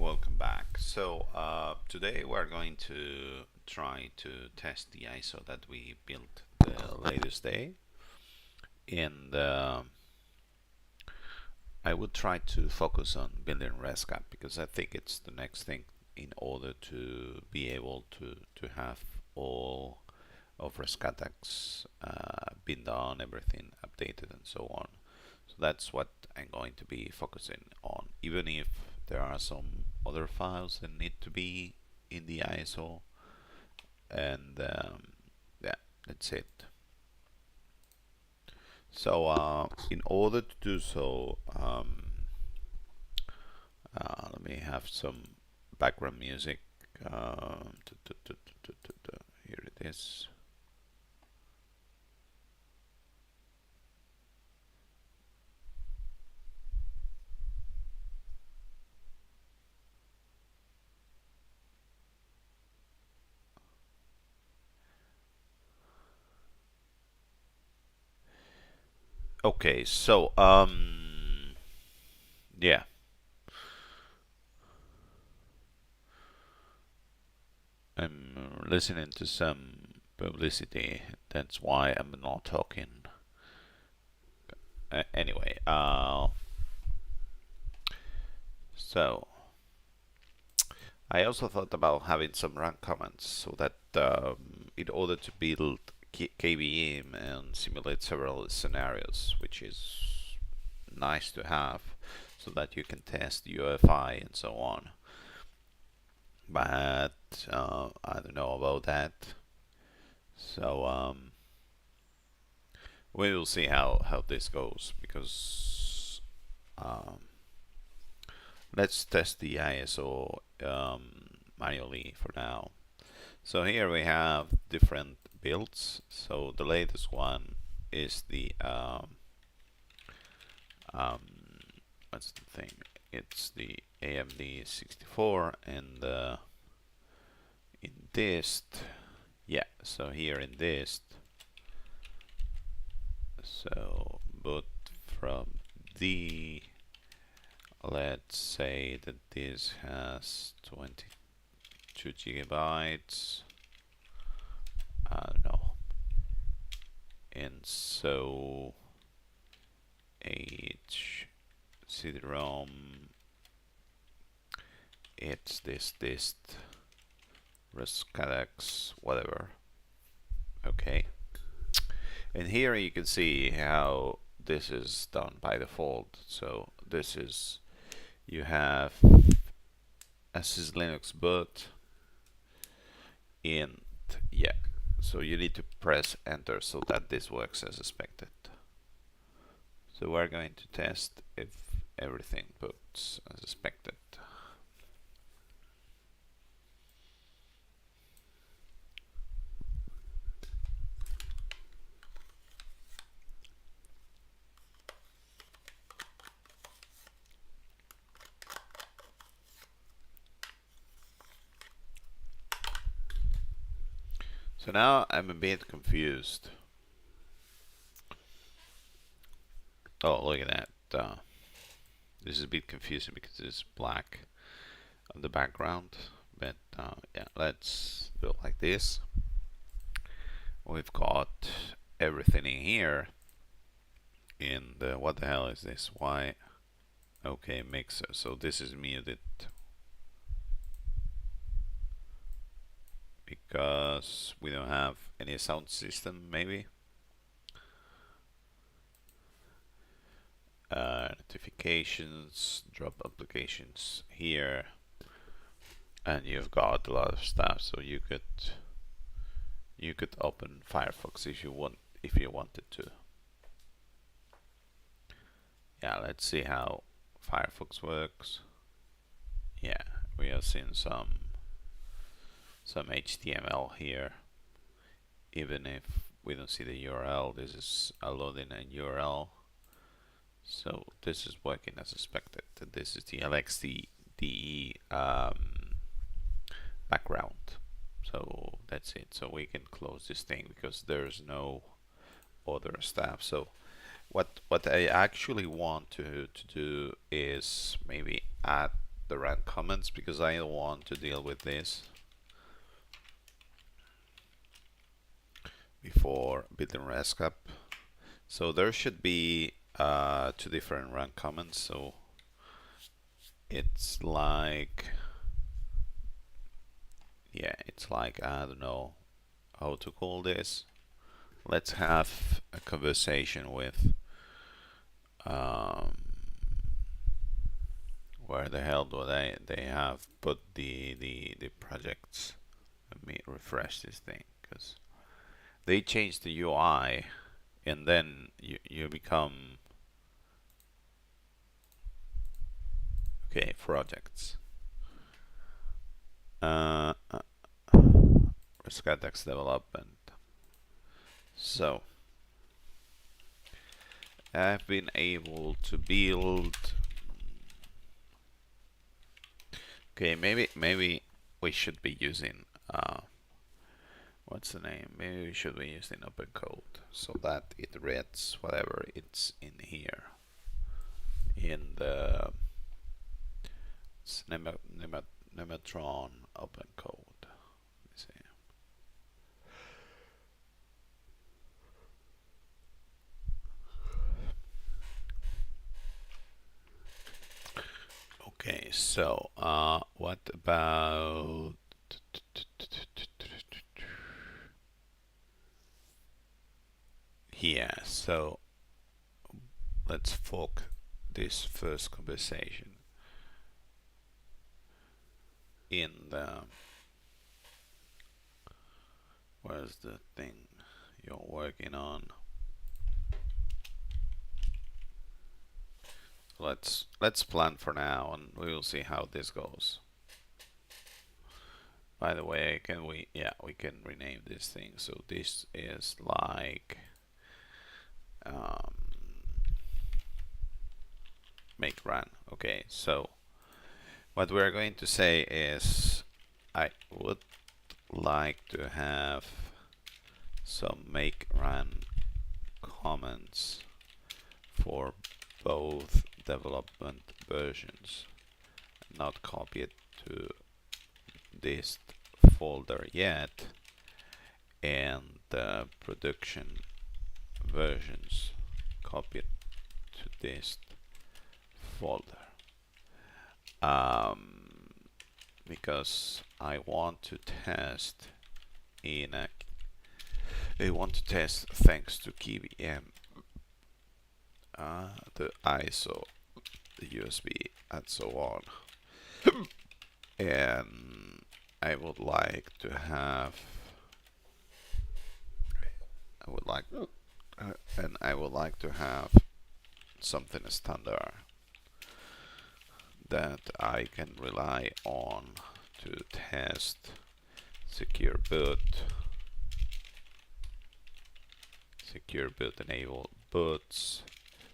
welcome back. Today we're going to try to test the ISO that we built the latest day, and I would try to focus on building rescapp because I think it's the next thing in order to be able to have all of Rescatux been done, everything updated, and so on. So that's what I'm going to be focusing on, even if there are some other files that need to be in the ISO, and yeah, that's it. So in order to do so, let me have some background music. Here it is. Okay, so yeah. I'm listening to some publicity. That's why I'm not talking. Anyway, so I also thought about having some run comments so that in order to build KVM and simulate several scenarios, which is nice to have, so that you can test UEFI and so on. But I don't know about that. So we will see how this goes, because let's test the ISO manually for now. So here we have different builds. So the latest one is the what's the thing? It's the AMD 64, and in dist, yeah. So here in dist, so boot from D. Let's say that this has 22 gigabytes. I don't know. And so H CD-ROM, it's this dist Rescatux, whatever. Okay. And here you can see how this is done by default. So this is, you have Sys Linux boot, and yeah, so you need to press enter so that this works as expected. So we're going to test if everything boots as expected. So now I'm a bit confused. Oh, look at that. This is a bit confusing because it's black on the background. But yeah, let's do it like this. We've got everything in here. And what the hell is this? Why? Okay, mixer. So this is muted because we don't have any sound system, maybe. Notifications, drop applications here, and you've got a lot of stuff. So you could open Firefox if you wanted to. Yeah, let's see how Firefox works. Yeah, we are seeing some HTML here, even if we don't see the URL. This is loading a URL. So this is working as expected. This is the LXDE background. So that's it. So we can close this thing because there's no other stuff. So what I actually want to do is maybe add the run comments because I don't want to deal with this before building rescapp. So there should be two different run comments. So it's like, yeah, it's like, I don't know how to call this. Let's have a conversation with where the hell do they have put the projects. Let me refresh this thing because they changed the UI and then you become okay, projects. Rescatux development. So I've been able to build. Okay, maybe we should be using what's the name? Maybe we should be using open code so that it reads whatever it's in here in the Nematron open code. Let me see. Okay, so what about here? So let's fork this first conversation in the, where's the thing you're working on? Let's plan for now and we will see how this goes. By the way, can we, yeah, we can rename this thing. So this is like make run. Okay, so what we're going to say is I would like to have some make run comments for both development versions, not copy it to this folder yet, and the production versions copy it to this folder. Because I want to test in a, I want to test thanks to KVM, the ISO, the USB, and so on. And I would like to have, I would like, and I would like to have something standard that I can rely on to test secure boot enable boots,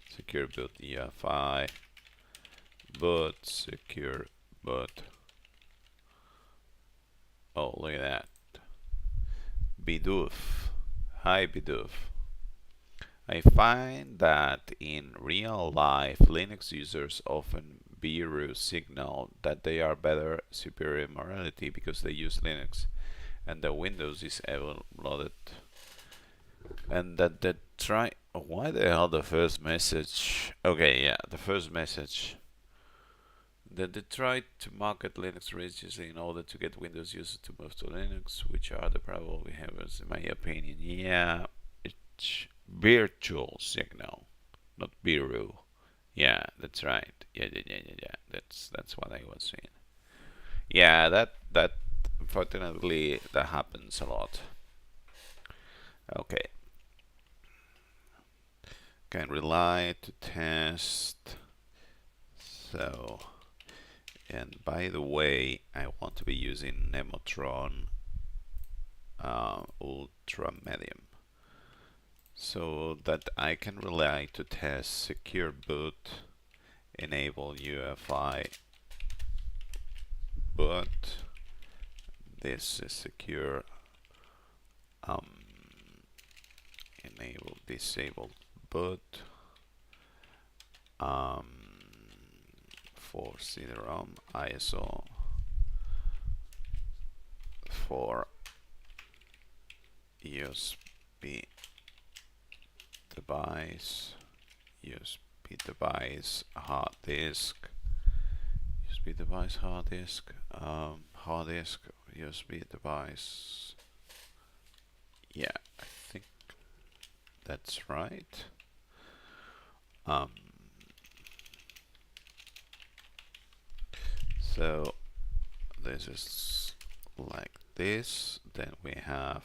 secure boot EFI, boot, secure boot. Oh, look at that. Bidoof. Hi Bidoof. I find that in real life Linux users often bureau signal that they are better superior morality because they use Linux and the Windows is ever loaded, and that they try. Why the hell the first message? Okay, yeah, the first message that they tried to market Linux religiously in order to get Windows users to move to Linux, which are the probable behaviors in my opinion. Yeah, it's virtual signal, not bureau. Yeah, that's right. Yeah. That's what I was saying. Yeah, that unfortunately that happens a lot. Okay. Can rely to test. So, and by the way, I want to be using Nemotron Ultra Medium so that I can rely to test secure boot, enable UEFI boot. This is secure. Enable disabled boot. for CD-ROM, ISO for USB device, USB device hard disk, USB device hard disk, hard disk, USB device. Yeah, I think that's right. So this is like this. Then we have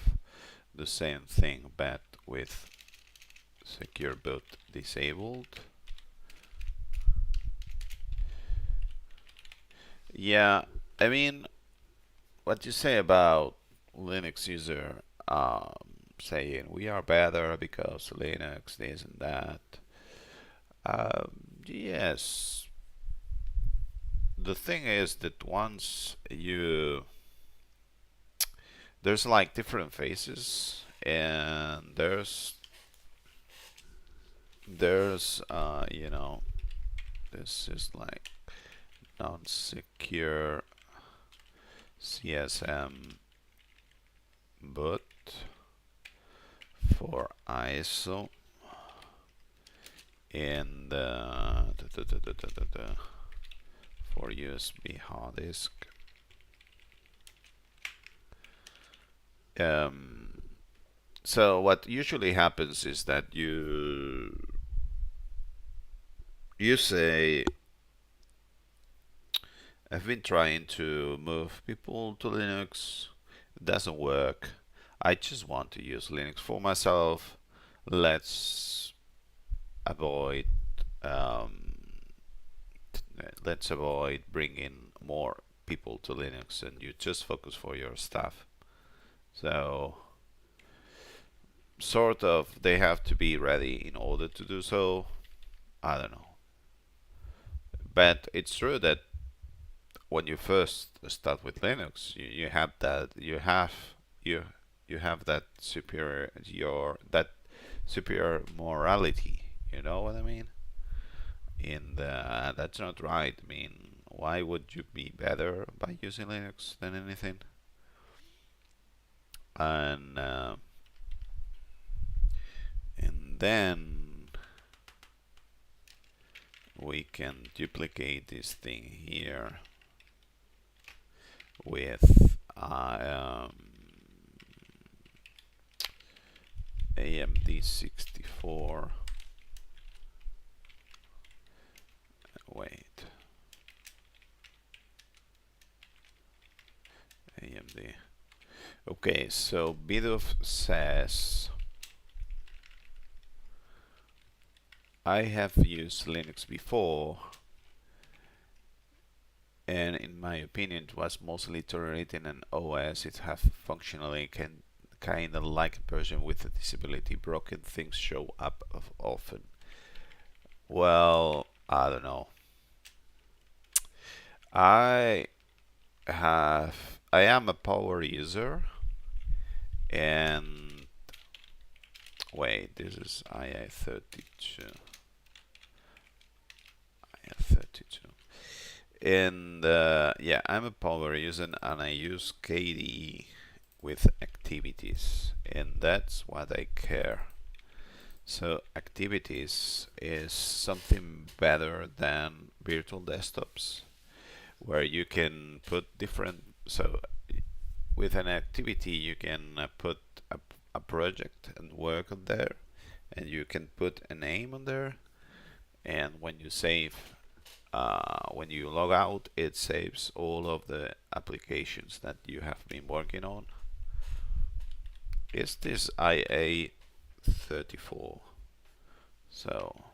the same thing but with secure boot disabled. Yeah, I mean, what you say about Linux user saying we are better because Linux this and that. Yes, the thing is that once there's like different phases, and there's this is like non-secure CSM boot for ISO and for USB hard disk. So what usually happens is that you say, I've been trying to move people to Linux, it doesn't work. I just want to use Linux for myself. Let's avoid bringing more people to Linux, and you just focus for your stuff. So sort of they have to be ready in order to do so. I don't know. But it's true that when you first start with Linux, you have that you have that superior morality. You know what I mean? And that's not right. I mean, why would you be better by using Linux than anything? And then we can duplicate this thing here with AMD64. Wait. AMD. Okay, so Bidoof says I have used Linux before, and in my opinion it was mostly tolerating an OS. It have functionally kind of like a person with a disability. Broken things show up often. Well, I don't know. I am a power user, and wait, this is II32. II32. And yeah, I'm a power user, and I use KDE with activities, and that's what I care. So activities is something better than virtual desktops, where you can put different. So with an activity, you can put a project and work on there, and you can put a name on there, and when you save, when you log out, it saves all of the applications that you have been working on. Is this IA34? So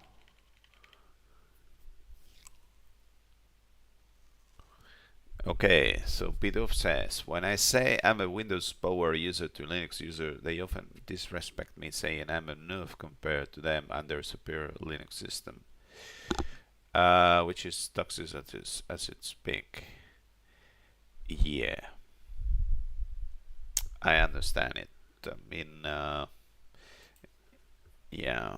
okay, so Bidoof says, when I say I'm a Windows power user to Linux user, they often disrespect me, saying I'm a noob compared to them and their superior Linux system, which is toxic as its peak. Yeah, I understand it. I mean, yeah.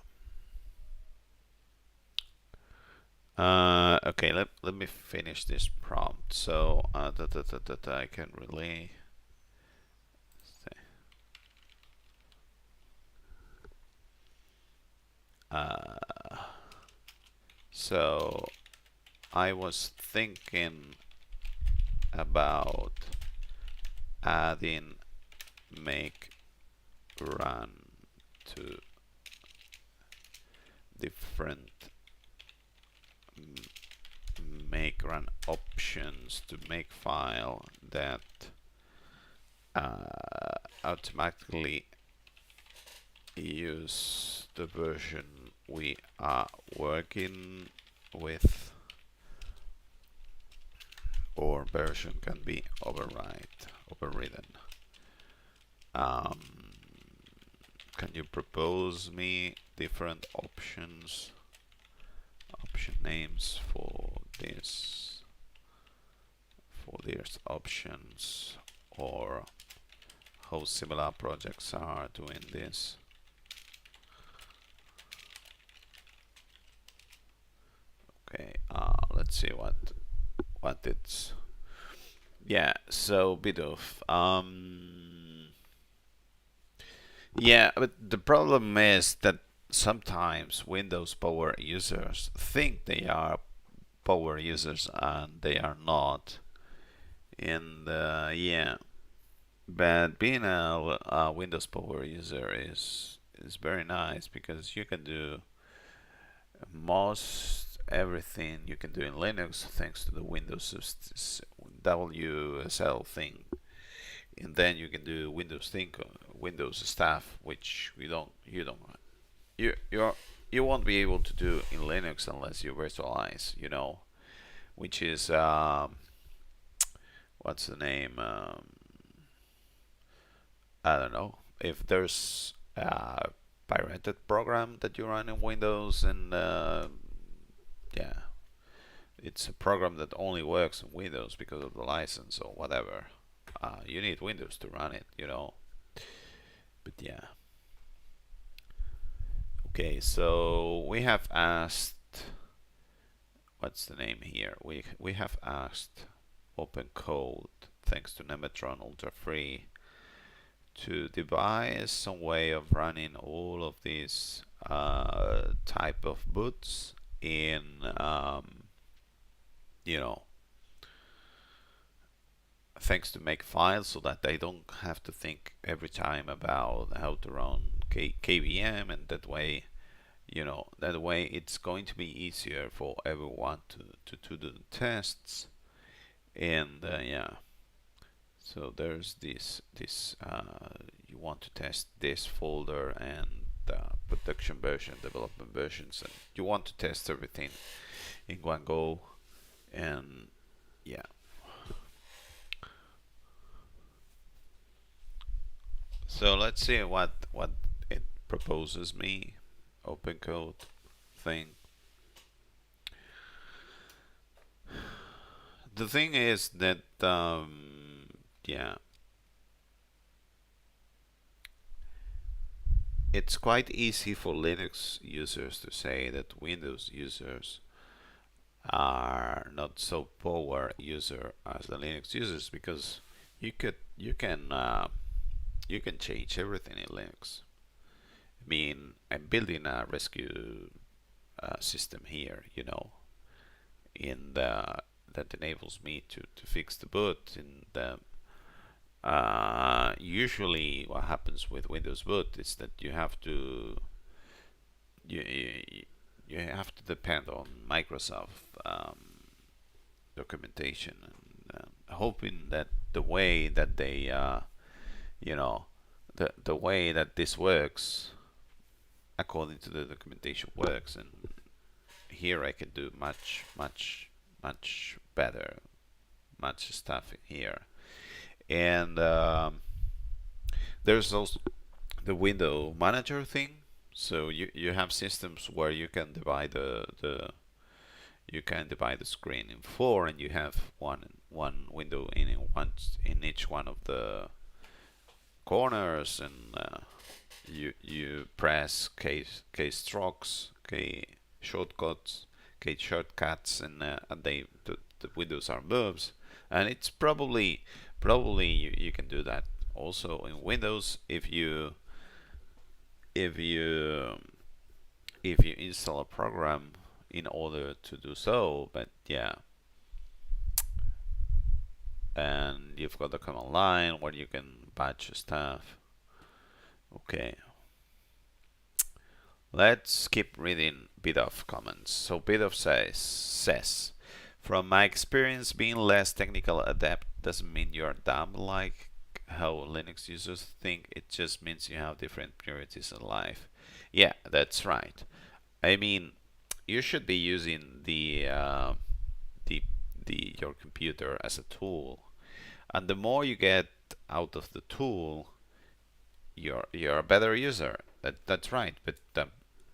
Okay, let me finish this prompt. So I can really say, so I was thinking about adding make run to different make run options to make file that automatically use the version we are working with, or version can be overridden. Can you propose me different option names for these options, or how similar projects are doing this? Okay, let's see what it's. Yeah, so bit of yeah, but the problem is that sometimes Windows power users think they are power users and they are not. And yeah, but being a Windows power user is very nice because you can do most everything you can do in Linux thanks to the Windows WSL thing, and then you can do Windows stuff, which you won't be able to do in Linux unless you virtualize, which is what's the name? I don't know if there's a pirated program that you run in Windows, and yeah, it's a program that only works in Windows because of the license or whatever. You need Windows to run it. But yeah. Okay, so we have asked, what's the name here? We have asked OpenCode, thanks to Nemetron Ultra Free, to devise some way of running all of these type of boots in, you know, thanks to make files so that they don't have to think every time about how to run KVM, and that way it's going to be easier for everyone to do the tests. And yeah, so there's this you want to test this folder and production version, development versions, and you want to test everything in one go. And yeah, so let's see what it proposes me. Open code thing. The thing is that yeah, it's quite easy for Linux users to say that Windows users are not so power user as the Linux users, because you can change everything in Linux. I mean, I'm building a rescue system here, in the that enables me to fix the boot. And usually, what happens with Windows boot is that you have to you have to depend on Microsoft documentation, and hoping that the way that they the way that this works according to the documentation works. And here I can do much better, much stuff in here. And there's also the window manager thing. So you have systems where you can divide the screen in four, and you have one window in each one of the corners. And you press key strokes, key shortcuts, duplicate shortcuts, and the windows are moves, and it's probably you can do that also in Windows if you if you install a program in order to do so. But yeah, and you've got the command line where you can batch stuff. Okay, let's keep reading Bidoff comments. So Bidoff says, from my experience, being less technical adept doesn't mean you're dumb like how Linux users think. It just means you have different priorities in life. Yeah, that's right. I mean, you should be using the your computer as a tool, and the more you get out of the tool, you're a better user. That's right. But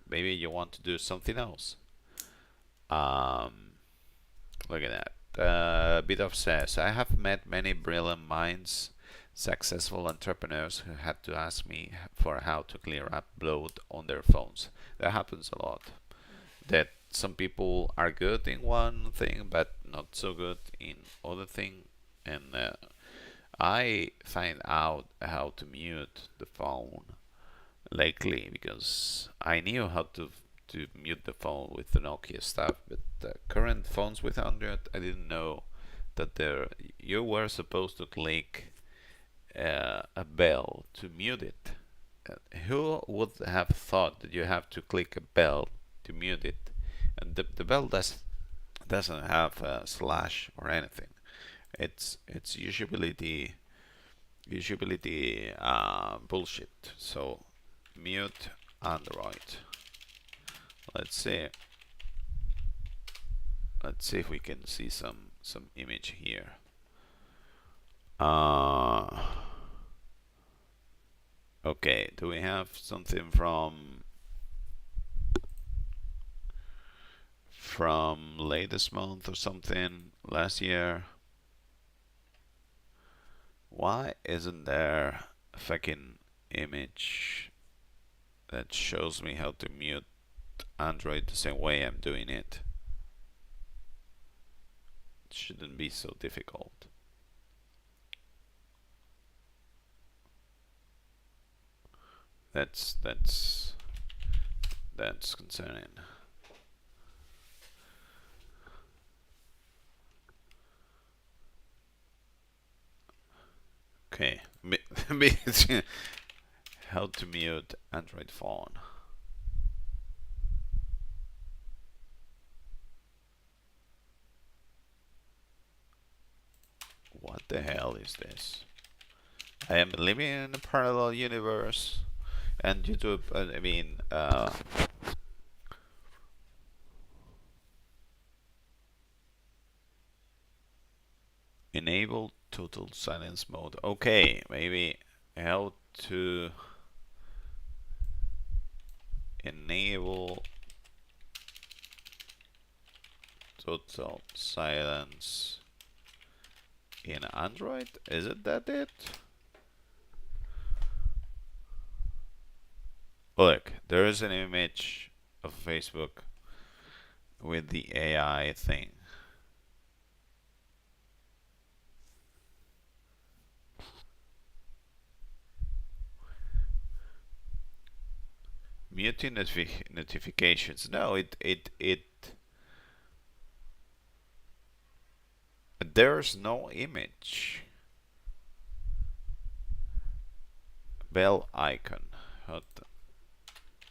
maybe you want to do something else. Um, Look at that. Bidoff says, I have met many brilliant minds, successful entrepreneurs who had to ask me for how to clear up bloat on their phones. That happens a lot. That some people are good in one thing, but not so good in other thing. And I find out how to mute the phone lately because I knew how to mute the phone with the Nokia stuff, but the current phones with Android, I didn't know that you were supposed to click a bell to mute it. Who would have thought that you have to click a bell to mute it? And the bell doesn't have a slash or anything. It's usability bullshit. So mute Android. Let's see. Let's see if we can see some image here. Okay, do we have something from latest month or something last year? Why isn't there a fucking image that shows me how to mute Android the same way I'm doing it? It shouldn't be so difficult. That's concerning. Okay, how to mute Android phone. What the hell is this? I am living in a parallel universe, and YouTube. I mean, enable total silence mode. Okay, maybe how to enable total silence in Android. Is it that it? Look, there is an image of Facebook with the AI thing. Muting notifications. No, there's no image. Bell icon.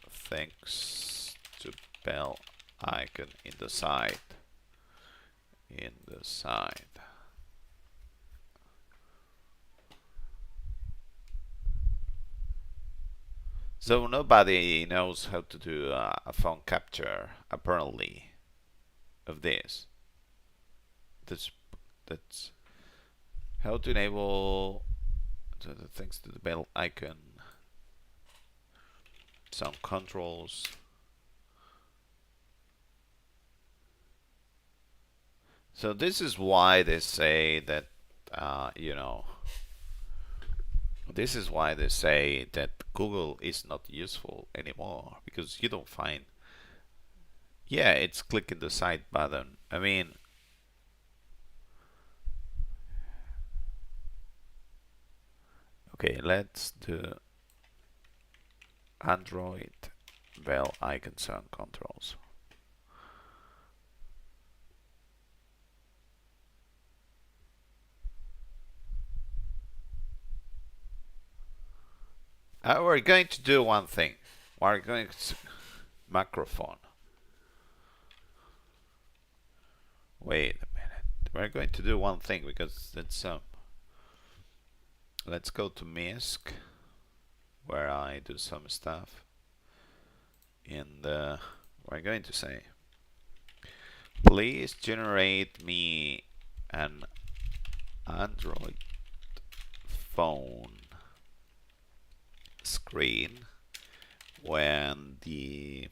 Thanks to bell icon in the side. So nobody knows how to do a phone capture, apparently, of this. That's how to enable. Thanks to the bell icon, some controls. So this is why they say that this is why they say that Google is not useful anymore, because you don't find Yeah, it's clicking the side button. I mean, okay, let's do Android bell icons and controls. We're going to do one thing. We're going to macrophone. Wait a minute. We're going to do one thing because it's let's go to MISC where I do some stuff. And we're going to say, please generate me an Android phone screen when the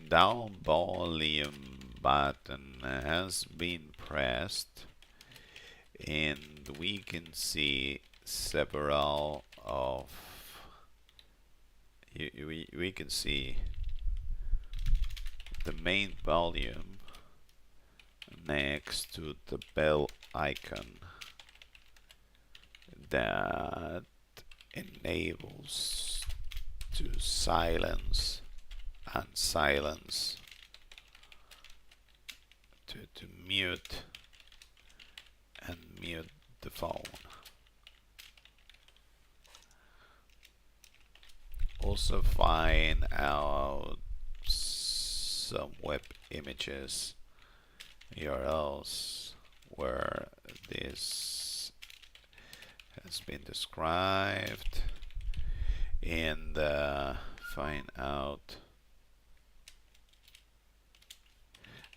down volume button has been pressed, and we can see several of we can see the main volume next to the bell icon that enables to silence and silence, to mute and mute the phone. Also find out some web images URLs where this has been described, and find out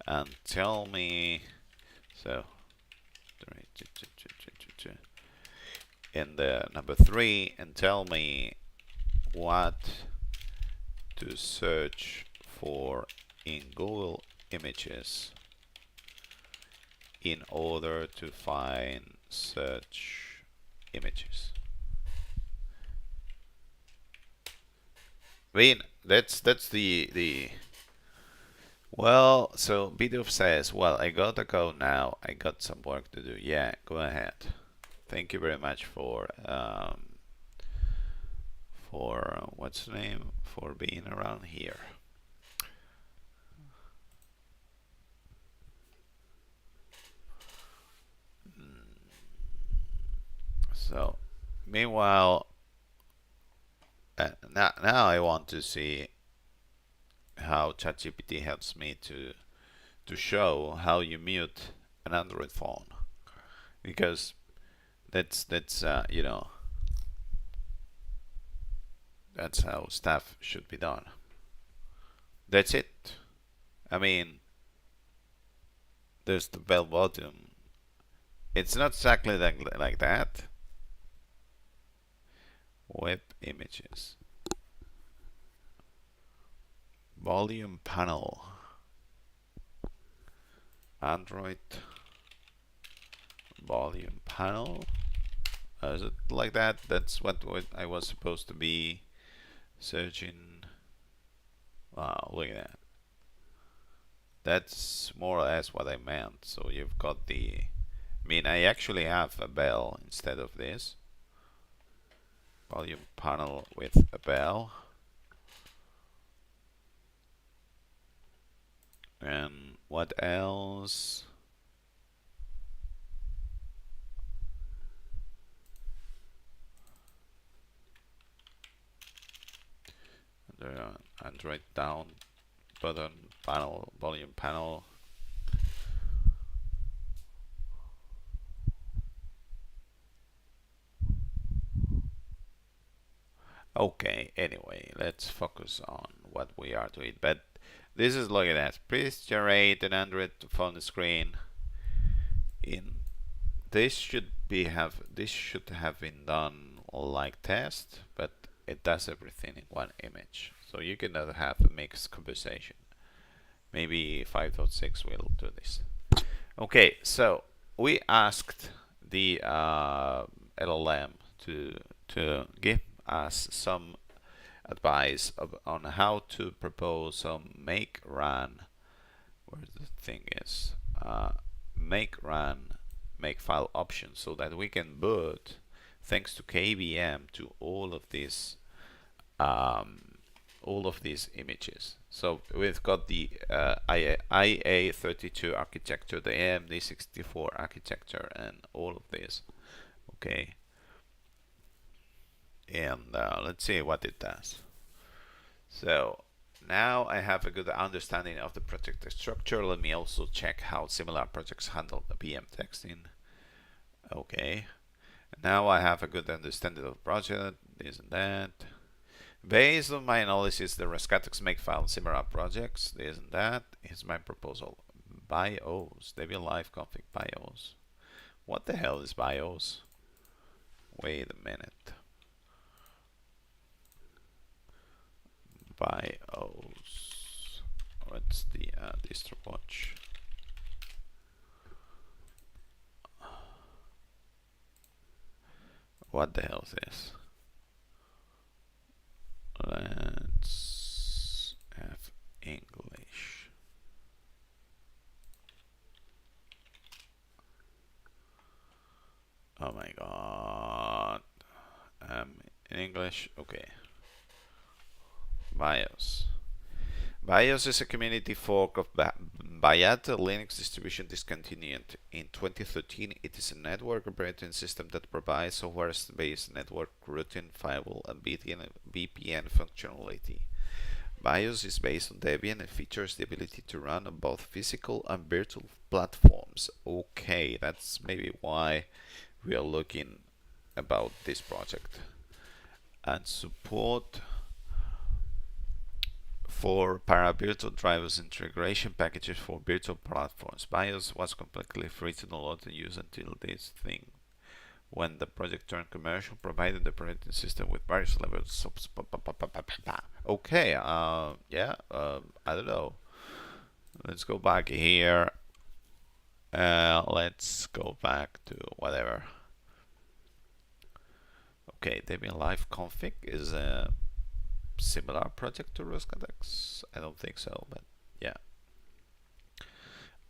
and tell me. So in the number 3, and tell me what to search for in Google Images in order to find such images. I mean, that's the well, so Bidoof says, well, I got a code now, I got some work to do. Yeah, go ahead. Thank you very much for what's the name, for being around here. So, meanwhile, now I want to see how ChatGPT helps me to show how you mute an Android phone, because that's you know, that's how stuff should be done. That's it. I mean, there's the bell button. It's not exactly like that. Web images. Volume panel. Android volume panel. Is it like that? That's what I was supposed to be searching. Wow, look at that. That's more or less what I meant. So you've got the, I mean, I actually have a bell instead of this. Volume panel with a bell. And what else? The Android down button panel, volume panel. Okay, anyway, let's focus on what we are doing. But this is, look at that. Please generate an Android phone screen. This should have been done like test, but it does everything in one image. So you cannot have a mixed conversation. Maybe 5.6 will do this. Okay, so we asked the LLM to give as some advice on how to propose some make run, where the thing is, make run make file options, so that we can boot, thanks to KVM, to all of these images. So we've got the IA32 architecture, the AMD64 architecture, and all of this. Okay, and let's see what it does. So now I have a good understanding of the project structure. Let me also check how similar projects handle the VM texting. Okay, now I have a good understanding of the project, this and that. Based on my analysis, the Rescatux makefile similar projects, this and that, is my proposal. BIOS, Debian Live config BIOS. What the hell is BIOS? Wait a minute. BIOS. What's the distro watch? What the hell is this? Let's have English. Oh my god. In English, okay. BIOS. BIOS is a community fork of Bayat, a Linux distribution discontinued in 2013. It is a network operating system that provides software-based network routing, firewall, and VPN functionality. BIOS is based on Debian and features the ability to run on both physical and virtual platforms. Okay, that's maybe why we are looking about this project. And support for para-virtual drivers integration packages for virtual platforms. BIOS was completely free to download and use until this thing. When the project turned commercial, provided the operating system with various levels of... Okay, yeah, I don't know. Let's go back here. Let's go back to whatever. Okay, Debian Live config is a similar project to Rescatux? I don't think so, but yeah.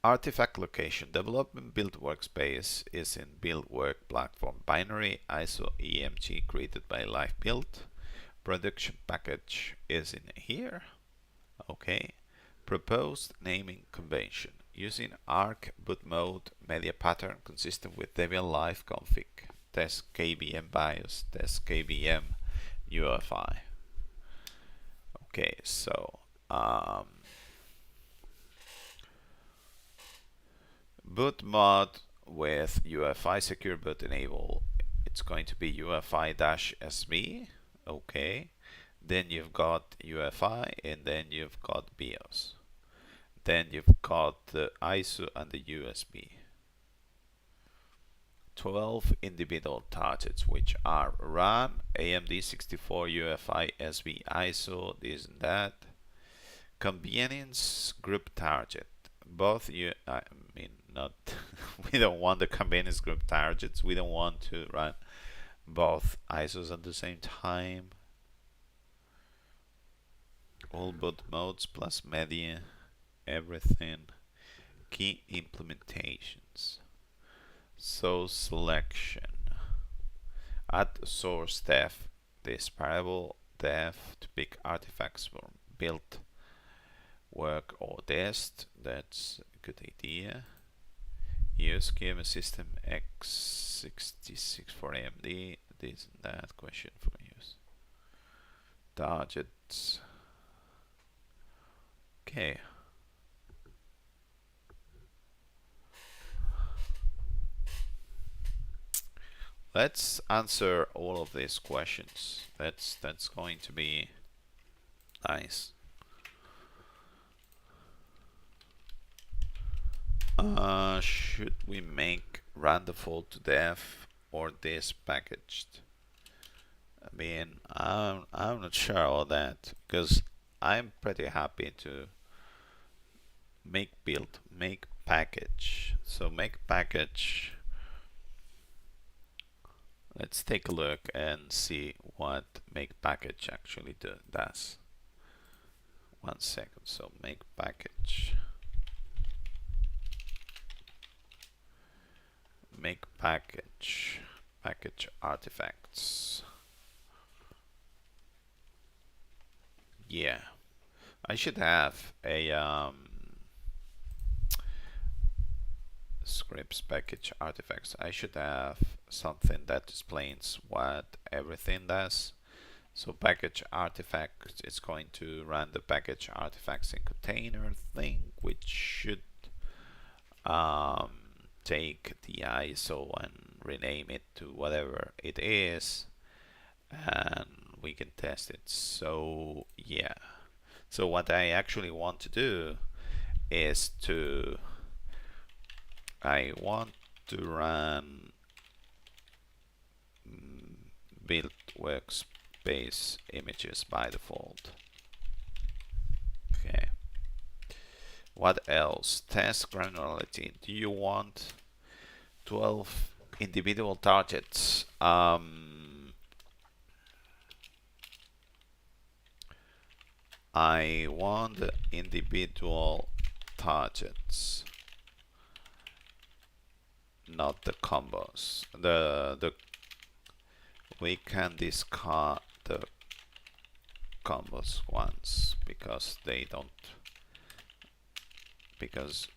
Artifact location. Development build workspace is in build work platform binary ISO EMG created by live build. Production package is in here. Okay. Proposed naming convention using arc boot mode media pattern consistent with Debian Live config. Test KVM BIOS. Test KVM UEFI. Okay, so boot mod with UEFI secure boot enable. It's going to be UEFI-SB. Okay, then you've got UEFI, and then you've got BIOS. Then you've got the ISO and the USB. 12 individual targets, which are run, AMD64, UEFI, SB, ISO, this and that. Convenience group target. Both I mean, not we don't want the convenience group targets. We don't want to run both ISOs at the same time. All boot modes plus media, everything. Key implementations. So selection. Add source def this variable def to pick artifacts for build work or test. That's a good idea. Use QMS system x66 for AMD. This and that question for use. Targets. Okay. Let's answer all of these questions. That's going to be nice. Should we make run default to def or this packaged? I mean, I'm not sure about that, because I'm pretty happy to make build, make package. So make package. Let's take a look and see what make package actually does. 1 second. So make package package artifacts. Yeah, I should have a scripts package artifacts. I should have something that explains what everything does. So package artifact is going to run the package artifacts in container thing, which should take the ISO and rename it to whatever it is, and we can test it. So yeah, so what I actually want to do is I want to run build workspace images by default. Okay. What else? Test granularity. Do you want 12 individual targets? I want the individual targets, not the combos. We can discard the combos once because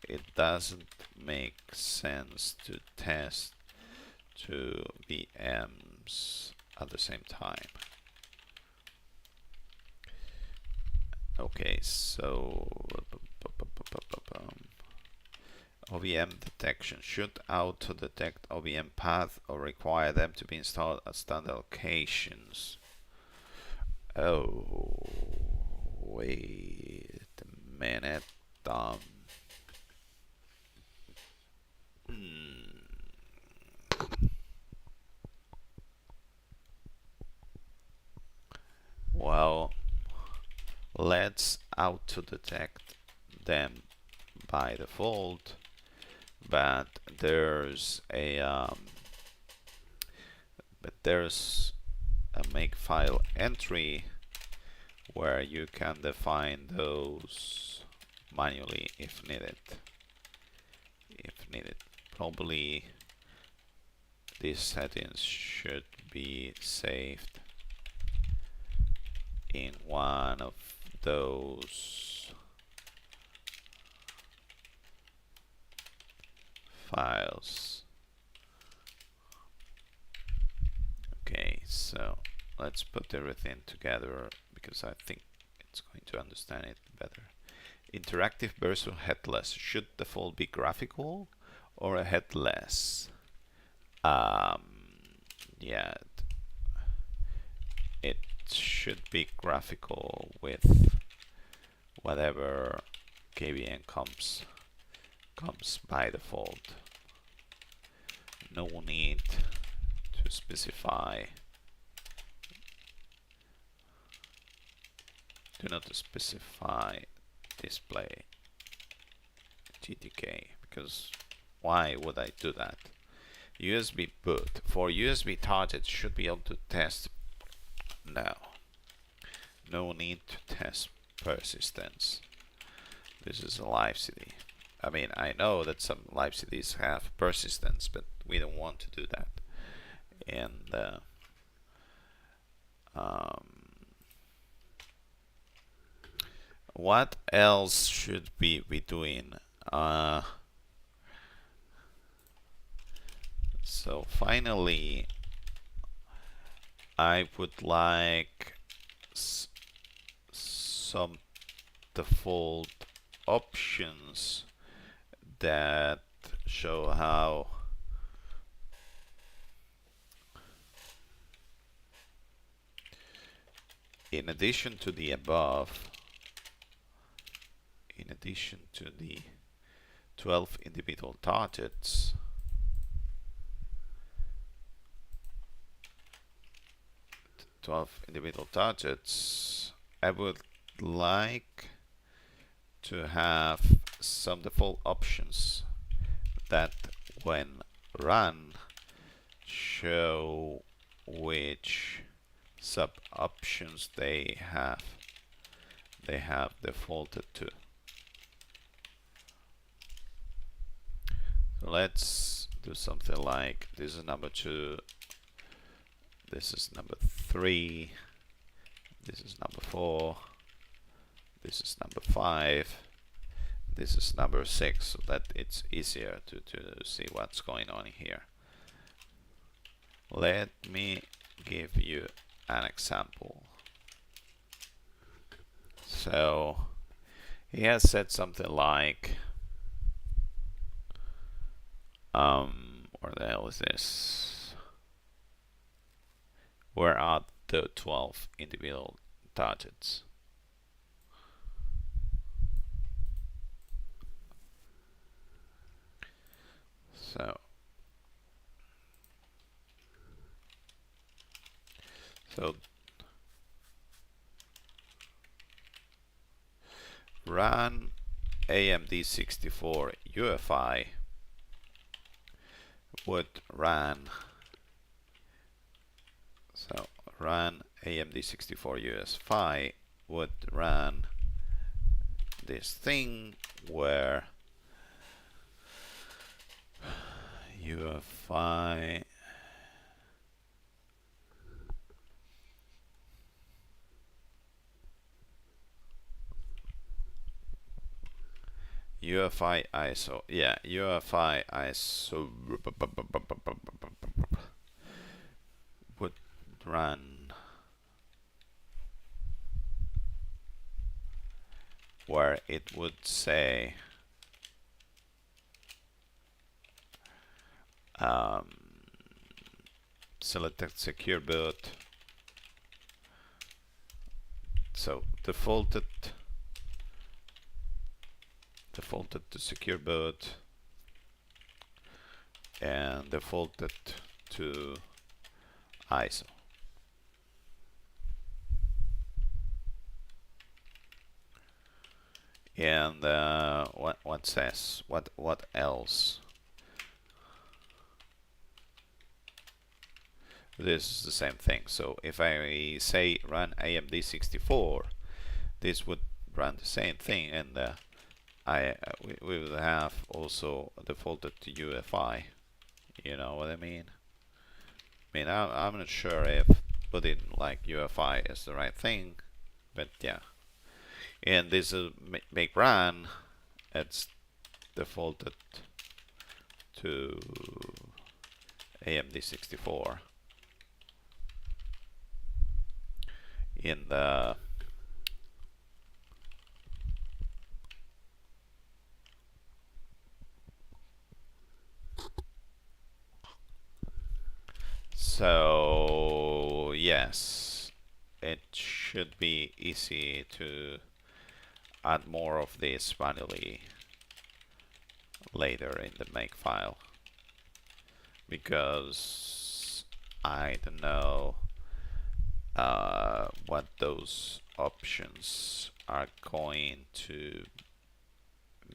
it doesn't make sense to test two VMs at the same time. Okay, so OVM detection. Should auto detect OVM path or require them to be installed at standard locations? Oh, wait a minute. Well, let's auto detect them by default, but there's a makefile entry where you can define those manually if needed. Probably these settings should be saved in one of those files. Okay, so let's put everything together because I think it's going to understand it better. Interactive versus headless. Should default be graphical or a headless? Yeah, it should be graphical with whatever KVM comes by default. No need to specify. Do not specify display GTK, because why would I do that? USB boot. For USB targets should be able to test. No need to test persistence. This is a live CD. I mean, I know that some live CDs have persistence, but we don't want to do that. And what else should we be doing? So finally, I would like some default options that show how in addition to the above, in addition to the 12 individual targets, I would like to have some default options that when run show which sub options they have defaulted to. So let's do something like this is number 2, this is number 3, this is number 4, this is number 5, this is number 6, so that it's easier to see what's going on here. Let me give you an example. So he has said something like, where the hell is this? Where are the 12 individual targets? So run AMD64 UEFI would run, so run AMD64 UEFI would run this thing where UEFI ISO, yeah, UEFI ISO would run where it would say selected secure boot, so defaulted to secure boot and defaulted to ISO. And what says what else? This is the same thing. So if I say run AMD64, this would run the same thing, and we will have also defaulted to UEFI. You know what I mean? I'm not sure if putting like UEFI is the right thing, but yeah. And this is make run. It's defaulted to AMD64 in the so yes, it should be easy to add more of this manually later in the make file, because I don't know what those options are going to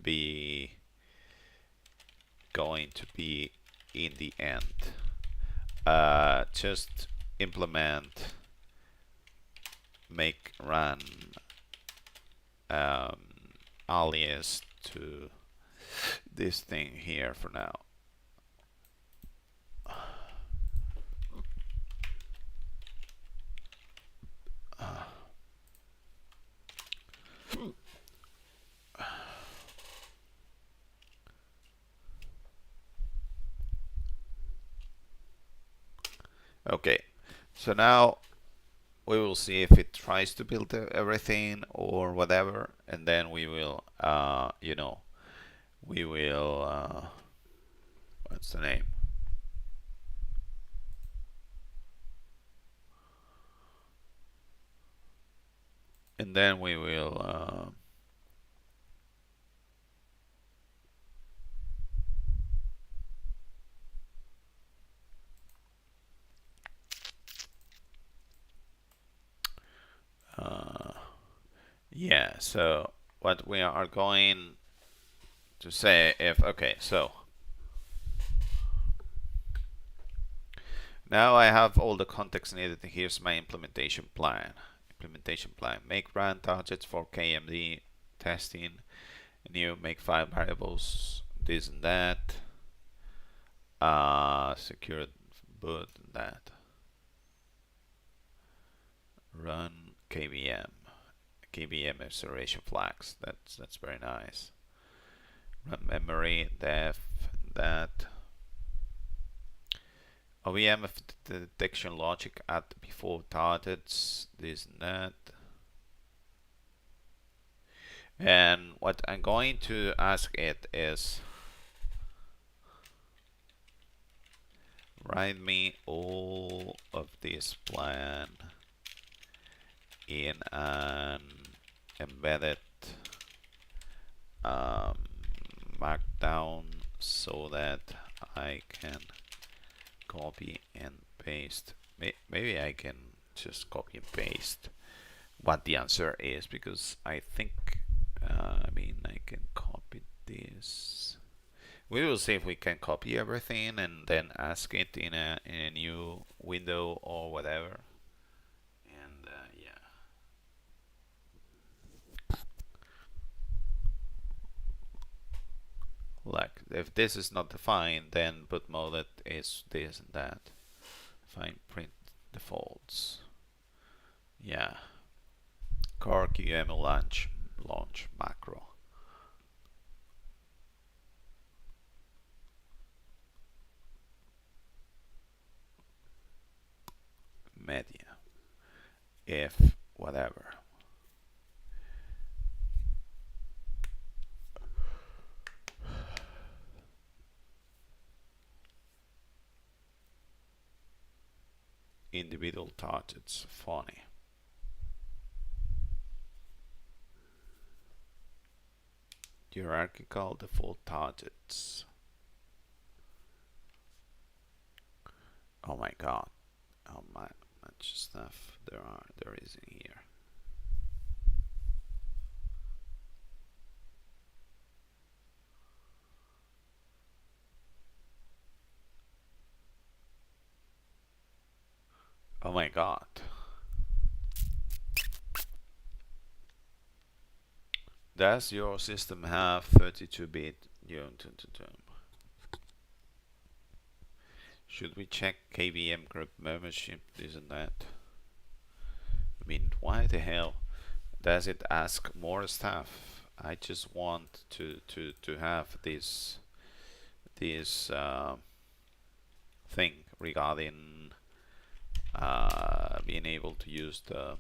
be in the end. Just implement make run alias to this thing here for now. Okay, so now we will see if it tries to build everything or whatever, and then we will, we will, what's the name? And then we will, yeah, so what we are going to say if, okay, so Now I have all the context needed. Here's my implementation plan. Make run targets for KMD testing. New make file variables. This and that. Secure boot and that. Run KVM. KVM acceleration flags. That's very nice. Run memory def that. OEM detection logic at before targets. This and that. And what I'm going to ask it is write me all of this plan in an embedded markdown so that I can copy and paste. Maybe I can just copy and paste what the answer is, because I think I can copy this. We will see if we can copy everything and then ask it in a new window or whatever. And yeah. Like, if this is not defined, then boot mode is this and that. Define print defaults. Yeah. Core QML launch macro. Media. If whatever. Individual targets. Funny. Hierarchical default targets. Oh my god. How much stuff there is in here. Oh my god. Does your system have 32-bit unit? Should we check KVM group membership, this and that? I mean, why the hell does it ask more stuff? I just want to have this thing regarding being able to use the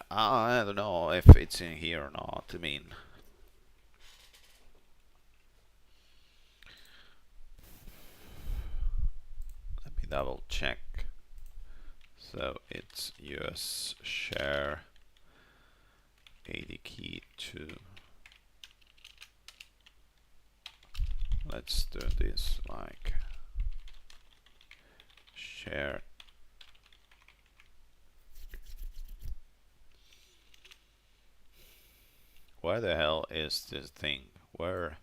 I don't know if it's in here or not. I mean, let me double check. So it's US share AD key 2. Let's do this like share. Where the hell is this thing? Where?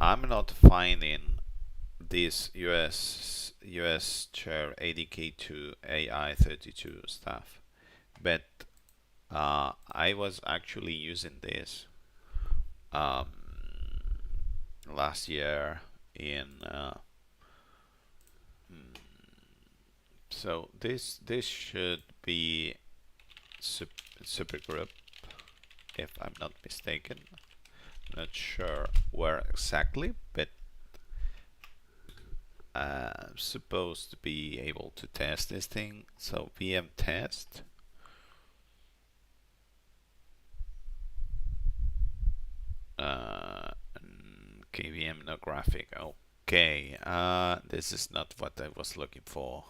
I'm not finding this US share ADK2 AI32 stuff, but I was actually using this last year in so this should be supergroup, if I'm not mistaken. Not sure where exactly, but I'm supposed to be able to test this thing. So VM test. KVM no graphic. Okay, this is not what I was looking for.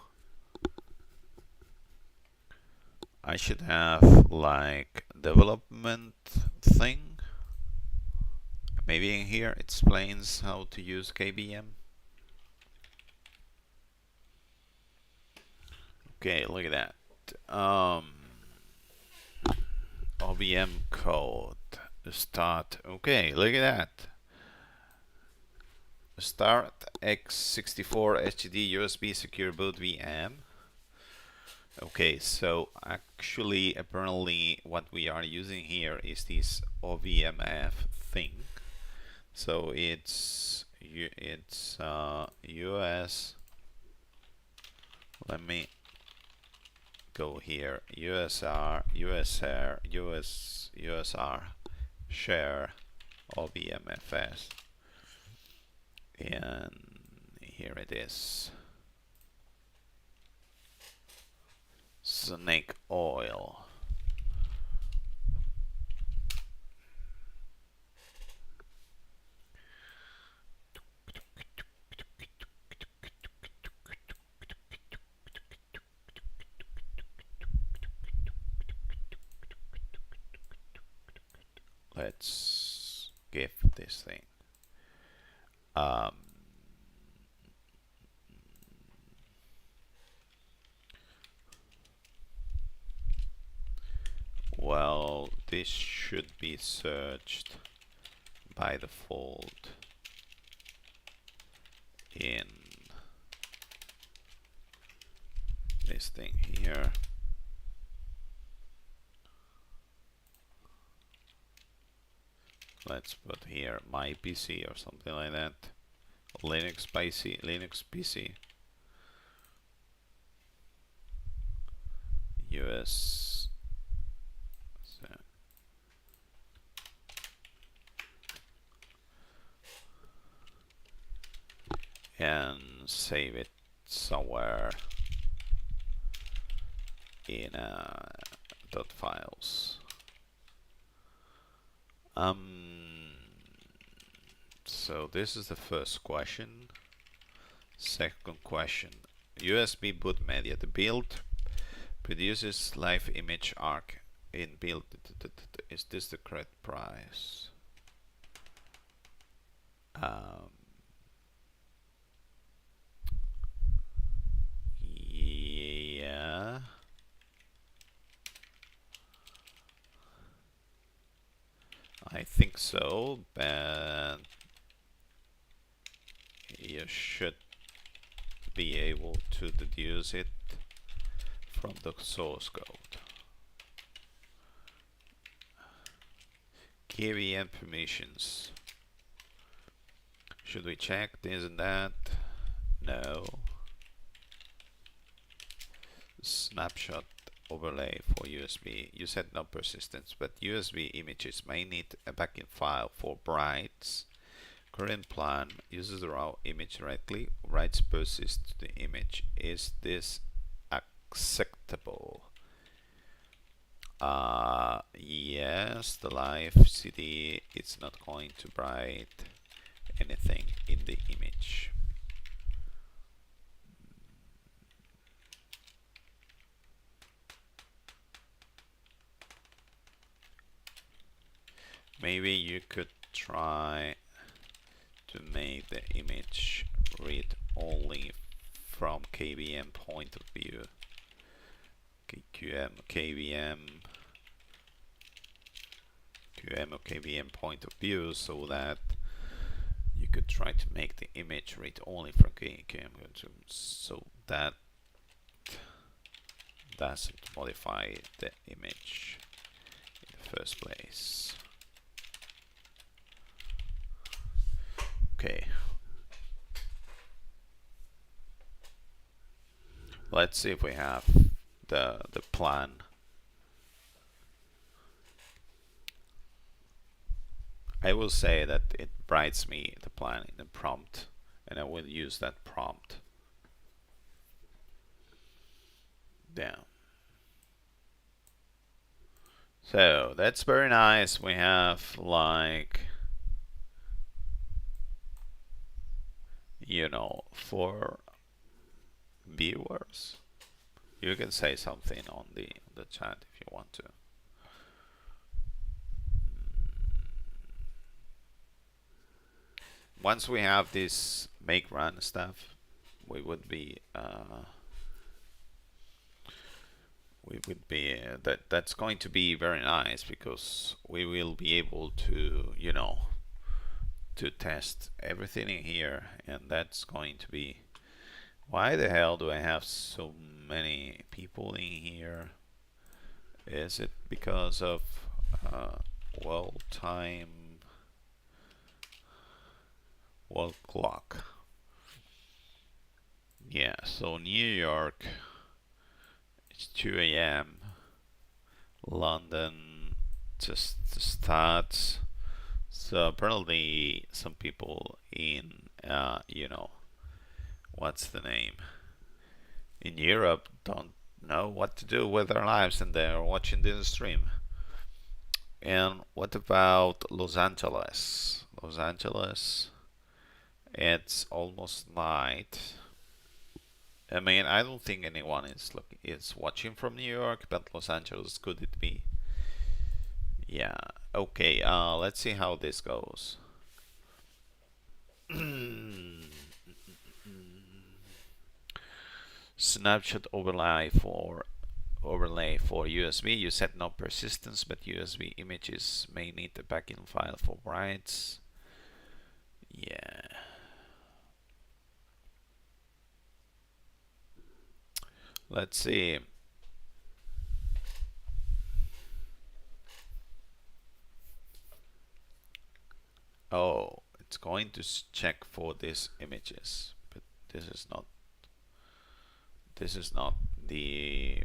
I should have like development thing. Maybe in here it explains how to use KVM. Okay, look at that. OVM code start. Okay, look at that. start x64 HDD USB secure boot VM. Okay, so actually, apparently, what we are using here is this OVMF thing. So it's US. Let me go here. USR share OVMFS, and here it is. Snake oil. Let's give this thing. Well, this should be searched by default in this thing here. Let's put here my PC or something like that. Linux PC. US. And save it somewhere in .files. So this is the first question. Second question: USB boot media. The build produces live image arc in build. Is this the correct price? Yeah. I think so, but you should be able to deduce it from the source code. KVM permissions. Should we check this and that? No. Snapshot overlay for USB. You said no persistence, but USB images may need a backing file for bytes. Current plan uses the raw image directly, writes persist to the image. Is this acceptable? Yes, the live CD is not going to write anything in the image. Maybe you could try to make the image read only from KVM point of view. KVM or KVM point of view, so that you could try to make the image read only from KVM, so that doesn't modify the image in the first place. Okay. Let's see if we have the plan. I will say that it writes me the plan in the prompt, and I will use that prompt. Down. So that's very nice. We have, like, you know, for viewers. You can say something on the chat if you want to. Once we have this make run stuff, we would be that's going to be very nice, because we will be able to, you know, to test everything in here, and that's going to be, why the hell do I have so many people in here? Is it because of time world clock? Yeah, so New York it's 2 a.m. London just starts. So apparently some people in what's the name, in Europe don't know what to do with their lives and they're watching this stream. And what about Los Angeles? Los Angeles, it's almost night. I mean, I don't think anyone is watching from New York, but Los Angeles, could it be? Yeah. Okay. Let's see how this goes. Snapshot overlay for USB. You set no persistence, but USB images may need a backing file for writes. Yeah. Let's see. Oh, it's going to check for these images, but this is not the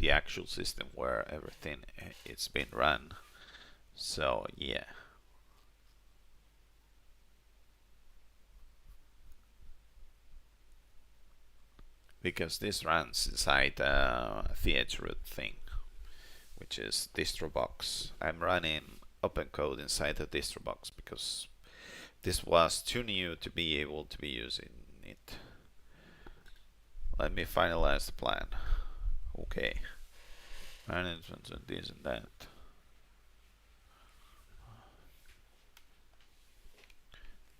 actual system where everything it's been run. So yeah. Because this runs inside a root thing, which is DistroBox. I'm running OpenCode inside the DistroBox because this was too new to be able to be using it. Let me finalize the plan. Okay. Management and this and that.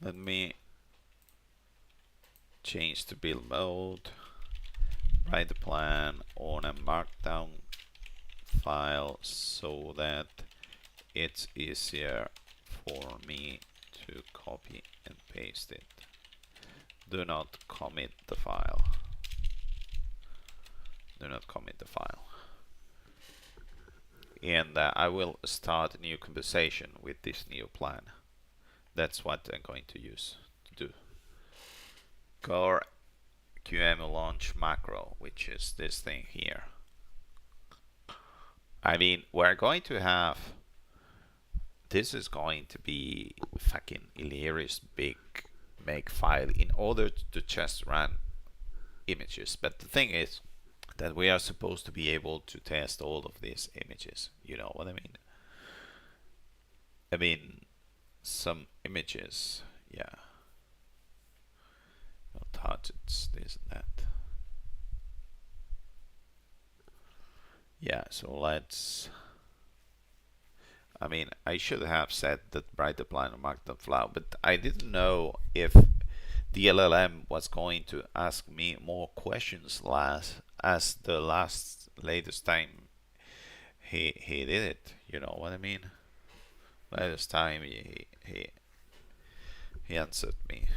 Let me change to build mode. Write the plan on a markdown file so that it's easier for me to copy and paste it. Do not commit the file. Do not commit the file. And I will start a new conversation with this new plan. That's what I'm going to use to do. Core QEMU launch macro, which is this thing here. I mean, we're going to have, this is going to be fucking hilarious big make file in order to just run images. But the thing is that we are supposed to be able to test all of these images. You know what I mean? I mean, some images, yeah. No targets, this and that. Yeah, so let's. I mean, I should have said that write the plan on markdown file, but I didn't know if the LLM was going to ask me more questions as the latest time he did it. You know what I mean? Latest time he answered me.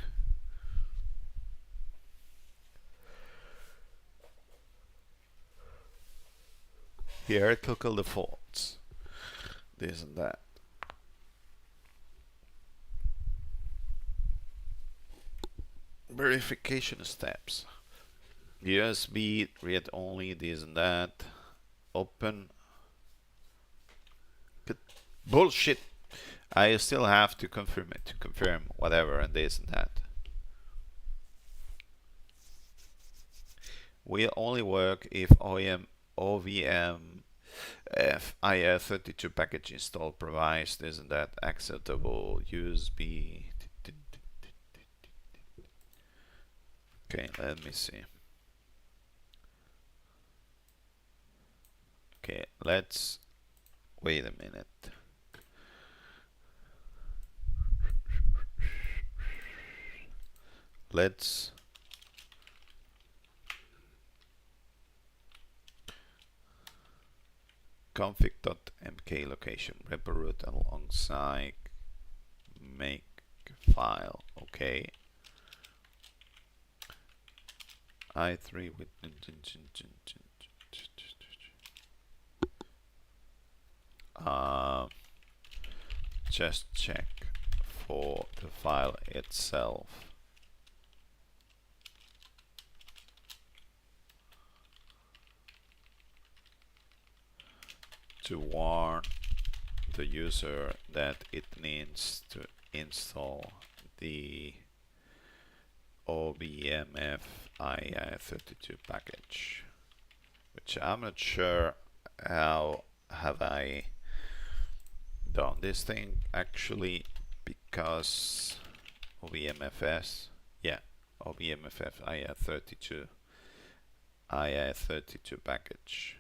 Hierarchical defaults, this and that. Verification steps. USB read only, this and that. Open. But bullshit. I still have to confirm it, to confirm whatever and this and that. Will only work if OVM FIR32 package install provides this and that acceptable USB. Okay, let me see. Okay, let's wait a minute. Let's config.mk location repo root alongside make file. Okay. I3 with just check for the file itself. To warn the user that it needs to install the OBMF II32 package, which I'm not sure how have I done this thing actually, because OBMFS, yeah, OBMFF II32 package.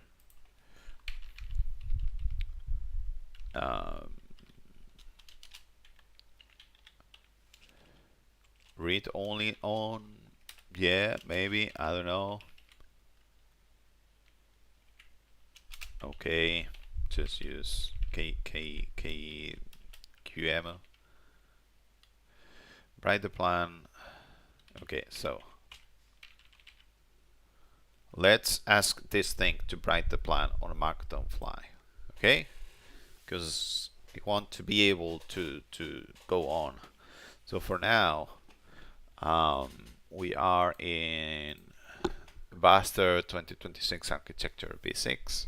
Read only on, yeah, maybe, I don't know. Okay, just use KQM. Write the plan. Okay, so let's ask this thing to write the plan on a markdown fly. Okay, because we want to be able to go on. So for now, we are in Buster 2026 architecture B6,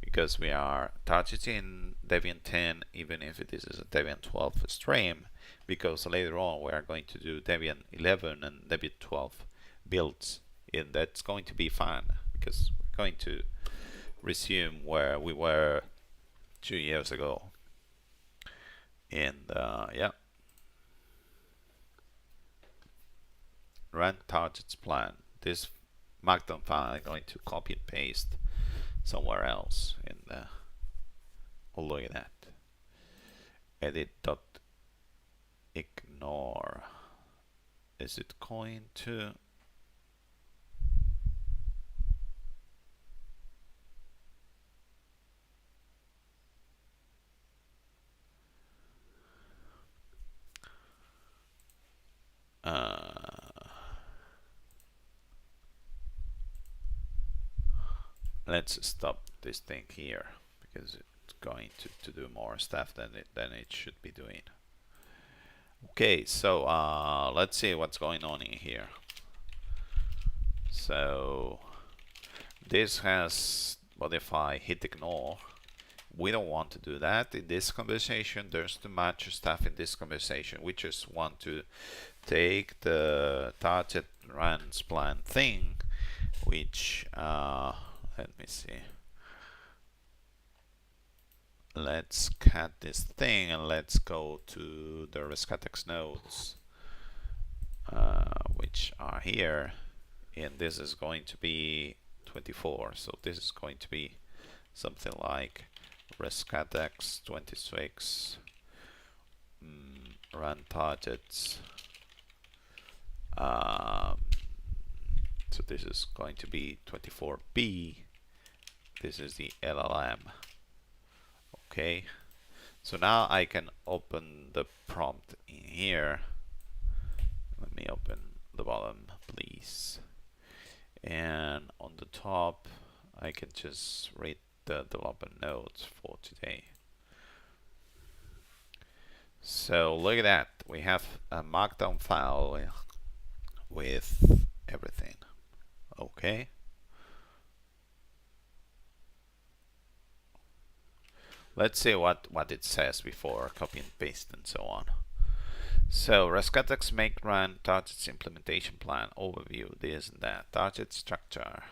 because we are targeting Debian 10, even if this is a Debian 12 stream, because later on we are going to do Debian 11 and Debian 12 builds, and that's going to be fun, because we're going to resume where we were 2 years ago. And yeah, run targets plan. This markdown file I'm going to copy and paste somewhere else. And oh, look at that. Edit.ignore. Is it going to? Let's stop this thing here, because it's going to do more stuff than it should be doing. Okay, so let's see what's going on in here. So this has modify hit ignore. We don't want to do that in this conversation. There's too much stuff in this conversation. We just want to take the target runs plan thing, which let me see. Let's cut this thing and let's go to the Rescatux nodes, which are here, and this is going to be 24. So this is going to be something like Rescatux 26 run targets. So this is going to be 24B. This is the LLM. Okay, so now I can open the prompt in here. Let me open the bottom, please. And on the top, I can just read the development notes for today. So look at that. We have a markdown file with everything. Okay. Let's see what it says before copy and paste and so on. So Rescatux make run targets implementation plan overview, this and that, target structure,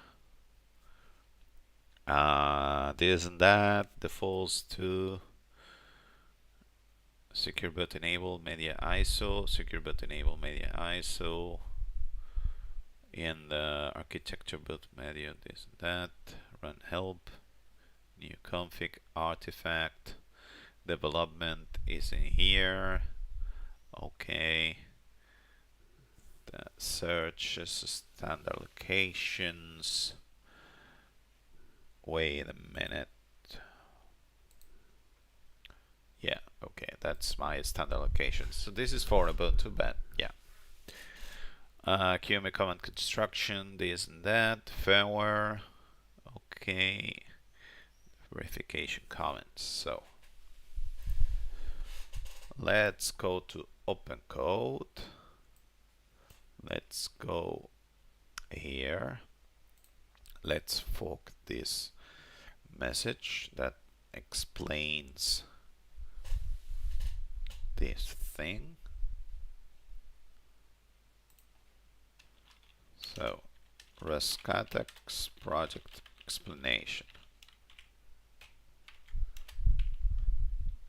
this and that, defaults to secure boot enable media ISO, secure boot enable media ISO, in the architecture boot media, this and that, run help, new config artifact, development is in here. Okay, the search is standard locations. Wait a minute. Yeah, okay, that's my standard location. So this is for Ubuntu, but yeah. QEMU command construction, this and that, firmware, okay, verification comments. So let's go to open code. Let's go here. Let's fork this message that explains this thing. So Rescatux project explanation,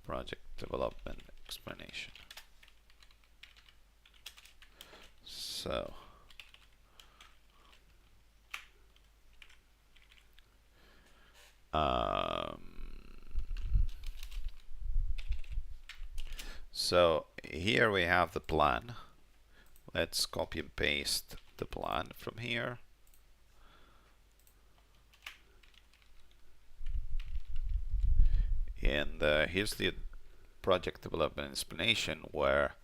project development explanation. So so here we have the plan. Let's copy and paste the plan from here. And here's the project development explanation, where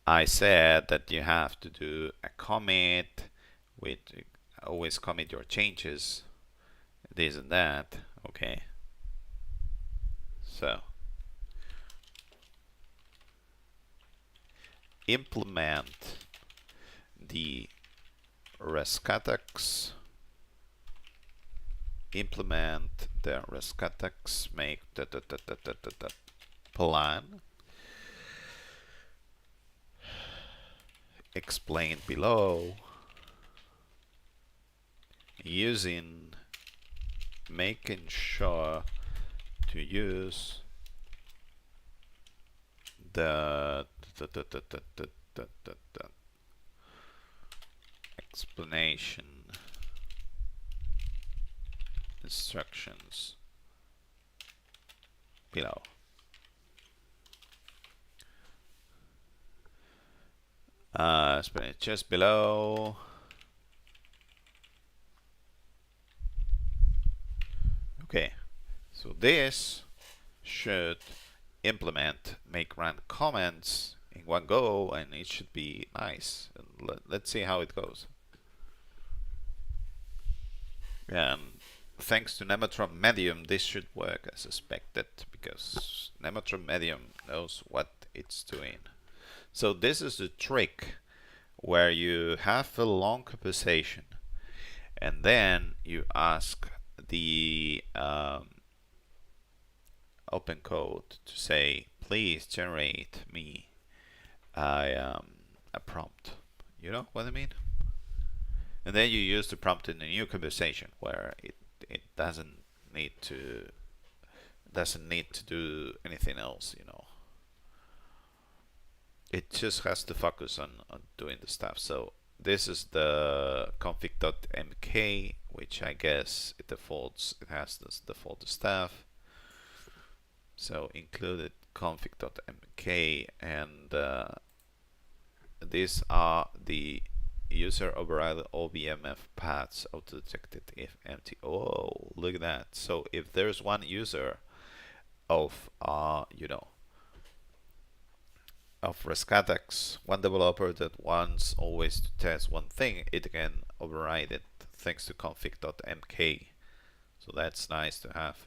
I said that you have to do a commit with always commit your changes, this and that. Okay, so implement the Rescatux, implement the Rescatux, make plan explained below, using making sure to use the explanation instructions below. Just below. Okay, so this should implement make run comments in one go, and it should be nice. And let's see how it goes. And thanks to Nematron Medium, this should work as expected, because Nematron Medium knows what it's doing. So this is the trick, where you have a long conversation and then you ask the open code to say, please generate me a prompt. You know what I mean? And then you use the prompt in a new conversation, where it doesn't need to do anything else, you know. It just has to focus on doing the stuff. So this is the config.mk, which I guess it has this default stuff. So included config.mk, and these are the user override OBMF paths auto-detected if empty. Oh, look at that. So if there's one user of of Rescatux, one developer that wants always to test one thing, it can override it thanks to config.mk. So that's nice to have.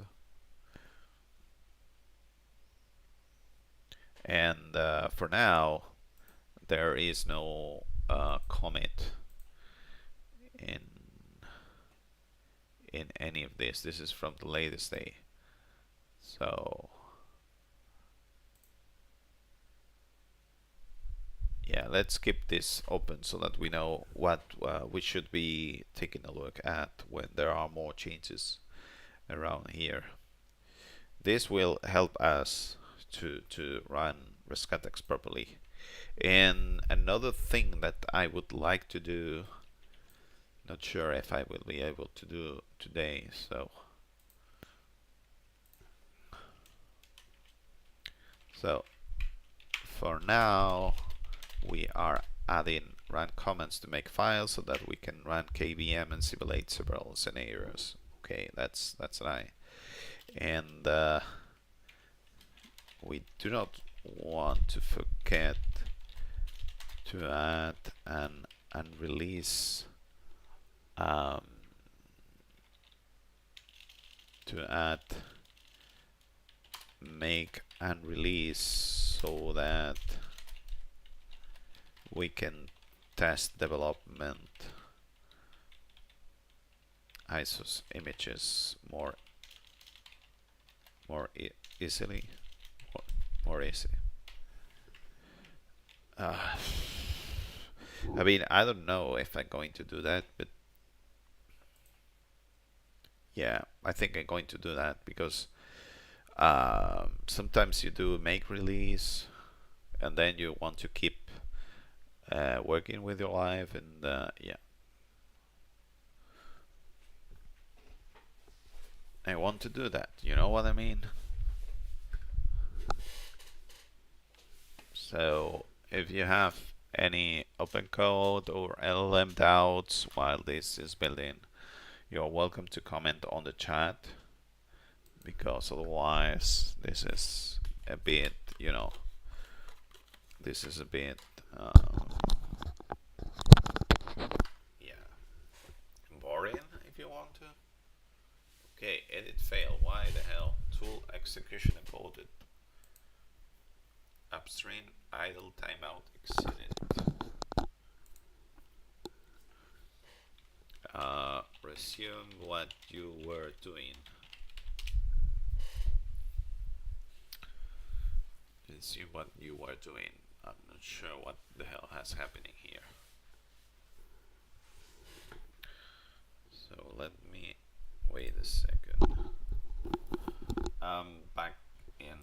And for now, there is no commit in any of this. This is from the latest day. So yeah, let's keep this open so that we know what we should be taking a look at when there are more changes around here. This will help us to run Rescatux properly. And another thing that I would like to do, not sure if I will be able to do today, so for now we are adding run comments to make files so that we can run KVM and simulate several scenarios. Okay, that's nice. And we do not want to forget to add and release to add make and release so that we can test development ISOs images more easily, more easy. I mean, I don't know if I'm going to do that, but yeah, I think I'm going to do that because sometimes you do make release and then you want to keep working with your live, and yeah, I want to do that. You know what I mean? So if you have any open code or LLM doubts while this is building, you're welcome to comment on the chat, because otherwise this is a bit, you know, this is a bit, yeah, boring if you want to. Okay, edit fail. Why the hell? Tool execution aborted. Upstream idle timeout exceeded. Resume what you were doing. Resume what you were doing. I'm not sure what the hell has happening here. So let me wait a second. I'm back in.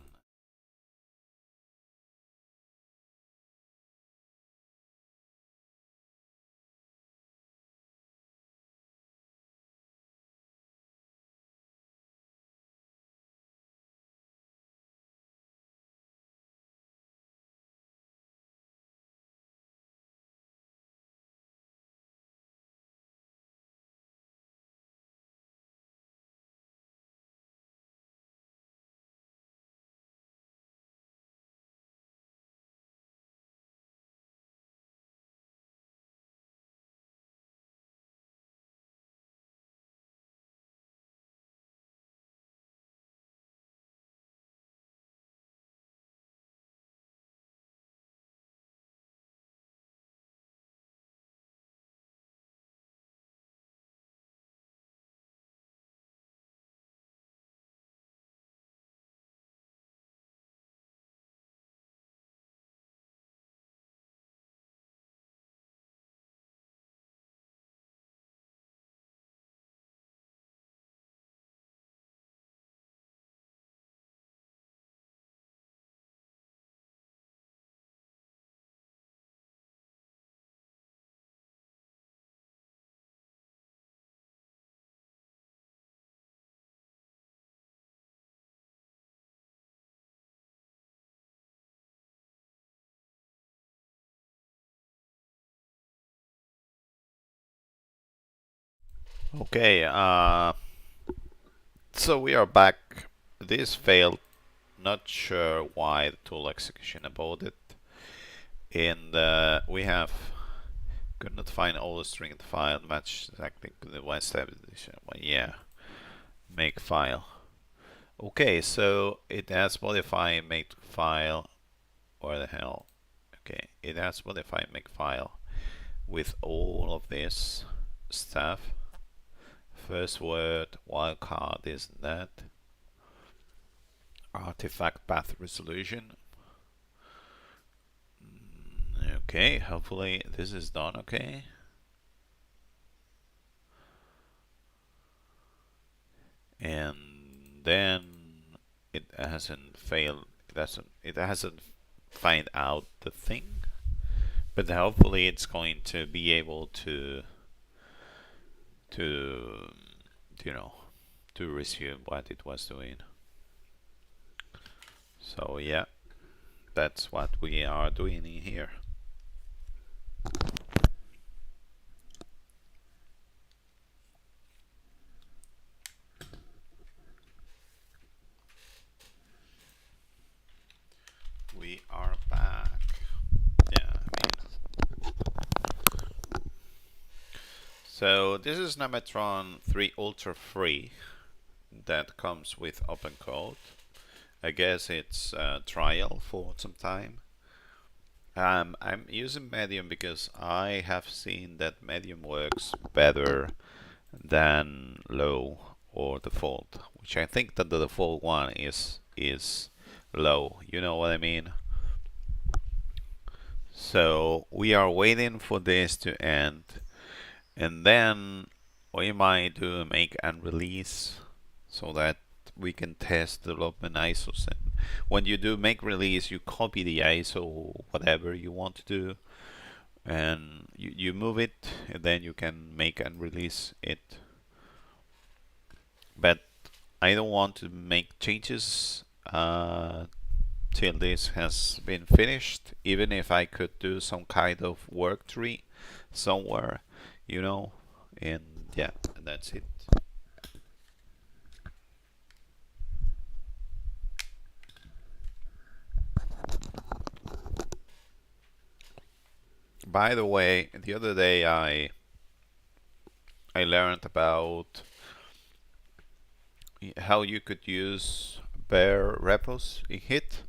Okay, so we are back. This failed. Not sure why the tool execution aborted. And we have could not find all the string in the file match exactly the one step edition. Well, yeah, make file. Okay, so it has modify make file. Where the hell? Okay, it has modify make file with all of this stuff. First word, wildcard, this and that. Artifact path resolution. Okay, hopefully this is done okay. And then it hasn't failed. It hasn't find out the thing, but hopefully it's going to be able to you know, to resume what it was doing. So yeah, that's what we are doing in here. So this is Nemetron 3 Ultra Free that comes with OpenCode. I guess it's a trial for some time. I'm using Medium because I have seen that Medium works better than low or default, which I think that the default one is low. You know what I mean? So we are waiting for this to end, and then we might do a make and release so that we can test development ISOs. And when you do make release, you copy the ISO, whatever you want to do, and you move it, and then you can make and release it. But I don't want to make changes till this has been finished, even if I could do some kind of work tree somewhere, you know, and yeah, that's it. By the way, the other day I learned about how you could use bare repos in Hit,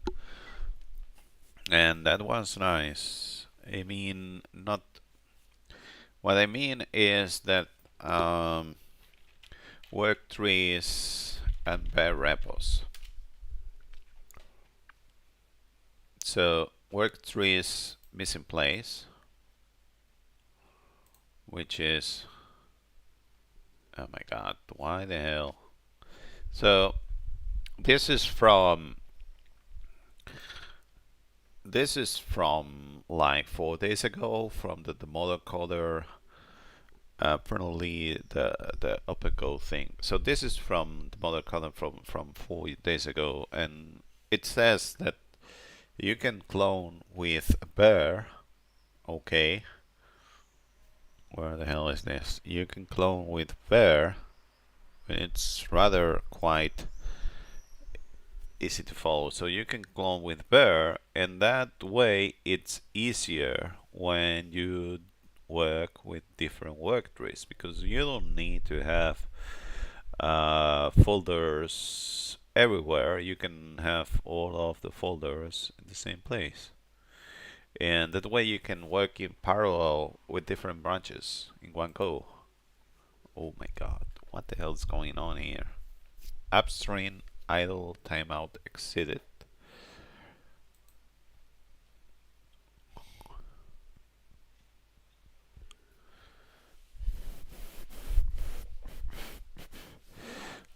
and that was nice. I mean, not what I mean is that work trees and bare repos. So work trees missing place, which is, oh my god, why the hell? So this is from like 4 days ago from the model coder, apparently the OpenCode thing. So this is from the model coder from 4 days ago, and it says that you can clone with bear. Okay, where the hell is this? You can clone with bear. It's rather quite easy to follow. So you can clone with bear, and that way it's easier when you work with different work trees, because you don't need to have folders everywhere. You can have all of the folders in the same place, and that way you can work in parallel with different branches in one go. Oh my god, what the hell is going on here? Upstream idle timeout exceeded.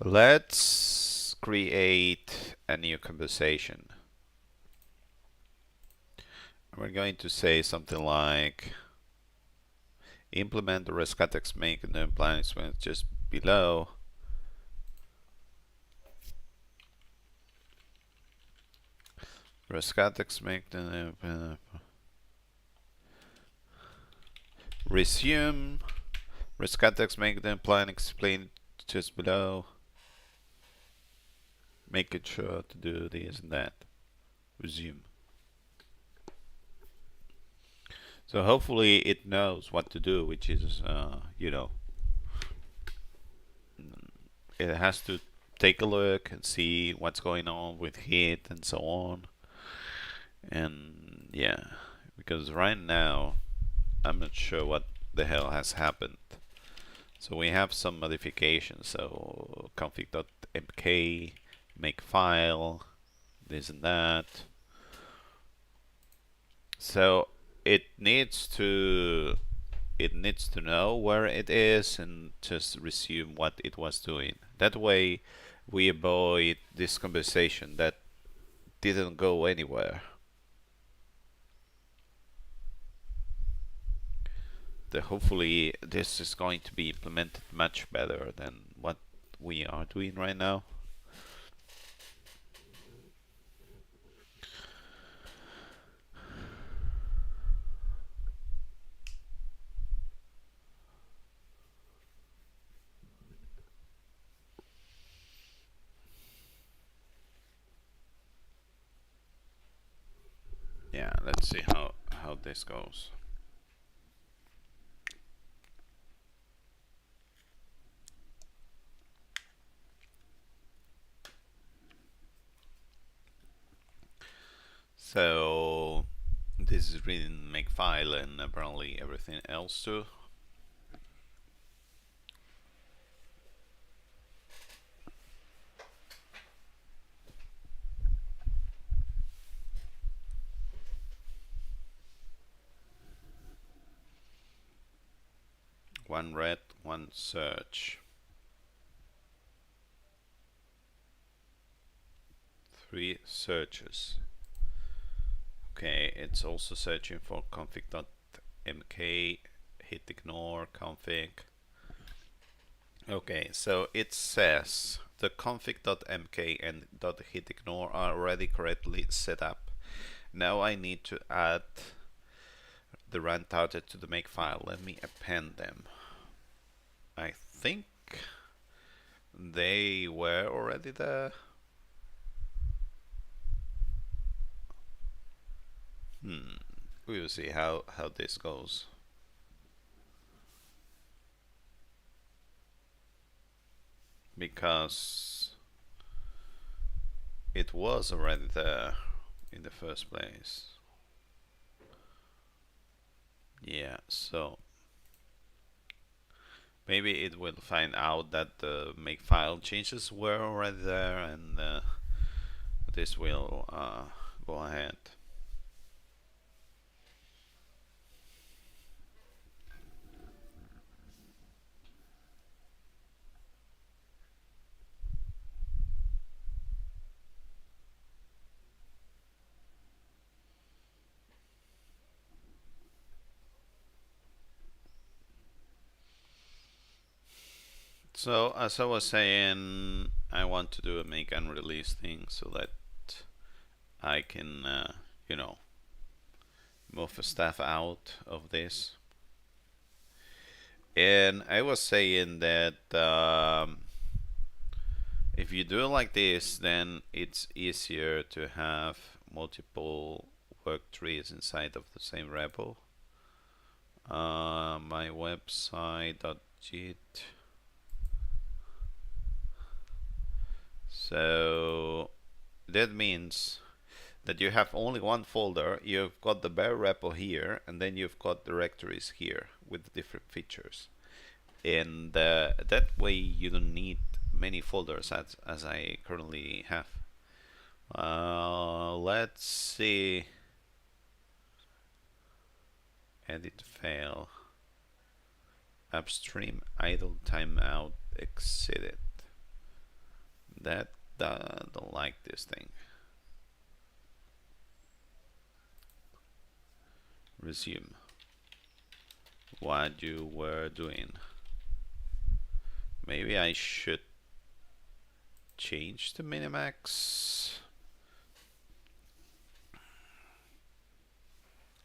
Let's create a new conversation. We're going to say something like implement the Rescatux make and then plan expense just below. Rescatux make the resume. Rescatux make the plan explain just below. Make it sure to do this and that. Resume. So hopefully it knows what to do, which is, you know, it has to take a look and see what's going on with hit and so on. And yeah, because right now I'm not sure what the hell has happened. So we have some modifications. So config.mk, make file, this and that. So it needs to know where it is and just resume what it was doing. That way we avoid this conversation that didn't go anywhere. Hopefully this is going to be implemented much better than what we are doing right now. Yeah, let's see how this goes. So this is reading makefile and apparently everything else too. One read, one search. 3 searches. Okay, it's also searching for config.mk, hit ignore config. Okay, so it says the config.mk and .hit ignore are already correctly set up. Now I need to add the run target to the makefile. Let me append them. I think they were already there. We will see how this goes. Because it was already there in the first place. Yeah, so maybe it will find out that the makefile changes were already there, and this will go ahead. So as I was saying, I want to do a make and release thing so that I can, you know, move stuff out of this. And I was saying that if you do it like this, then it's easier to have multiple work trees inside of the same repo. My website.git. So that means that you have only one folder. You've got the bare repo here, and then you've got directories here with different features. And that way you don't need many folders as I currently have. Let's see. Edit fail. Upstream idle timeout exited. That don't like this thing. Resume what you were doing. Maybe I should change the minimax.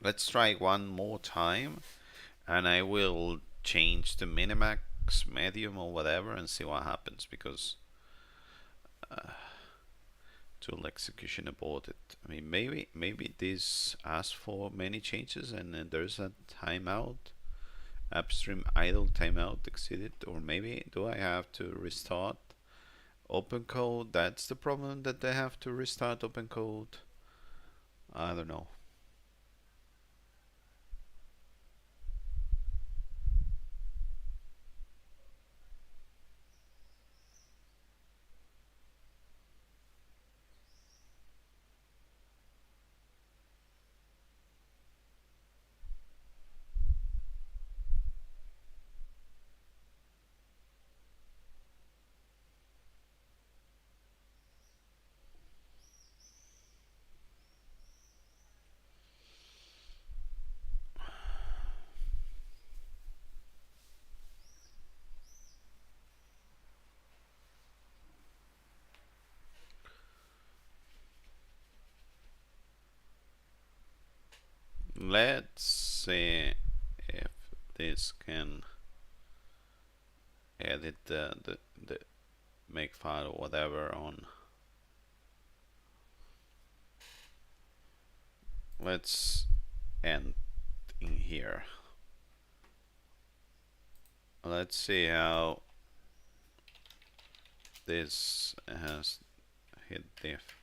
Let's try one more time, and I will change the minimax, medium, or whatever, and see what happens, because tool execution aborted. I mean, maybe this asks for many changes, and then there's a timeout. Upstream idle timeout exited, or maybe do I have to restart OpenCode? That's the problem, that they have to restart OpenCode. I don't know. Let's see if this can edit the makefile or whatever on. Let's end in here. Let's see how this has hit diff.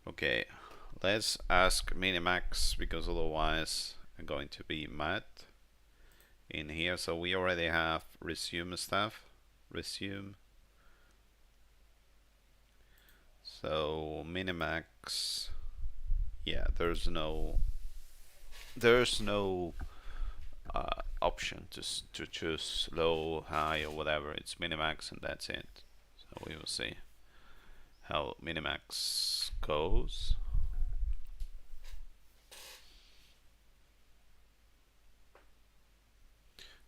Okay, let's ask minimax, because otherwise I'm going to be mad in here. So we already have resume stuff. Resume. So minimax. Yeah, there's no option to choose low, high, or whatever. It's minimax and that's it. So we will see how minimax goes.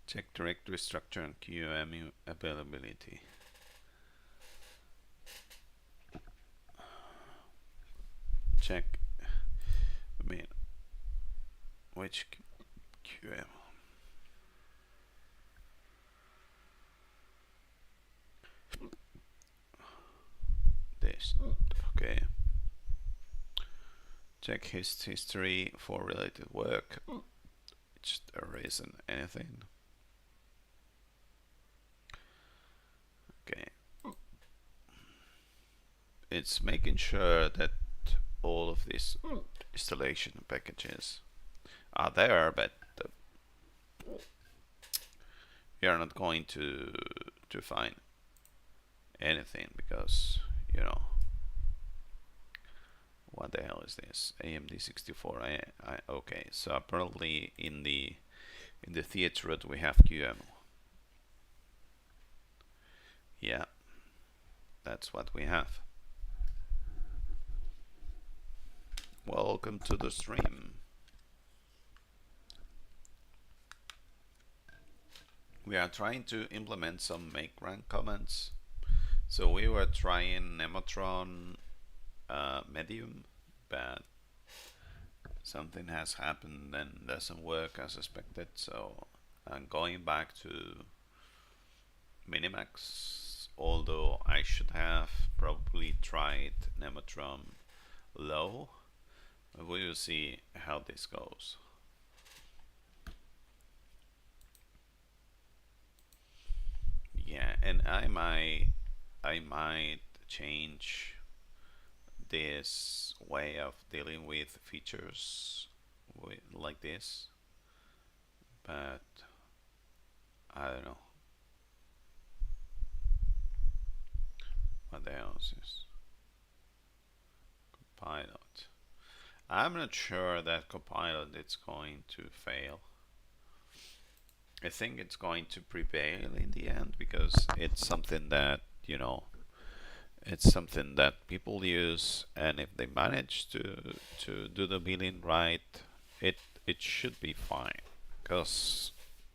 Check directory structure and QEMU availability. Check. I mean, which QEMU? This. Okay. Check his history for related work, which there isn't anything. Okay. It's making sure that all of these installation packages are there, but you're not going to find anything because, you know, what the hell is this? AMD 64. Okay, so apparently in the theater root we have QEMU. Yeah, that's what we have. Welcome to the stream. We are trying to implement some make run comments. So we were trying Nematron medium, but something has happened and doesn't work as expected. So I'm going back to Minimax, although I should have probably tried Nematron low. We will see how this goes. Yeah, and I might change this way of dealing with features like this, but I don't know. What the hell is this? Copilot. I'm not sure that Copilot is going to fail. I think it's going to prevail in the end because it's something that, you know, it's something that people use, and if they manage to do the billing right, it should be fine because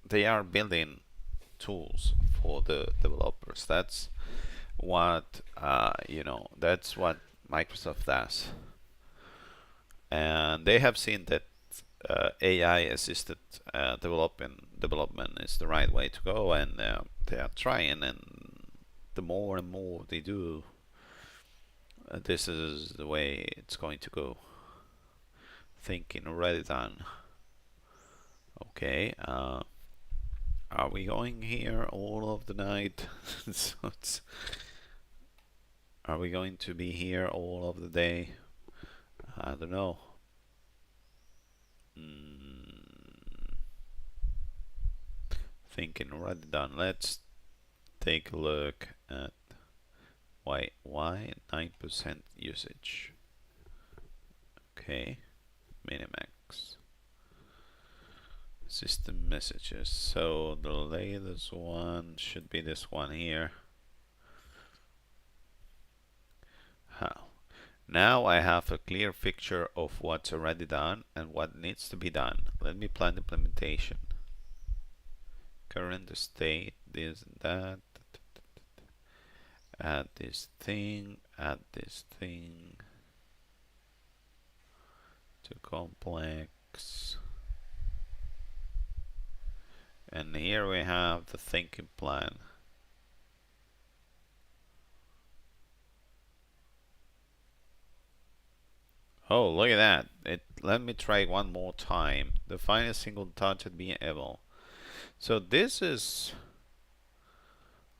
they are building tools for the developers. That's what you know. That's what Microsoft does, and they have seen that AI-assisted development is the right way to go, and they are trying. And the more and more they do, this is the way it's going to go. Thinking already done. Okay. Are we going here all of the night? So are we going to be here all of the day? I don't know. Thinking already done. Let's take a look at why 9% usage. Okay, Minimax. System messages. So the latest one should be this one here. How? Now I have a clear picture of what's already done and what needs to be done. Let me plan the implementation. Current state, this and that. Add this thing, add this thing. Too complex. And here we have the thinking plan. Oh, look at that. Let me try one more time. Define a single touch being able. So this is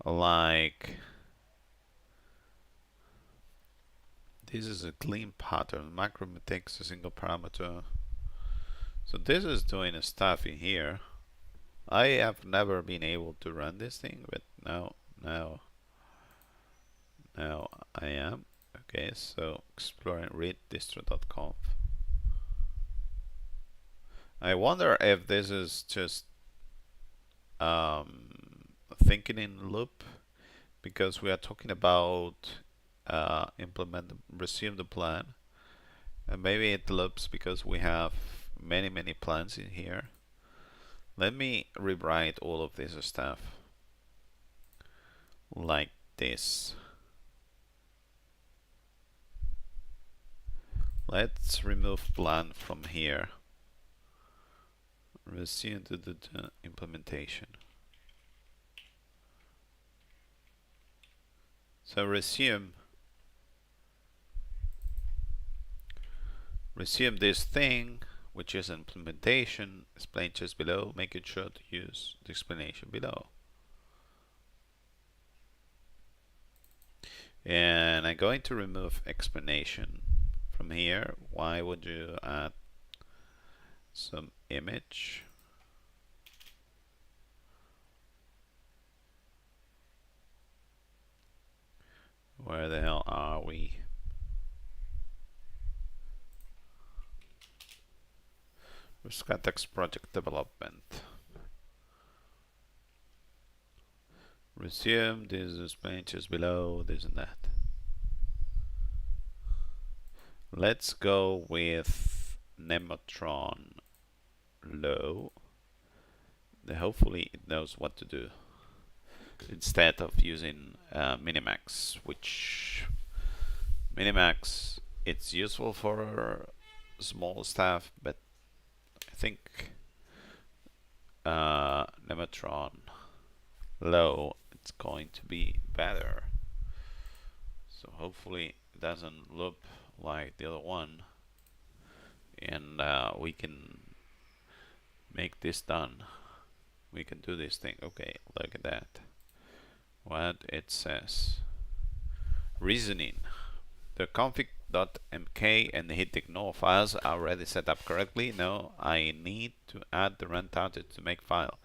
like This is a clean pattern. Macro takes a single parameter. So this is doing stuff in here. I have never been able to run this thing, but now I am. Okay, so exploring read distro.conf. I wonder if this is just thinking in loop, because we are talking about resume the plan, and maybe it loops because we have many plans in here. Let me rewrite all of this stuff like this. Let's remove plan from here. Resume the implementation. So resume this thing, which is implementation. Explain just below. Make it sure to use the explanation below. And I'm going to remove explanation from here. Why would you add some image? Where the hell are we? Rescatux project development. Resume, this is pages below, this and that. Let's go with Nematron low. Hopefully it knows what to do, instead of using Minimax, which Minimax, it's useful for small stuff, but I think Nematron low, it's going to be better. So hopefully it doesn't loop like the other one, and we can make this done. We can do this thing. Okay, look at that. What it says. Reasoning. The config.mk and the hit ignore files are already set up correctly. No, I need to add the run target to make file.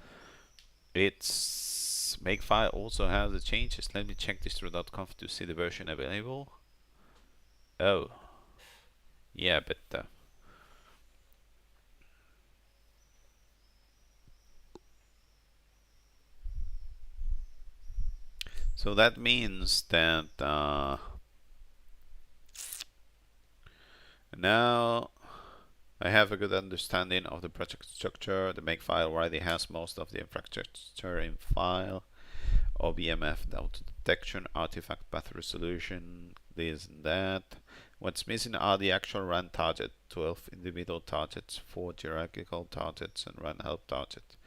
Its make file also has the changes. Let me check distro.conf to see the version available. Oh, yeah, but so that means that now I have a good understanding of the project structure. The make file already has most of the infrastructure in file. OBMF auto detection, artifact path resolution, this and that. What's missing are the actual run target, 12 individual targets, 4 hierarchical targets, and run help target.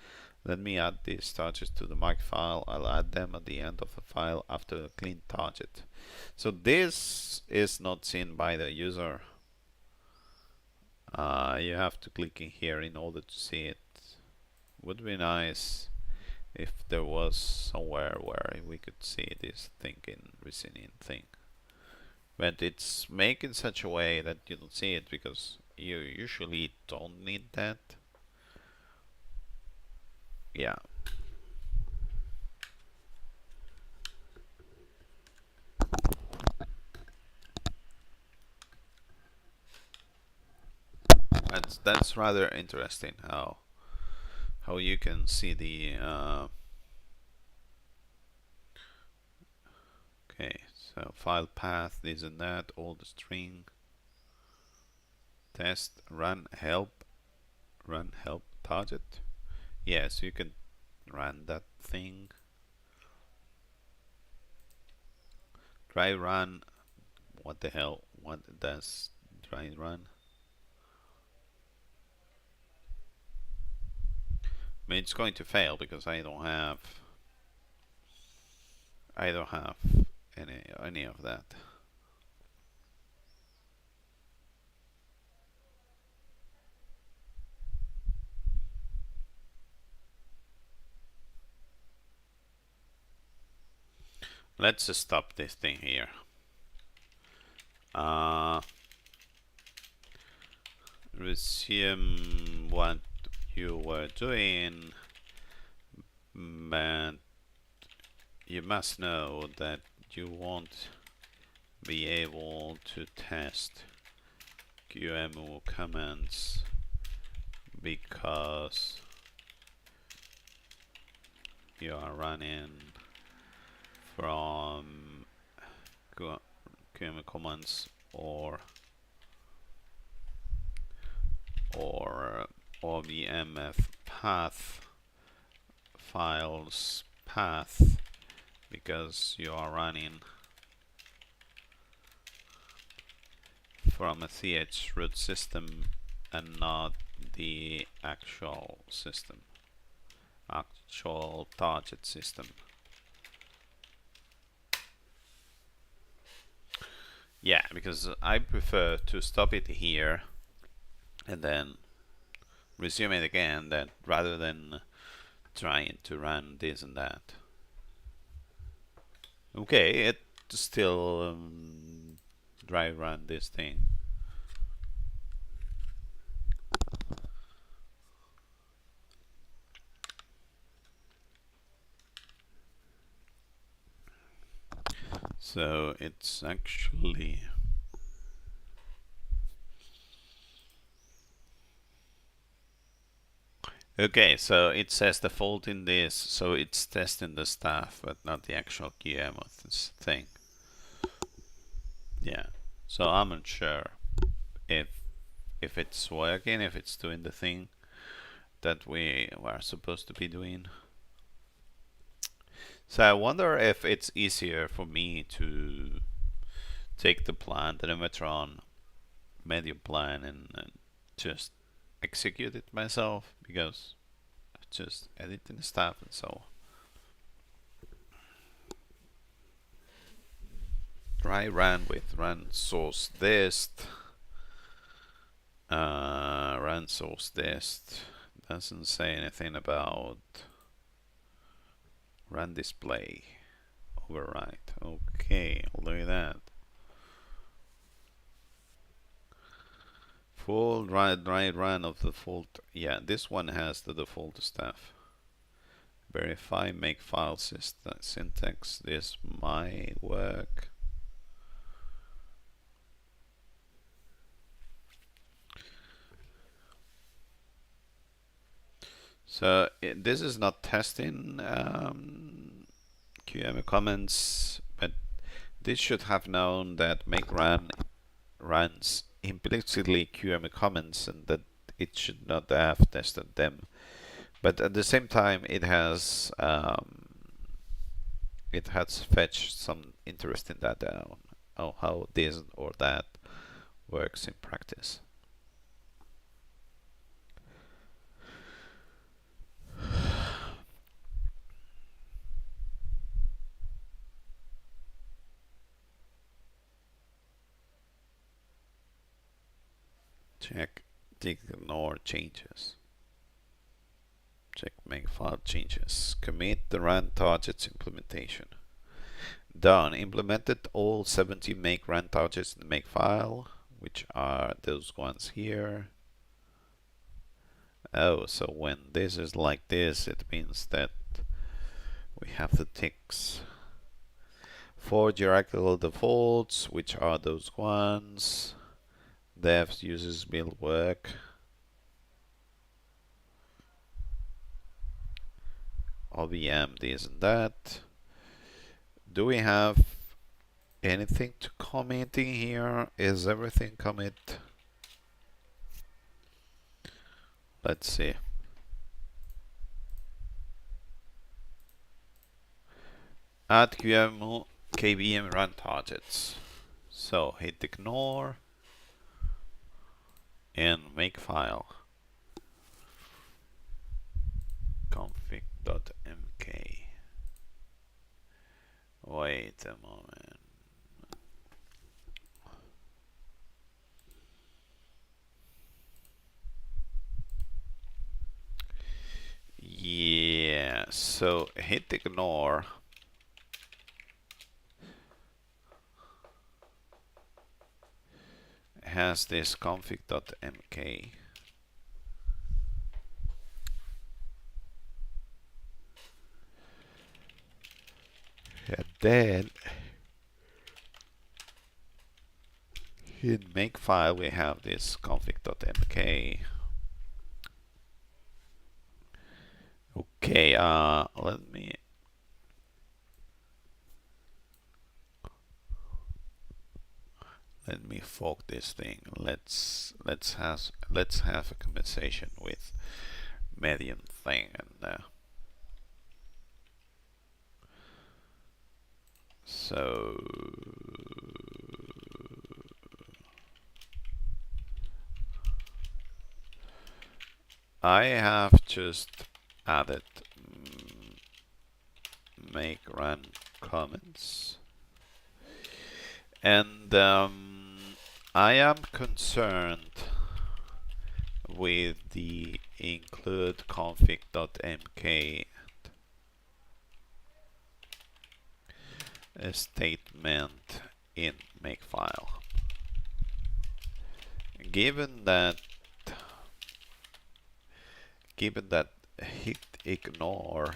Let me add these targets to the make file. I'll add them at the end of the file after a clean target. So this is not seen by the user. You have to click in here in order to see it. Would be nice if there was somewhere where we could see this thinking, reasoning thing. But it's made in such a way that you don't see it, because you usually don't need that. Yeah. That's rather interesting how you can see the okay, so file path, this and that, all the string, test, run help target. Yes, you can run that thing. Try run. What the hell? What does try run? I mean, it's going to fail because I don't have any of that. Let's stop this thing here. resume what you were doing, but you must know that you won't be able to test QEMU commands because you are running from QEMU commands or OBMF path files path, because you are running from a ch root system and not the actual system, actual target system. Yeah, because I prefer to stop it here and then resume it again, that rather than trying to run this and that. Okay, it still dry run this thing. So it's actually okay, so it says the fault in this, so it's testing the stuff, but not the actual QM of this thing. Yeah, so I'm not sure if it's working, if it's doing the thing that we were supposed to be doing. So I wonder if it's easier for me to take the plan, the Nemetron medium plan, and just execute it myself, because just editing stuff and so on. Try run with run source dist. Run source dist doesn't say anything about run display override. Okay, look at that. Full dry run of the default. Yeah, this one has the default stuff. Verify make file system syntax. This might work. So this is not testing QEMU comments, but this should have known that make run runs implicitly QEMU comments and that it should not have tested them. But at the same time, it has fetched some interesting data on how this or that works in practice. Check ignore changes. Check make file changes. Commit the run targets implementation. Done. Implemented all 70 make run targets in the make file, which are those ones here. Oh, so when this is like this, it means that we have the ticks. 4 hierarchical defaults, which are those ones. Devs uses build work. OVM this and that. Do we have anything to comment in here? Is everything commit? Let's see. Add QEMU KVM run targets. So hit ignore and make file config.mk. Wait a moment. Yeah, so hit ignore. has this config.mk. And then in makefile we have this config.mk. Okay, let me fork this thing. Let's have a conversation with medium thing, and so I have just added make run comments, and I am concerned with the include config.mk statement in makefile. Given that hit ignores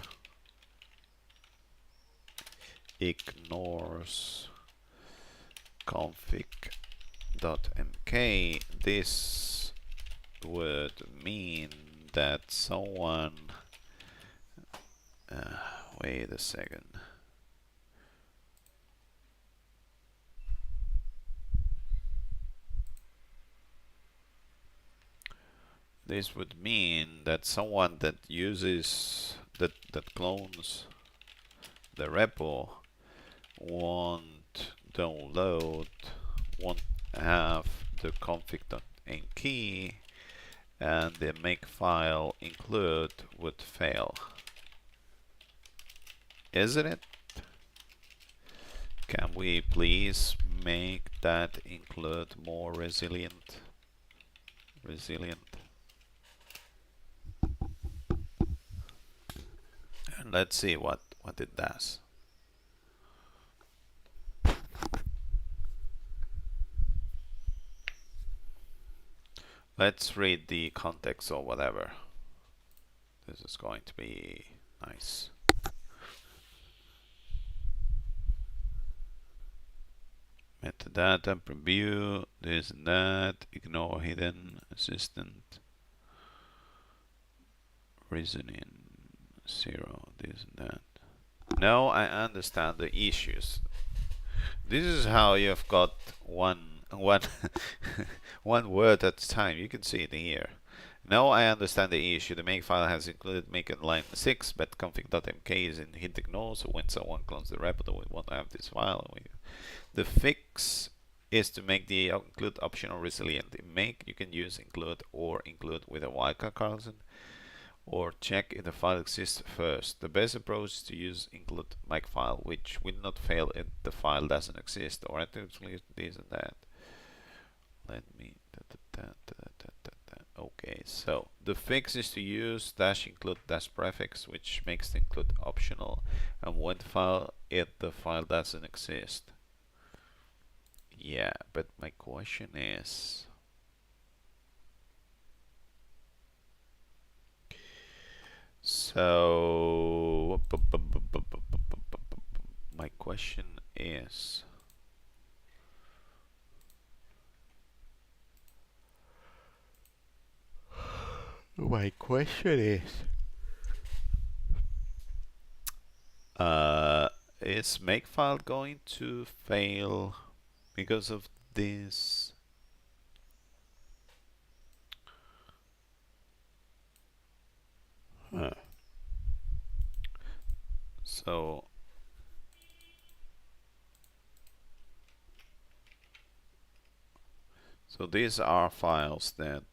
config.mk, this would mean that someone wait a second. This would mean that someone that uses that clones the repo won't have the config.mk, and the makefile include would fail. Isn't it? Can we please make that include more resilient? And let's see what it does. Let's read the context or whatever. This is going to be nice. Metadata, preview, this and that, ignore hidden, assistant, reasoning, 0, this and that. Now I understand the issues. This is how you've got one one word at a time. You can see it here. Now I understand the issue. The makefile has included make in line 6, but config.mk is in hit ignore, so when someone clones the repo, we won't have this file. The fix is to make the include optional resilient. In make, you can use include or include with a wildcard clause, or check if the file exists first. The best approach is to use include makefile, which will not fail if the file doesn't exist, or at least this and that. Let me okay, so the fix is to use -include -prefix, which makes the include optional, and when file if the file doesn't exist. Yeah, but my question is, so my question is, is makefile going to fail because of this? So these are files that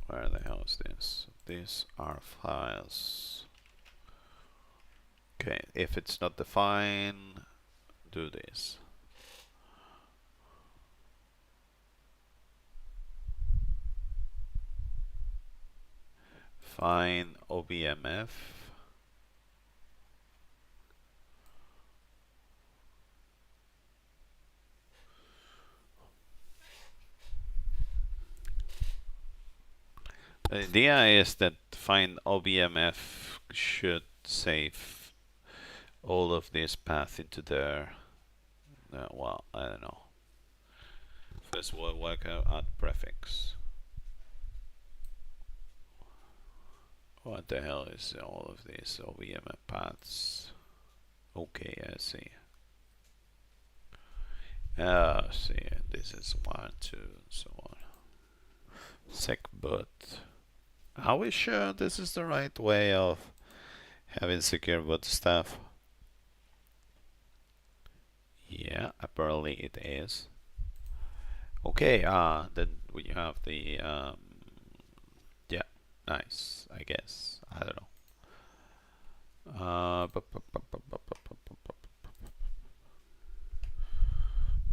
where the hell is this? These are files. Okay, if it's not defined, do this. Find obmf. The idea is that find OBMF should save all of this path into there. Well, I don't know. First we'll work out add prefix. What the hell is all of these OBMF paths? Okay, I see. Oh, see, this is 1, 2, and so on. Sec boot. Are we sure this is the right way of having secure boot stuff? Yeah, apparently it is. Okay, then we have the yeah, nice, I guess. I don't know.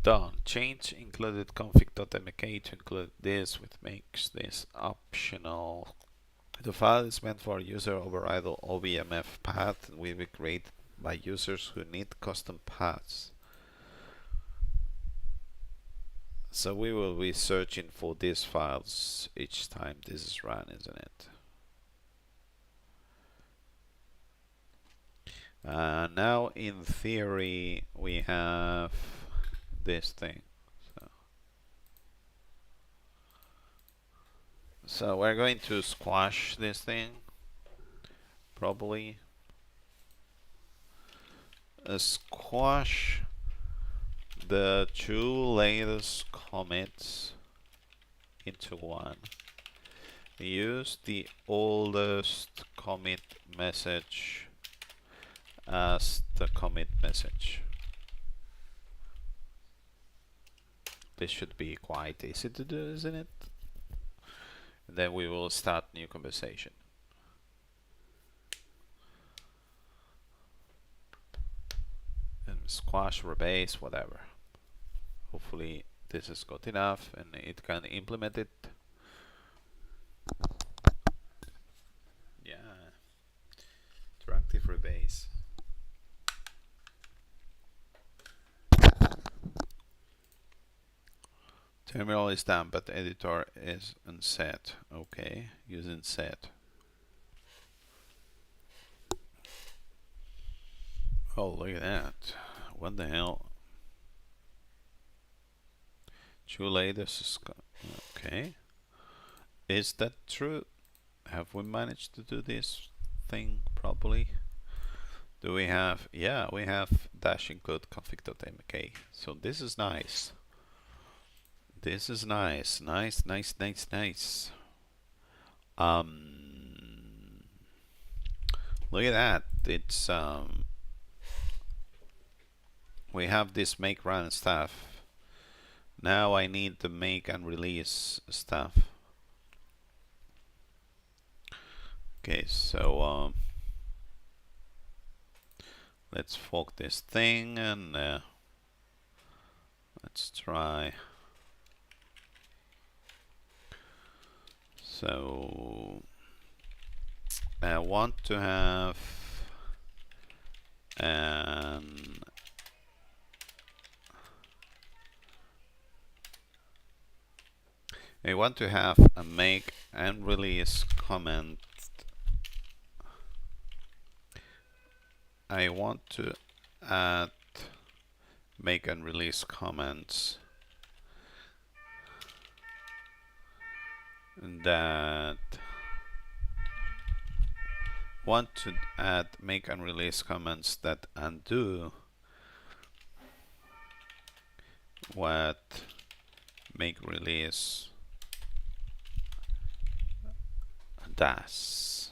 Done. Change included config.mk to include this, which makes this optional. The file is meant for user override OBMF path and will be created by users who need custom paths. So we will be searching for these files each time this is run, isn't it? Now in theory we have this thing. So we're going to squash this thing, probably. Squash the 2 latest commits into one. Use the oldest commit message as the commit message. This should be quite easy to do, isn't it? And then we will start new conversation. And squash, rebase, whatever. Hopefully this is good enough and it can implement it. Yeah, interactive rebase. Terminal is done, but the editor is unset. Okay, using set. Oh, look at that. What the hell? 2 latest. Okay. Is that true? Have we managed to do this thing properly? Do we have? Yeah, we have dash include config.mk. So this is nice. This is nice. Nice, nice, nice, nice. Look at that. It's we have this make run stuff. Now I need the make and release stuff. Okay, so let's fork this thing and let's try. So I want to have an I want to have a make and release comment. I want to add make and release comments that want to add make and release comments that undo what make release does.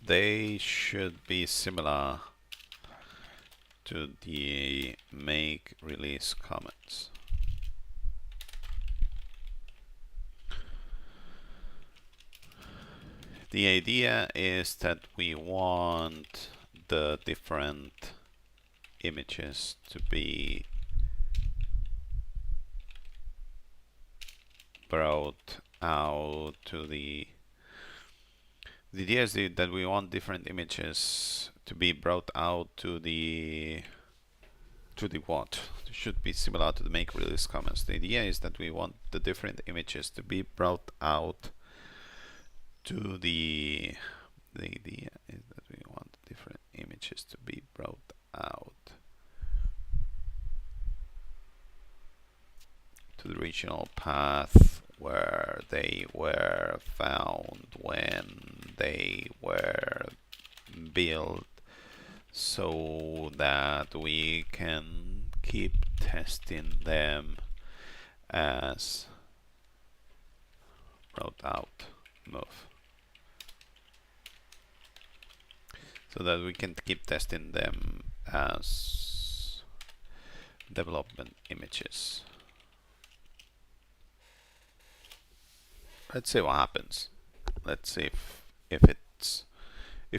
They should be similar to the make release comments. The idea is that we want the different images to be brought out to the idea is that we want different images to be brought out to the what? should be similar to the make release comments. The idea is that we want the different images to be brought out to the idea is that we want different images to be brought out to the original path where they were found when they were built, so that we can keep testing them as brought out move. So that we can keep testing them as development images. Let's see what happens. Let's see if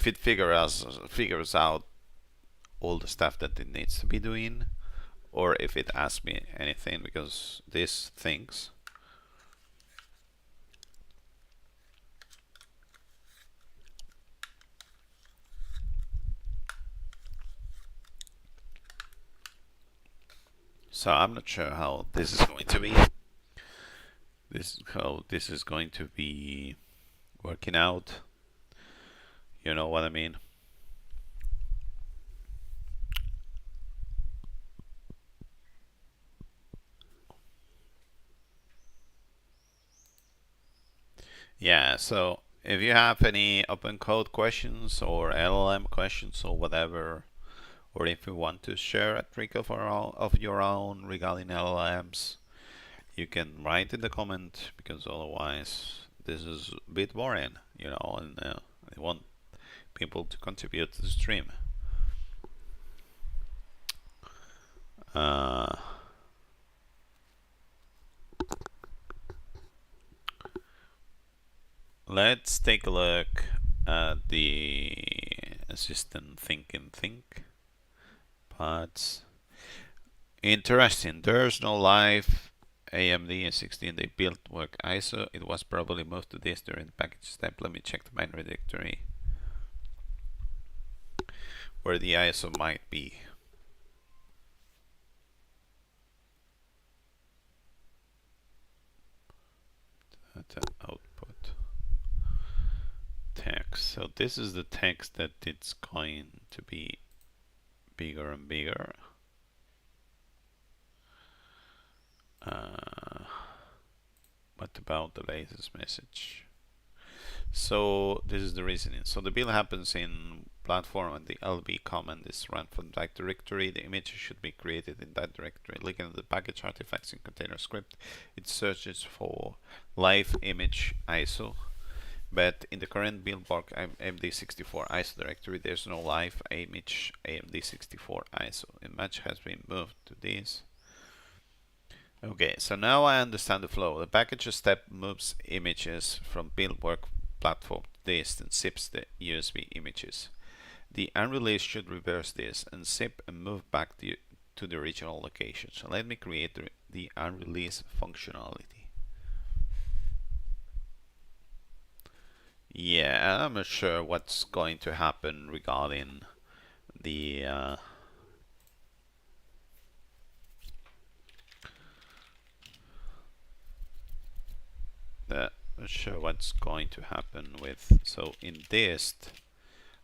it figures out all the stuff that it needs to be doing, or if it asks me anything, because this thinks. So I'm not sure how this is going to be. How this is going to be working out. You know what I mean? Yeah, so if you have any open code questions or LLM questions or whatever, or if you want to share a trick of your own regarding LLMs, you can write in the comment, because otherwise this is a bit boring, you know, and I want people to contribute to the stream. Let's take a look at the assistant think parts. Interesting. There's no live AMD 16 they built work ISO. It was probably moved to this during the package step. Let me check the binary directory where the ISO might be. Data output text. So this is the text that it's going to be bigger and bigger. What about the latest message? So this is the reasoning. So the build happens in platform and the lb command is run from that directory. The image should be created in that directory. Looking at the package artifacts in container script, it searches for live image ISO. But in the current build work AMD64 ISO directory, there's no live image AMD64 ISO. Image has been moved to this. Okay, so now I understand the flow. The package step moves images from build work platform to this and zips the USB images. The unreleased should reverse this and zip and move back to the original location. So let me create the unreleased functionality. Yeah, I'm not sure what's going to happen regarding the not sure what's going to happen with. So in dist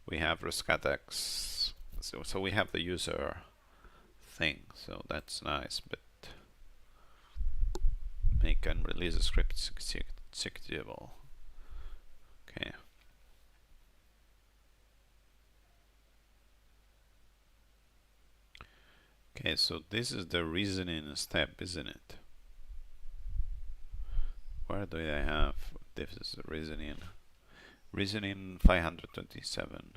we have Rescatux. So we have the user thing. So that's nice, but make and release a script executable. Okay. Okay, so this is the reasoning step, isn't it? Where do I have? This is the reasoning. Reasoning 527.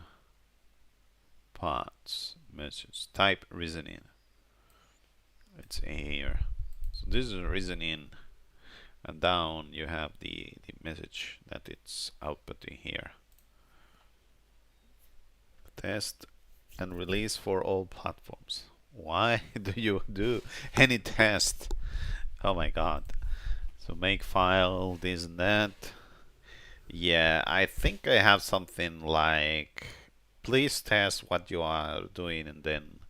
Parts. Message. Type reasoning. It's here. So this is reasoning. And down you have the message that it's outputting here. Test and release for all platforms. Why do you do any test? Oh my god. So make file, this and that. Yeah, I think I have something like, please test what you are doing and then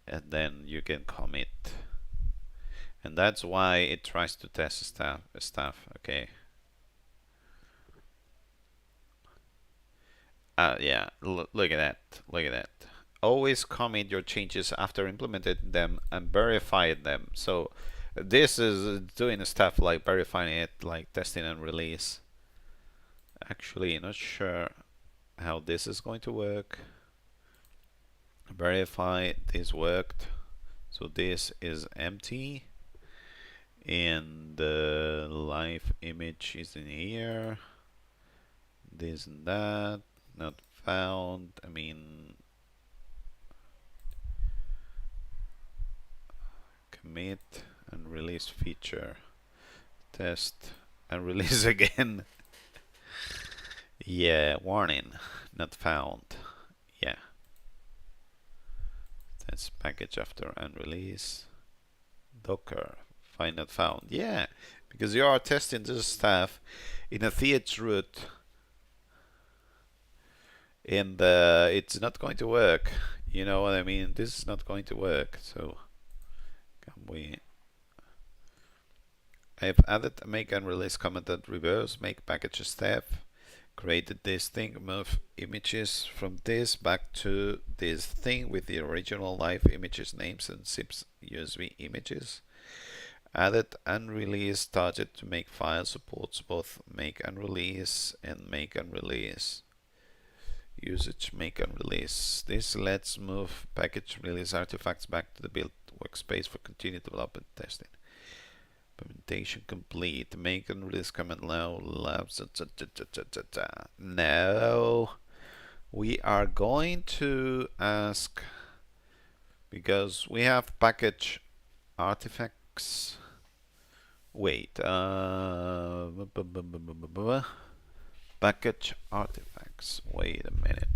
and then you can commit. And that's why it tries to test stuff. Okay. Yeah, look at that. Look at that. Always commit your changes after implementing them and verify them. So this is doing stuff like verifying it, like testing and release. Actually, not sure how this is going to work. Verify this worked. So this is empty. And the live image is in here. This and that. Not found. I mean, commit and release feature. Test and release again. Yeah, warning. Not found. Yeah. That's package after and release. Docker. Find not found. Yeah, because you are testing this stuff in a th root and it's not going to work. You know what I mean? This is not going to work. So can we? I've added a make and release comment that reverse make package step. Created this thing, move images from this back to this thing with the original live images names and zips USB images. Added and release started to make file supports both make and release and make and release. Usage make and release. This lets move package release artifacts back to the build workspace for continued development testing. Implementation complete. Make and release command now labs. No, we are going to ask, because we have package artifacts. Wait, package artifacts. Wait a minute.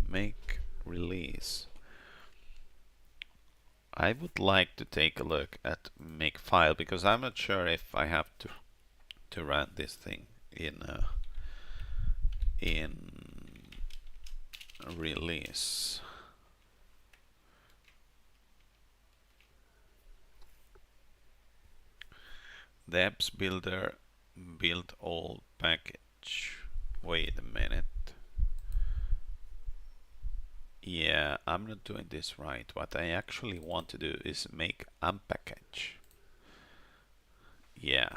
Make release. I would like to take a look at make file, because I'm not sure if I have to run this thing in release. The apps builder build all package. Wait a minute. Yeah, I'm not doing this right. What I actually want to do is make unpackage. Yeah,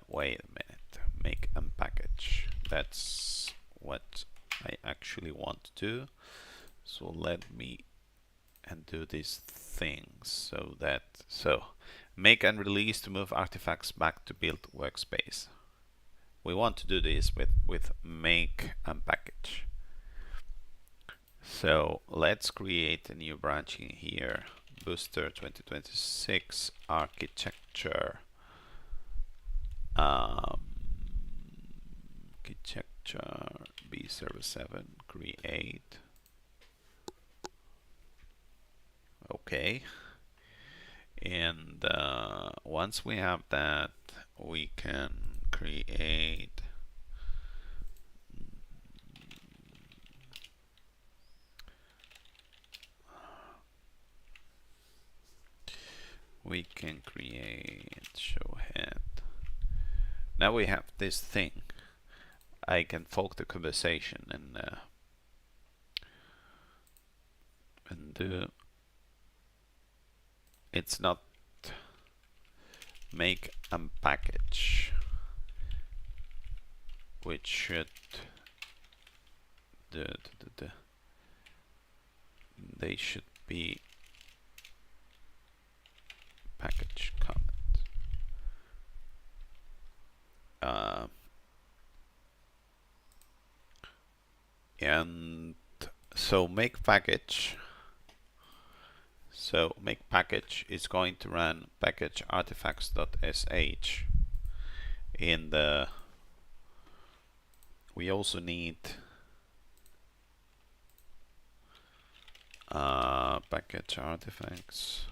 wait a minute. Make unpackage. That's what I actually want to do. So let me and do these things so that make and release to move artifacts back to build workspace. We want to do this with make unpackage. So let's create a new branch in here. Booster 2026 architecture. Architecture B server 7 create. Okay. And once we have that, we can create show head. Now we have this thing. I can fork the conversation and do. It's not make unpackage, which should they should be package comment. And so make package. So make package is going to run package artifacts.sh. In the we also need package artifacts.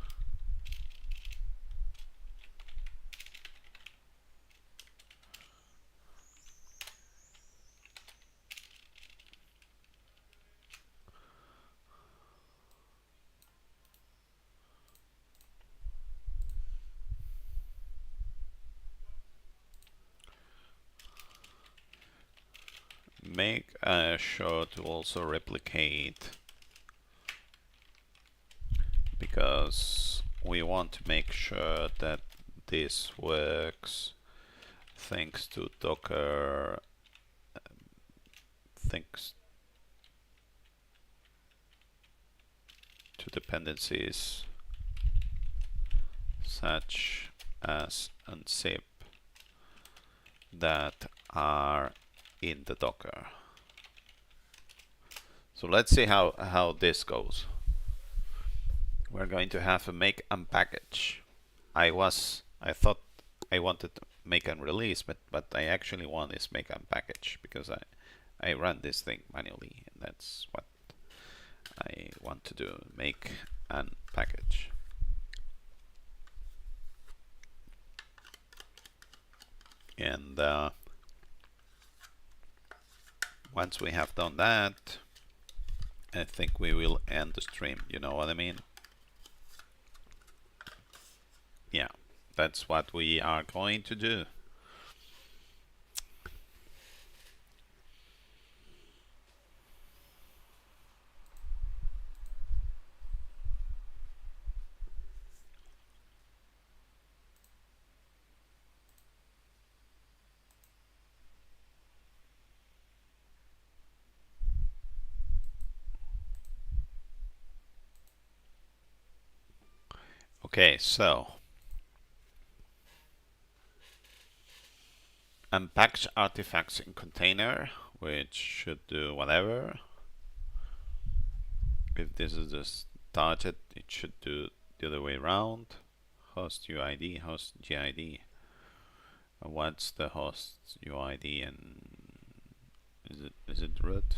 make sure to also replicate, because we want to make sure that this works thanks to Docker, thanks to dependencies such as unzip that are in the Docker. So let's see how this goes. We're going to have a make unpackage. I thought I wanted to make and release, but I actually want this make unpackage because I run this thing manually, and that's what I want to do, make unpackage. And once we have done that, I think we will end the stream. You know what I mean? Yeah, that's what we are going to do. Okay, so unpackage artifacts in container, which should do whatever. If this is the target, it should do the other way around. Host UID, host GID. And what's the host UID, and is it root?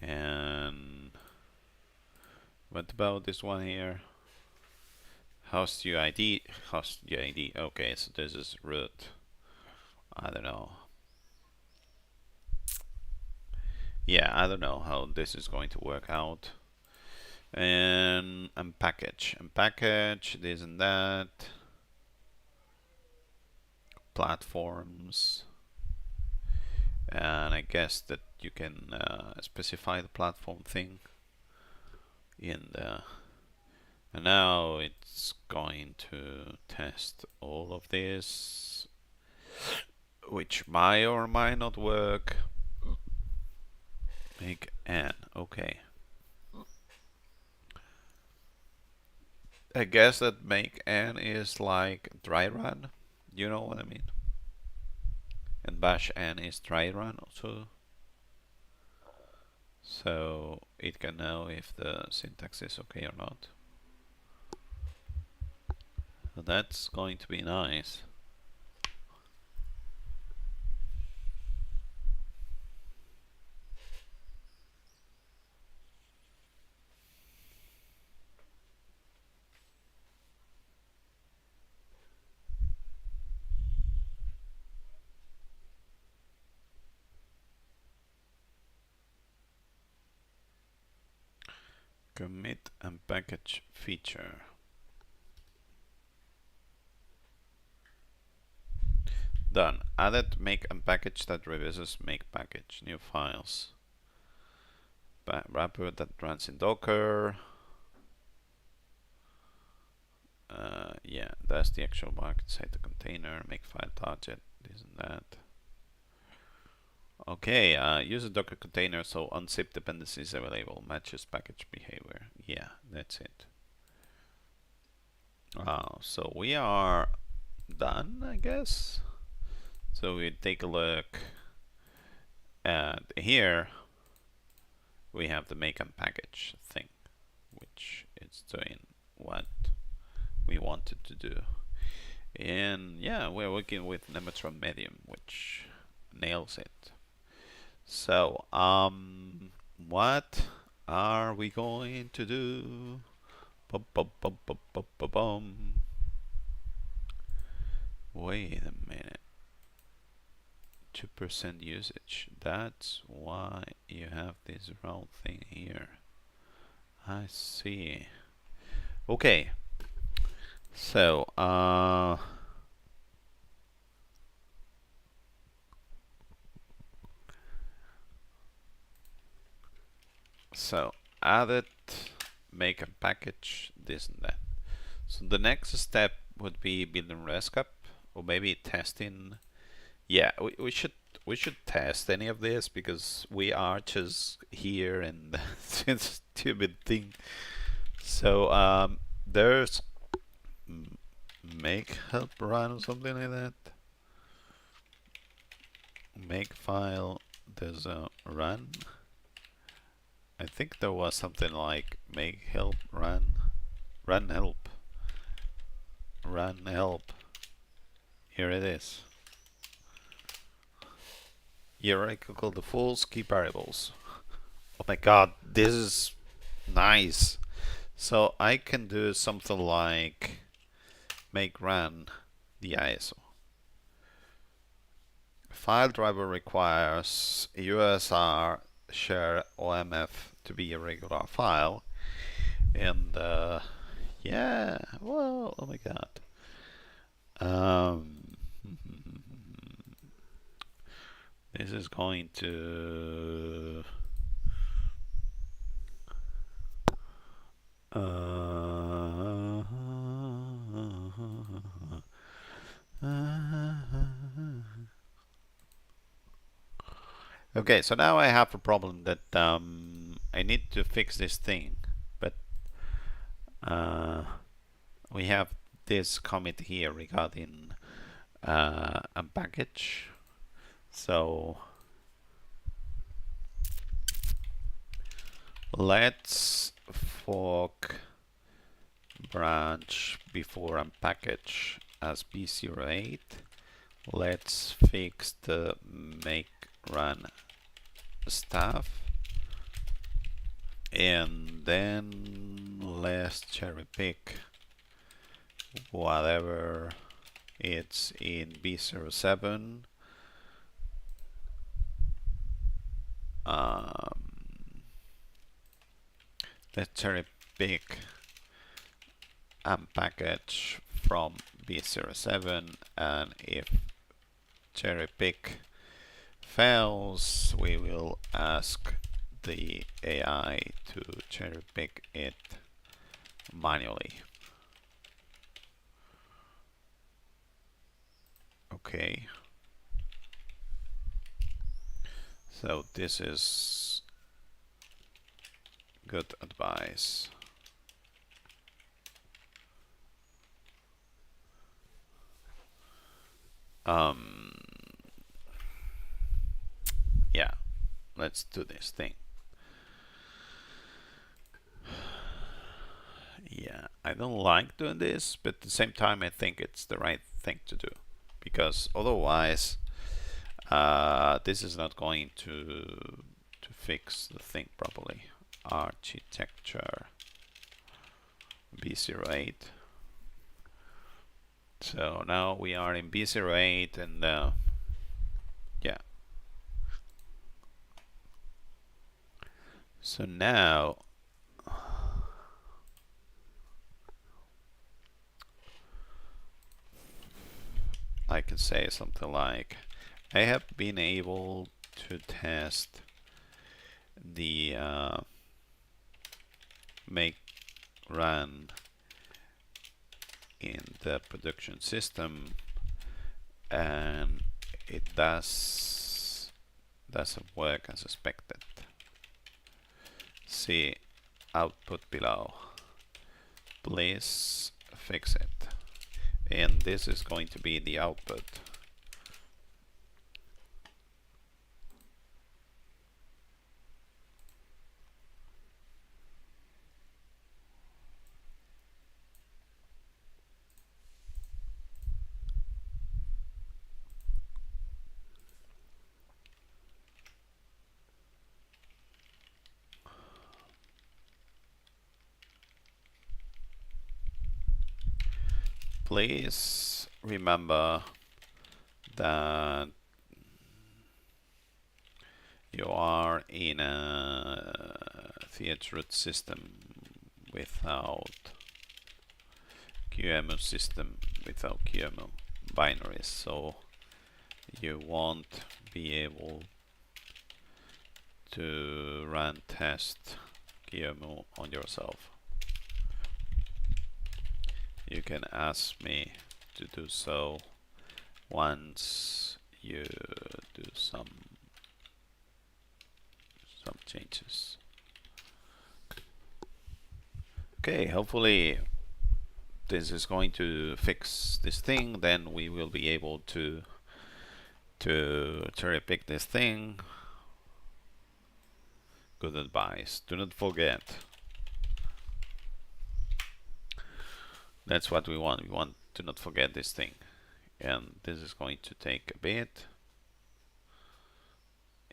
And what about this one here? Host UID, host GID. Okay, so this is root. I don't know. Yeah, I don't know how this is going to work out. And unpackage this and that. Platforms. And I guess that you can specify the platform thing in the. And now it's going to test all of this, which might or might not work. Make n, okay. I guess that make n is like dry run. You know what I mean? And bash n is dry run also. So it can know if the syntax is okay or not. So that's going to be nice. Commit unpackage feature. Done. Added make unpackage that revises make package. New files. Wrapper that runs in Docker. Yeah, that's the actual market. Set the container. Make file target. This and that. Okay, use a Docker container so unzip dependencies available. Matches package behavior. Yeah, that's it. So we are done, I guess. So we take a look at here. We have the make unpackage thing, which is doing what we wanted to do. And yeah, we're working with Nematron Medium, which nails it. So, what are we going to do? Bum, bum, bum, bum, bum, bum, bum. Wait a minute. 2% usage. That's why you have this round thing here. I see. Okay. So, So add it, make a package, this and that. So the next step would be building rescap, or maybe testing. Yeah, we should test any of this because we are just here and it's a stupid thing. So there's make help run or something like that. Make file, there's a run. I think there was something like make help run, run help, run help. Here it is. Hierarchical defaults, key variables. Oh my god, this is nice. So I can do something like make run the ISO. File driver requires USR share OMF to be a regular file, and yeah, well, oh my god. This is going to okay, so now I have a problem that I need to fix this thing, but we have this commit here regarding a package. So let's fork branch before unpackage as B08. Let's fix the make run stuff, and then let's cherry pick whatever it's in B07. Let's cherry pick unpackage from B07, and if cherry pick fails, we will ask the AI to cherry pick it manually. Okay. So this is good advice. Yeah, let's do this thing. Yeah, I don't like doing this, but at the same time I think it's the right thing to do, because otherwise this is not going to fix the thing properly. Architecture B08. So now we are in B08, and yeah. So now I can say something like, I have been able to test the make run in the production system, and it doesn't work as expected. See output below. Please fix it. And this is going to be the output. Please remember that you are in a root system without QEMU system, without QEMU binaries, so you won't be able to run test GNU on yourself. You can ask me to do so once you do some changes. Okay, hopefully this is going to fix this thing. Then we will be able to cherry pick this thing. Good advice. Do not forget. That's what we want. We want to not forget this thing. And this is going to take a bit.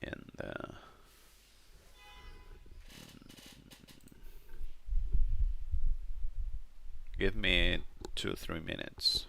And give me 2-3 minutes.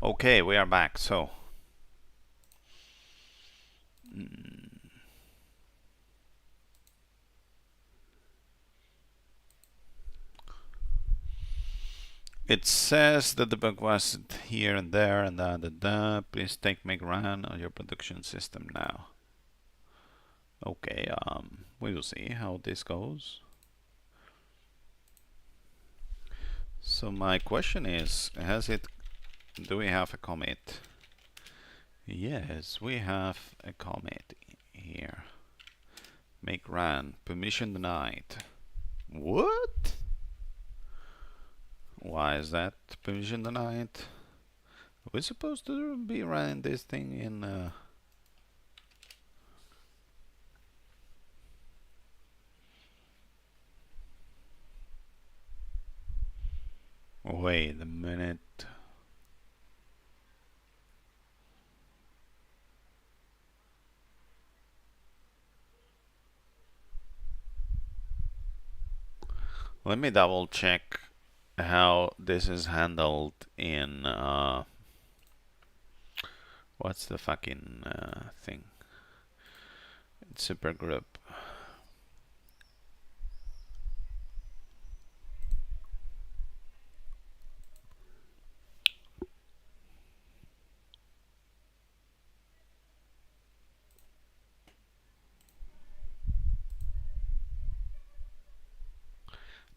Okay, we are back. So it says that the bug was here and there and da da da. Please make run on your production system now. Okay, we will see how this goes. So my question is, do we have a commit? Yes, we have a commit here. Make run, permission denied. What? Why is that permission denied? Are we supposed to be running this thing in wait a minute. Let me double check how this is handled in what's the fucking thing? It's supergroup.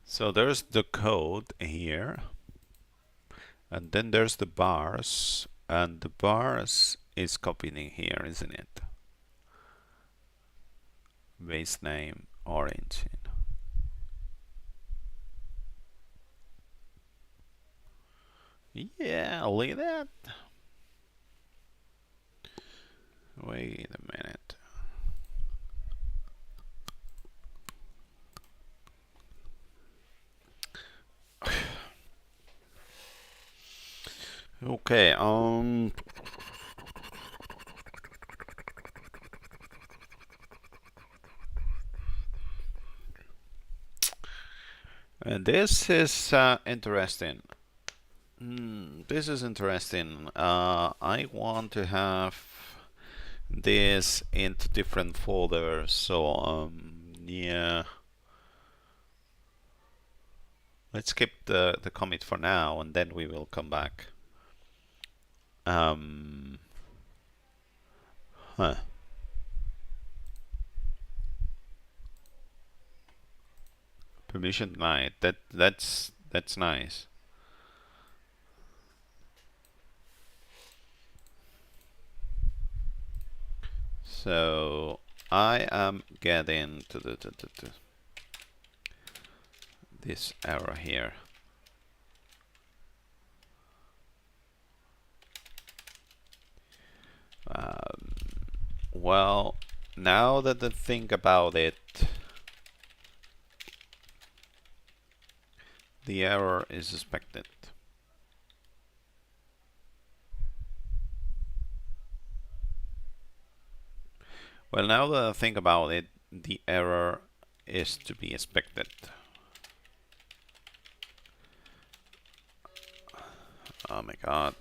So there's the code here, and then there's the bars, and the bars is copying here, isn't it? Base name origin. Yeah, look at that. Wait a minute. Okay, this is interesting. This is interesting. I want to have this into different folders, so yeah. Let's skip the commit for now, and then we will come back. Huh. Permission denied. That's nice. So I am getting to this error here. Well, now that I think about it, the error is suspected. Well, now that I think about it, the error is to be expected. Oh my god.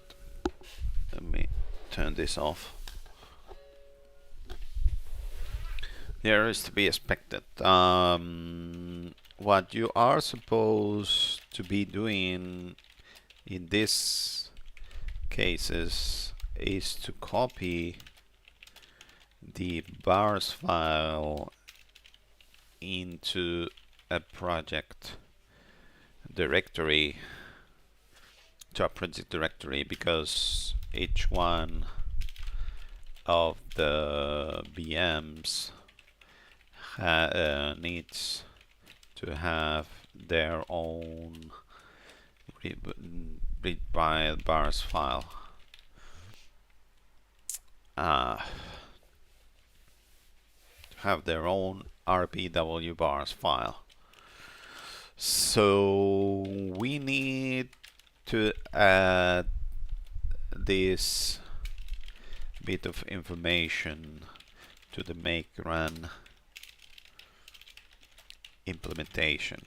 Let me turn this off. The error is to be expected. What you are supposed to be doing in this cases is to copy the bars file into a project directory, to a project directory, because each one of the VMs needs to have their own read by bars file. Have their own RPW bars file. So we need to add this bit of information to the make run implementation.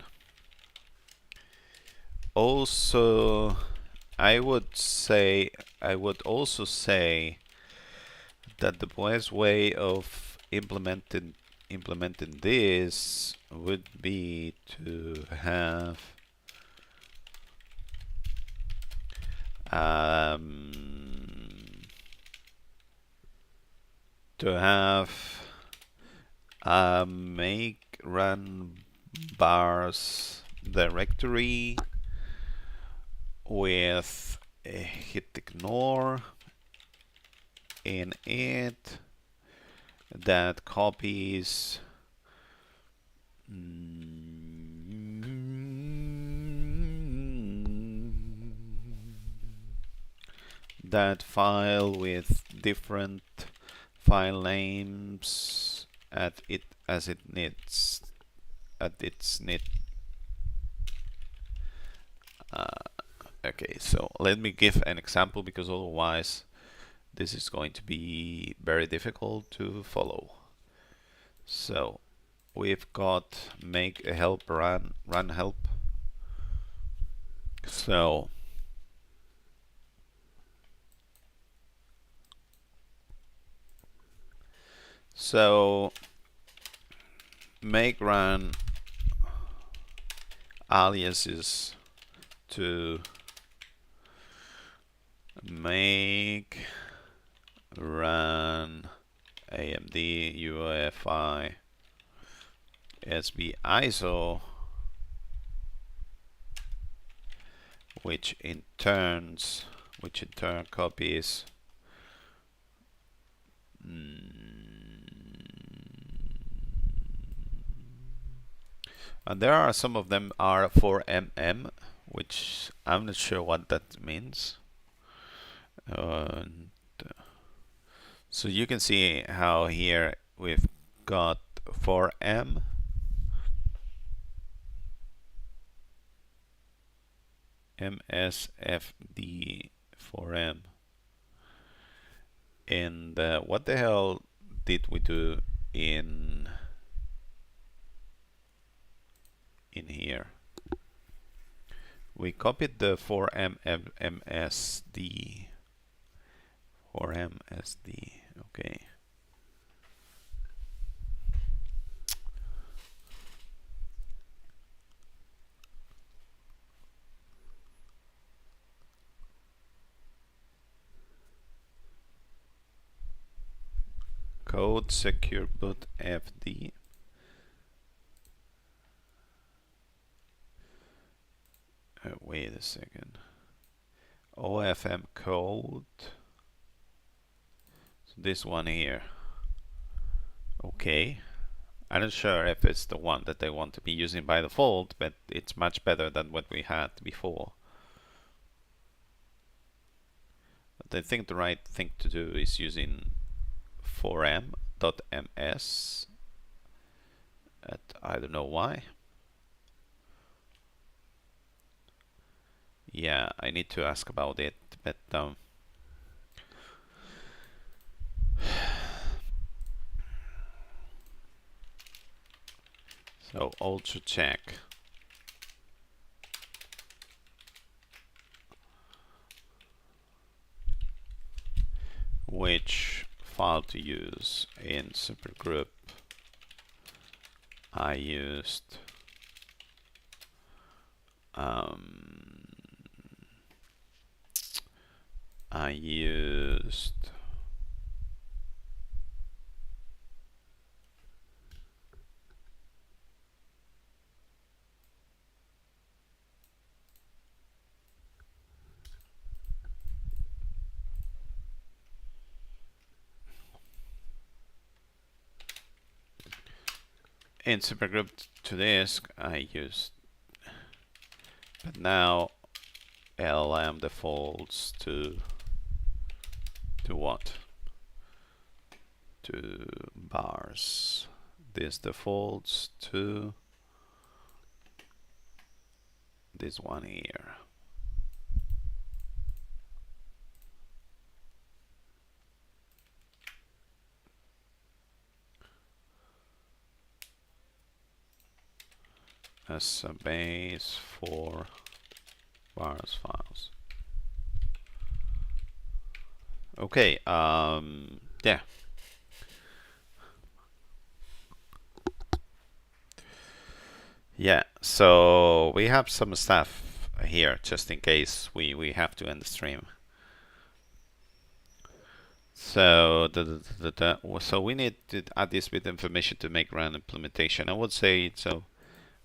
Also, I would also say that the best way of implementing this would be to have make run bars directory with hit ignore in it that copies that file with different file names at it as it needs at its need. Okay, so let me give an example because otherwise this is going to be very difficult to follow. So we've got make a help run help. So make run aliases to make run AMD UEFI SB ISO, which in turn copies and there are some of them are for MM, which I'm not sure what that means. So you can see how here we've got 4M, MSFD 4M, and what the hell did we do in here? We copied the 4MSD. 4MSD, okay. Code secure boot FD. Wait a second. OFM code. So this one here. Okay. I'm not sure if it's the one that they want to be using by default, but it's much better than what we had before. But I think the right thing to do is using 4m.ms. I don't know why. Yeah, I need to ask about it, but so also check which file to use. In supergroup I used in supergroup to disk I used, but now LLM defaults to what? To bars. This defaults to this one here. As a base for bars files. Okay, yeah. Yeah, so we have some stuff here just in case we have to end the stream. So so we need to add this bit information to make run implementation. I would say so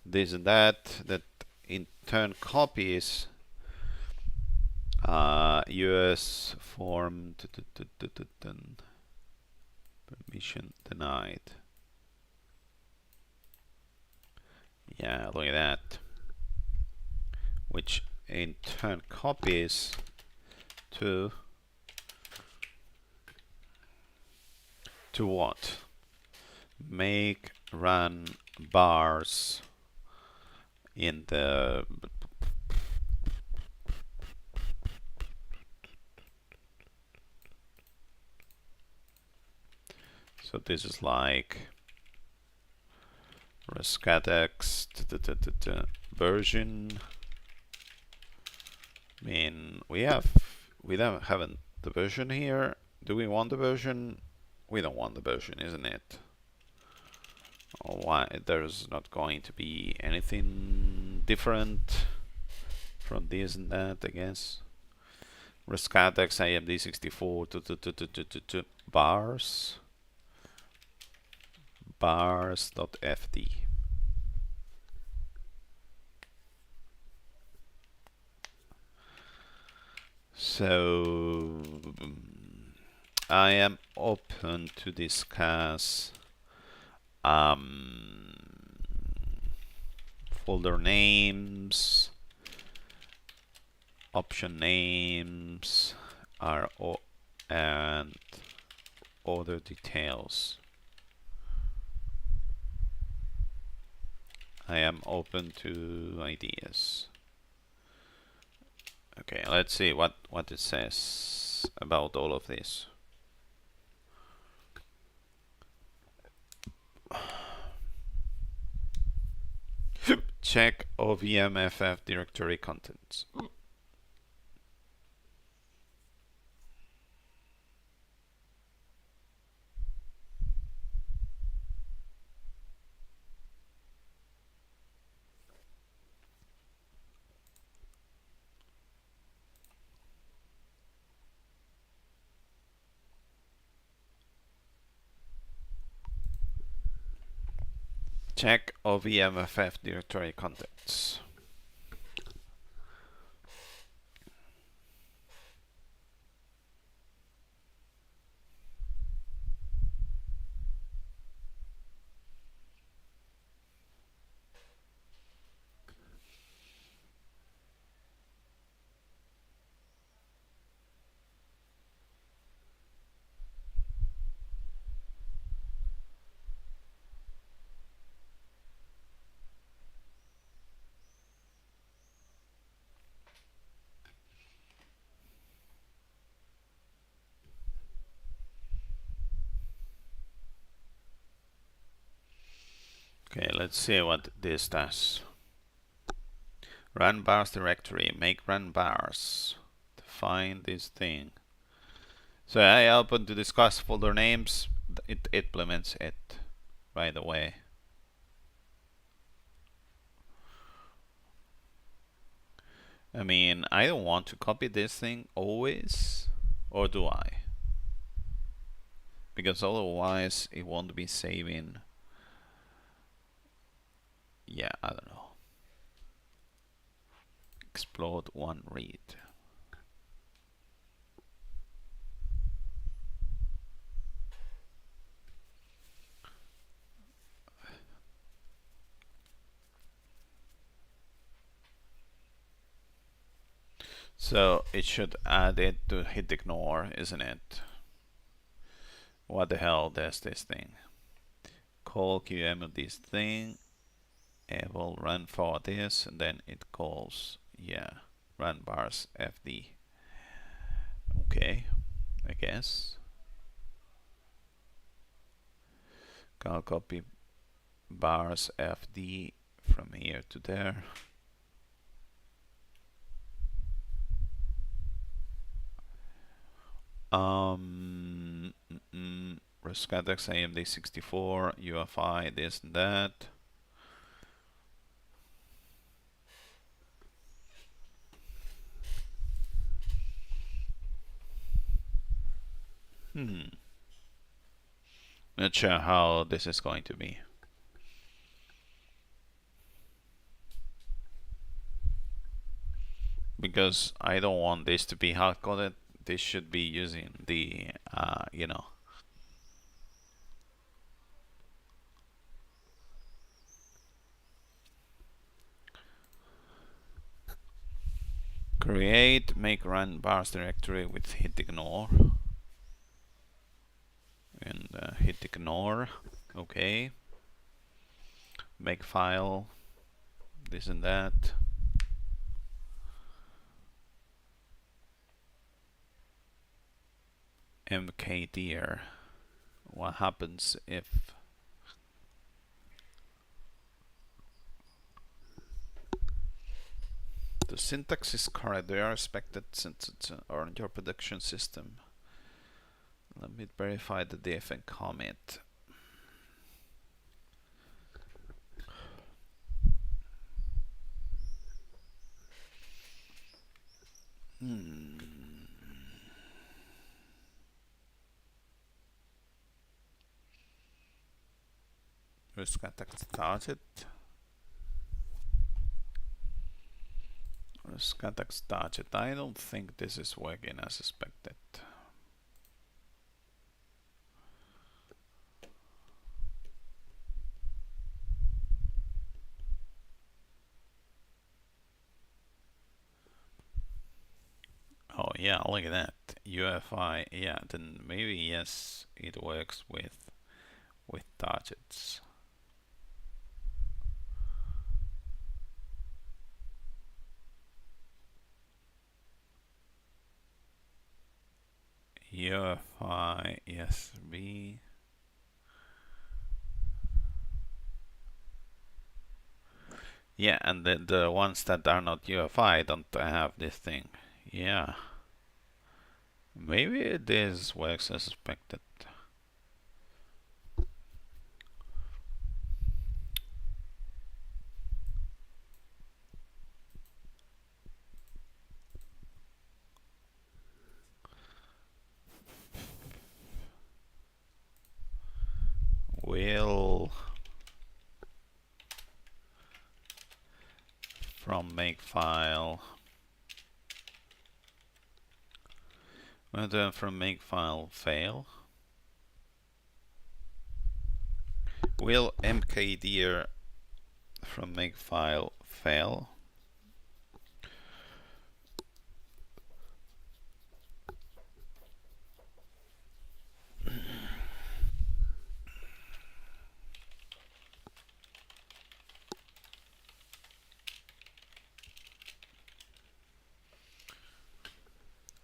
this and that in turn copies US form permission denied. Yeah, look at that. Which in turn copies to what? Make run bars in the so this is like Rescatux version. I mean, we don't haven't the version here. Do we want the version? We don't want the version, isn't it? Oh, why there's not going to be anything different from this and that, I guess. Rescatux AMD64 to bars bars.fd. So I am open to discuss folder names, option names, and other details. I am open to ideas. Okay, let's see what it says about all of this. Check OVMFF directory contents. Check OVMFF directory contents. Okay, let's see what this does. Run bars directory, make run bars. Define this thing. So I open to discuss folder names. It implements it right away. I mean, I don't want to copy this thing always, or do I? Because otherwise it won't be saving. Yeah, I don't know. Explode one read. So it should add it to hit ignore, isn't it? What the hell does this thing? Call QM of this thing. It will run for this, and then it calls, yeah, run bars fd. Okay, I guess. I'll copy bars fd from here to there. Rescatux AMD64 UFI this and that. Not sure how this is going to be. Because I don't want this to be hard-coded. This should be using the, you know, create, make run bars directory with hit ignore. And hit ignore. Okay. Make file. This and that. mkdir. What happens if the syntax is correct? They are expected since it's on your production system. Let me verify the diff and commit. Rescatux started. Rescatux started. I don't think this is working as expected. Oh yeah, look at that. UFI, yeah, then maybe yes, it works with targets. UFI, yes, B. Yeah, and the ones that are not UFI don't have this thing. Yeah. Maybe this works as expected. Will from makefile. Will then from makefile fail? Will mkdir from makefile fail?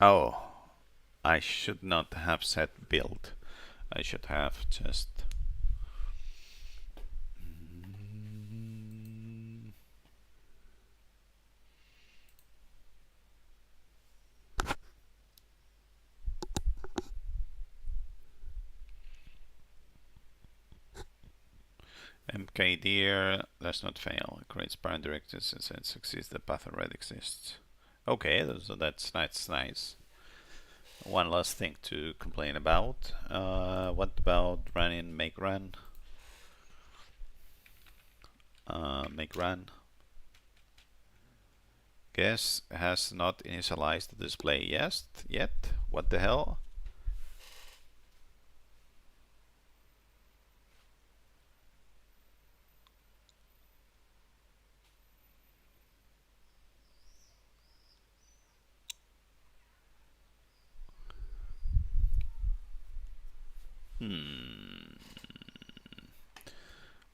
Oh, I should not have set build. I should have just mkdir does not fail. It creates parent directives and succeeds the path already exists. Okay, so that's nice. One last thing to complain about. What about running make run? Make run. Guess has not initialized the display yet. What the hell?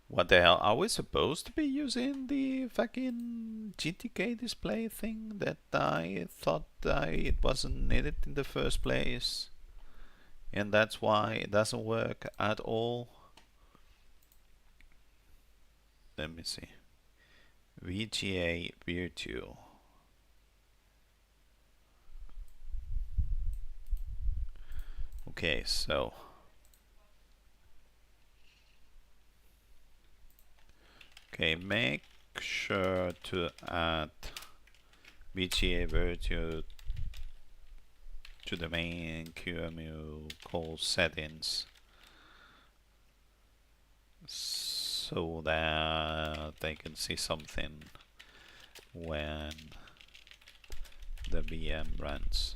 What the hell? Are we supposed to be using the fucking GTK display thing that I thought it wasn't needed in the first place? And that's why it doesn't work at all. Let me see. VGA Virtual. Okay, so make sure to add VGA Virtual to the main QEMU call settings so that they can see something when the VM runs.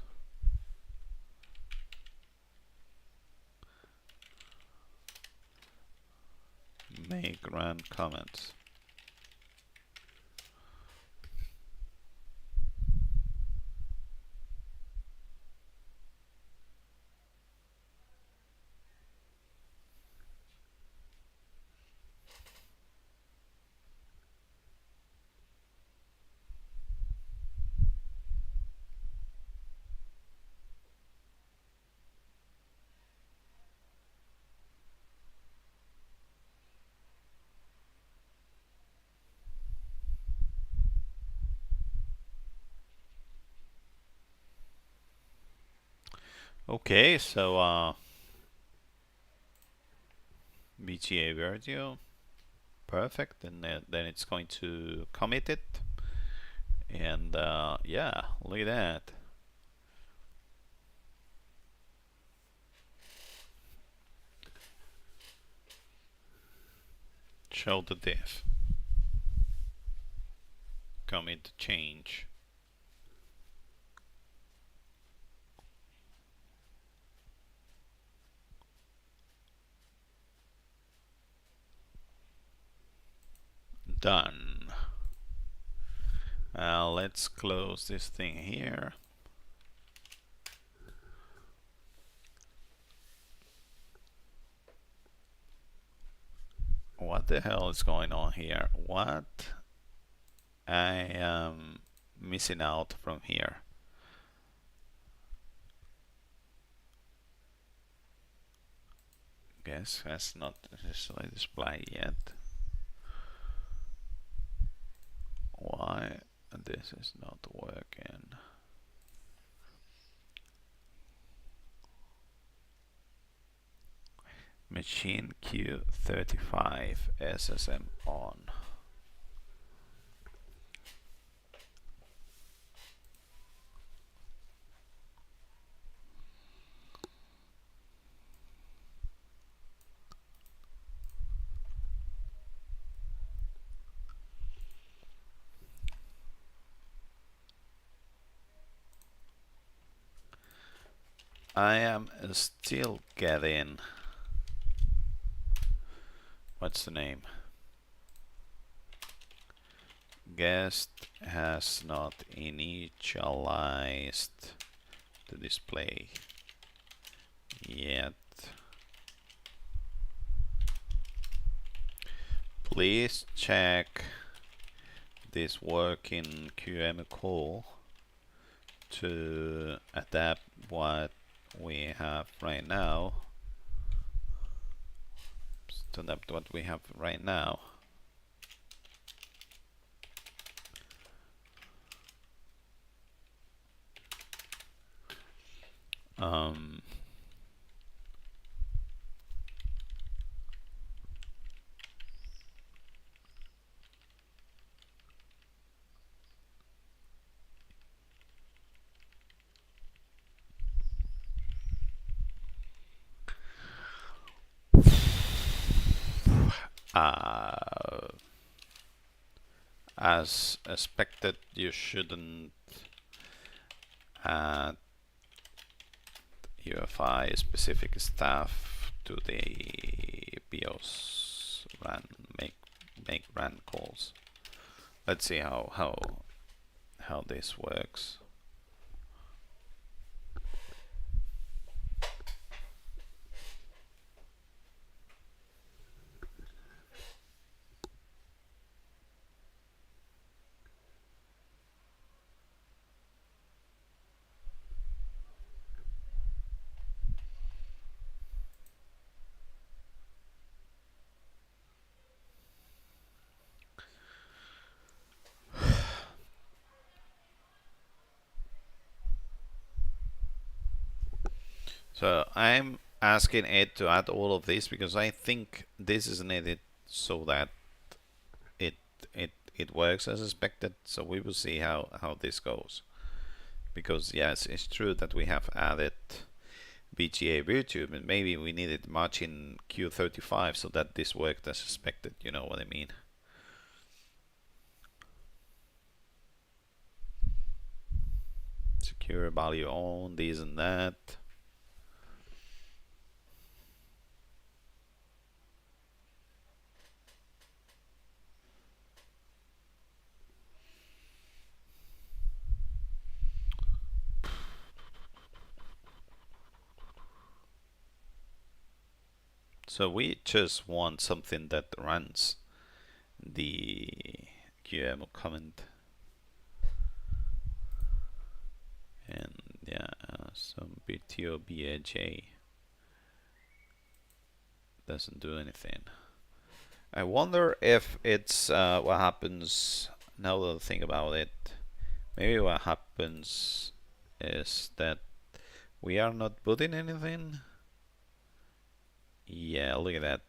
Make run comments. Okay, so BTA Virtual, perfect. And then it's going to commit it, and yeah, look at that. Show the diff. Commit the change. Done. Let's close this thing here. What the hell is going on here? What I am missing out from here? Guess that's not display yet. Why this is not working? Machine Q35 SSM on. I am still getting, what's the name? Guest has not initialized the display yet. Please check this working QEMU call to adapt what we have right now. To adapt what we have right now. As expected, you shouldn't add UEFI specific stuff to the BIOS run make run calls. Let's see how this works. So I'm asking it to add all of this because I think this is needed so that it works as expected. So we will see how this goes. because yes, it's true that we have added BGA virtue, but maybe we needed much in Q35 so that this worked as expected. You know what I mean? Secure value on this and that. So we just want something that runs the QEMU comment. And yeah, some BTO BAJ doesn't do anything. I wonder if it's what happens now that I think about it. Maybe what happens is that we are not putting anything. Yeah, look at that.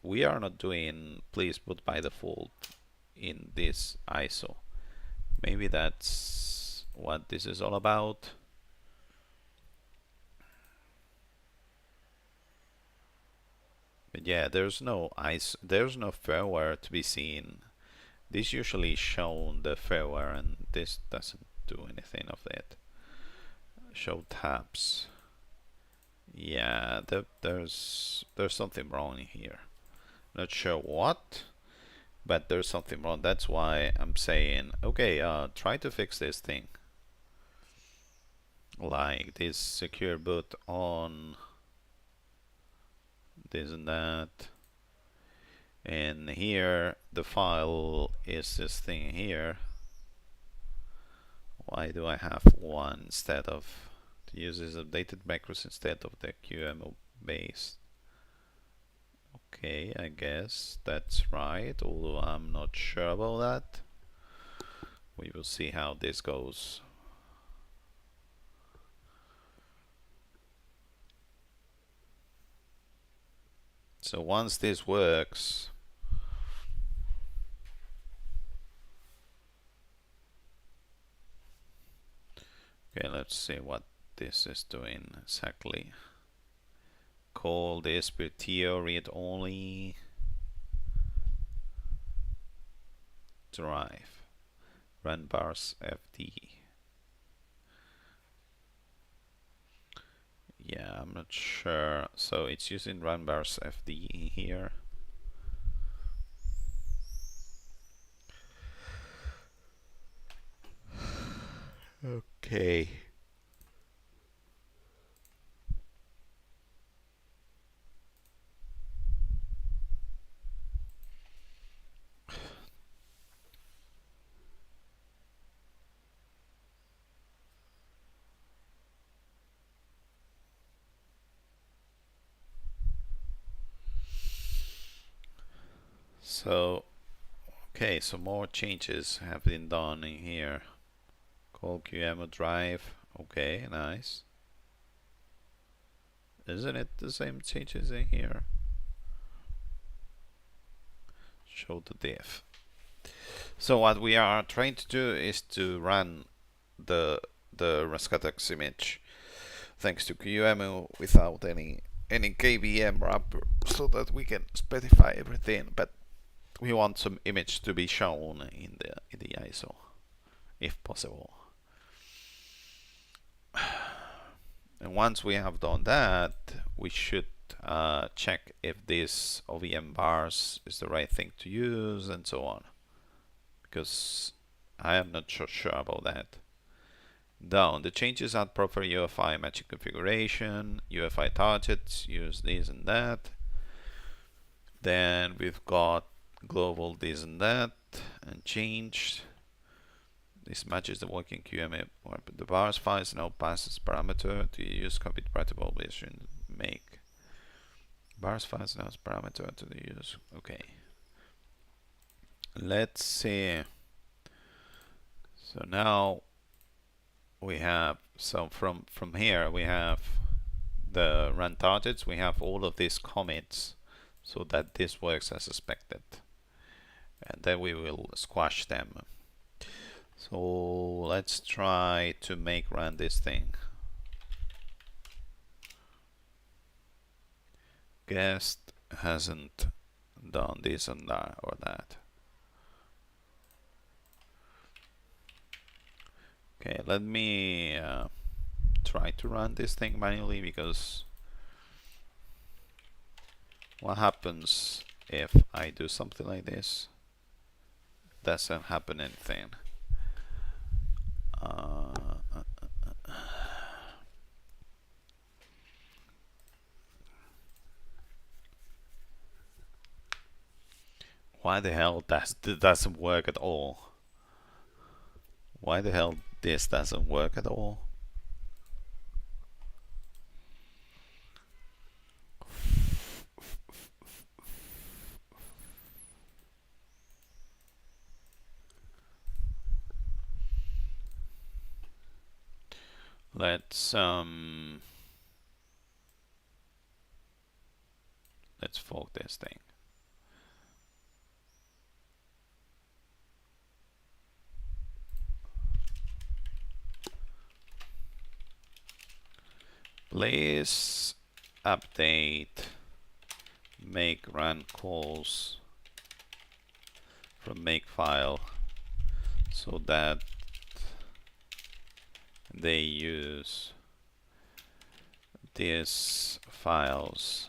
We are not doing please put by default in this ISO. Maybe that's what this is all about. But yeah, there's no firmware to be seen. This usually shown the firmware, and this doesn't do anything of it. Show tabs. Yeah, there's something wrong here. Not sure what, but there's something wrong. That's why I'm saying, okay, try to fix this thing. Like this secure boot on this and that. And here the file is this thing here. Why do I have one instead of to use this updated macros instead of the QEMU base? Okay, I guess that's right, although I'm not sure about that. We will see how this goes. So once this works, okay, let's see what this is doing exactly. Call this PTO read only drive run bars fd. Yeah, I'm not sure. So it's using run bars fd here. Okay. So, okay, so more changes have been done in here. Call QEMU drive. Okay, nice. Isn't it the same changes in here? Show the diff. So what we are trying to do is to run the Rescatux image thanks to QEMU without any KVM wrapper, so that we can specify everything, but we want some image to be shown in the ISO if possible. And once we have done that, we should check if this OVM bars is the right thing to use and so on, because I am not sure about that. Down, the changes add proper UEFI matching configuration, UEFI targets, use this and that. Then we've got global this and that, and changed. This matches the working QEMU. The bars files now passes parameter to use compatible version make. Bars files now as parameter to the use. Okay. Let's see. So now we have, so from here we have the run targets. We have all of these commits so that this works as expected. And then we will squash them. So let's try to make run this thing. Guest hasn't done this and that or that. Okay, let me try to run this thing manually, because what happens if I do something like this? Doesn't happen anything. Why the hell this doesn't work at all? Why the hell this doesn't work at all? Let's fork this thing. Please update make run calls from makefile so that they use these files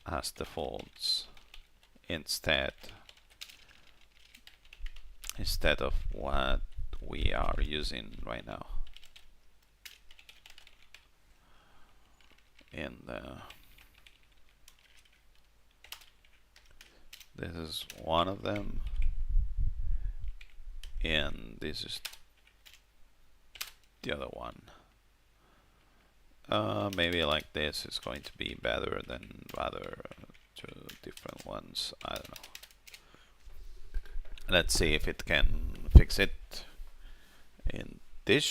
as defaults instead of what we are using right now. And this is one of them, and this is the other one. Maybe like this is going to be better than rather two different ones. I don't know. Let's see if it can fix it. And this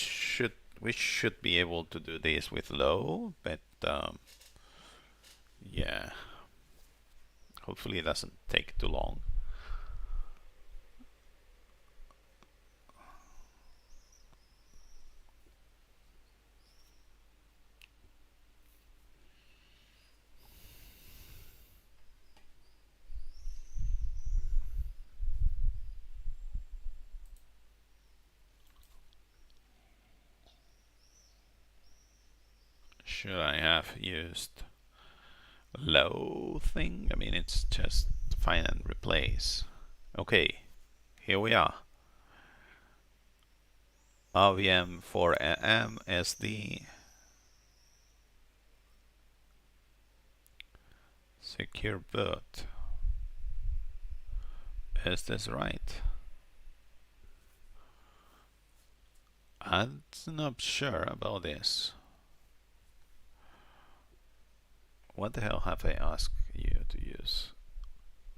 we should be able to do this with low, but yeah, hopefully it doesn't take too long. Should I have used low thing? I mean, it's just find and replace. Okay, here we are. RVM for MSD. Secure boot. Is this right? I'm not sure about this. What the hell have I asked you to use?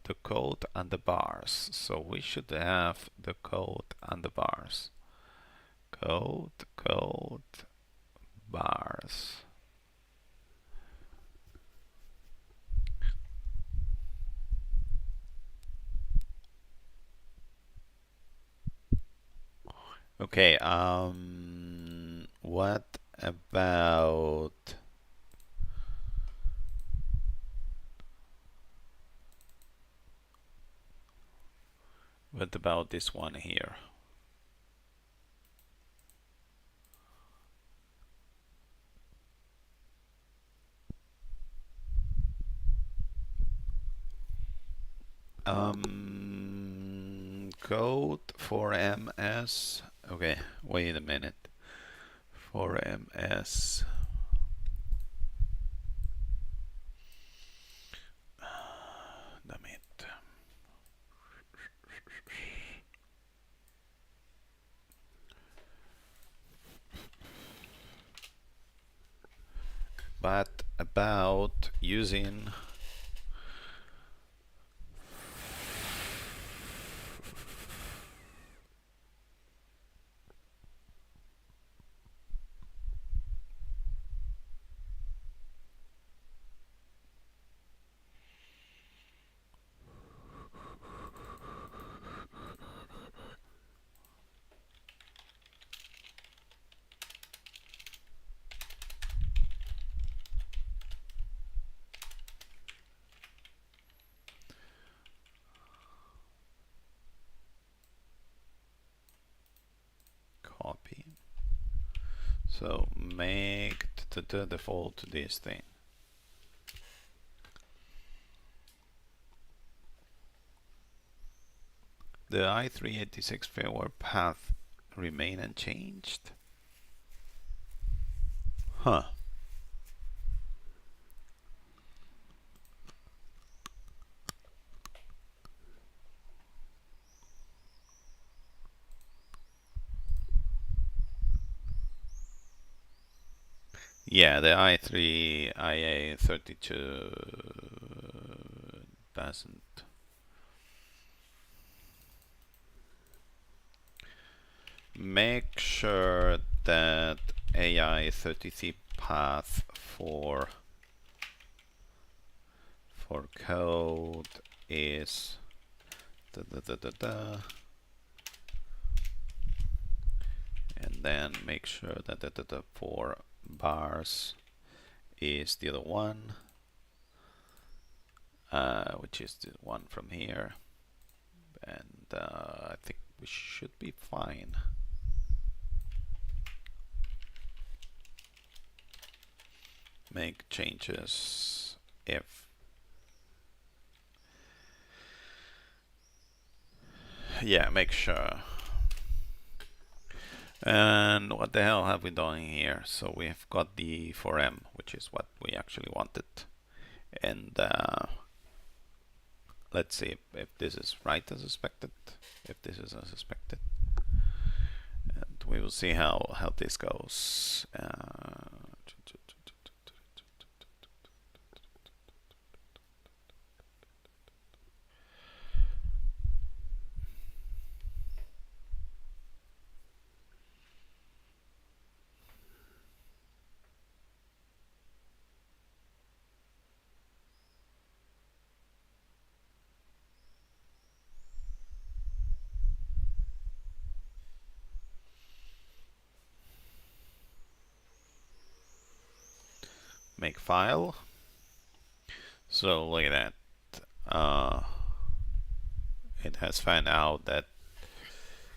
The code and the bars. So we should have the code and the bars. Code, bars. Okay, what about this one here? Code for MS. Okay, wait a minute. For MS. Damn it. But about using So make the default this thing. The i386 firmware path remain unchanged? Huh. Yeah, the i3 IA32 doesn't. Make sure that AI33 path for code is and then make sure that the for bars is the other one, which is the one from here, and I think we should be fine. Make changes if yeah, make sure. And what the hell have we done here? So we've got the 4M, which is what we actually wanted. And let's see if this is right as expected. If this is as expected. And we will see how this goes. Make file. So look at that. It has found out that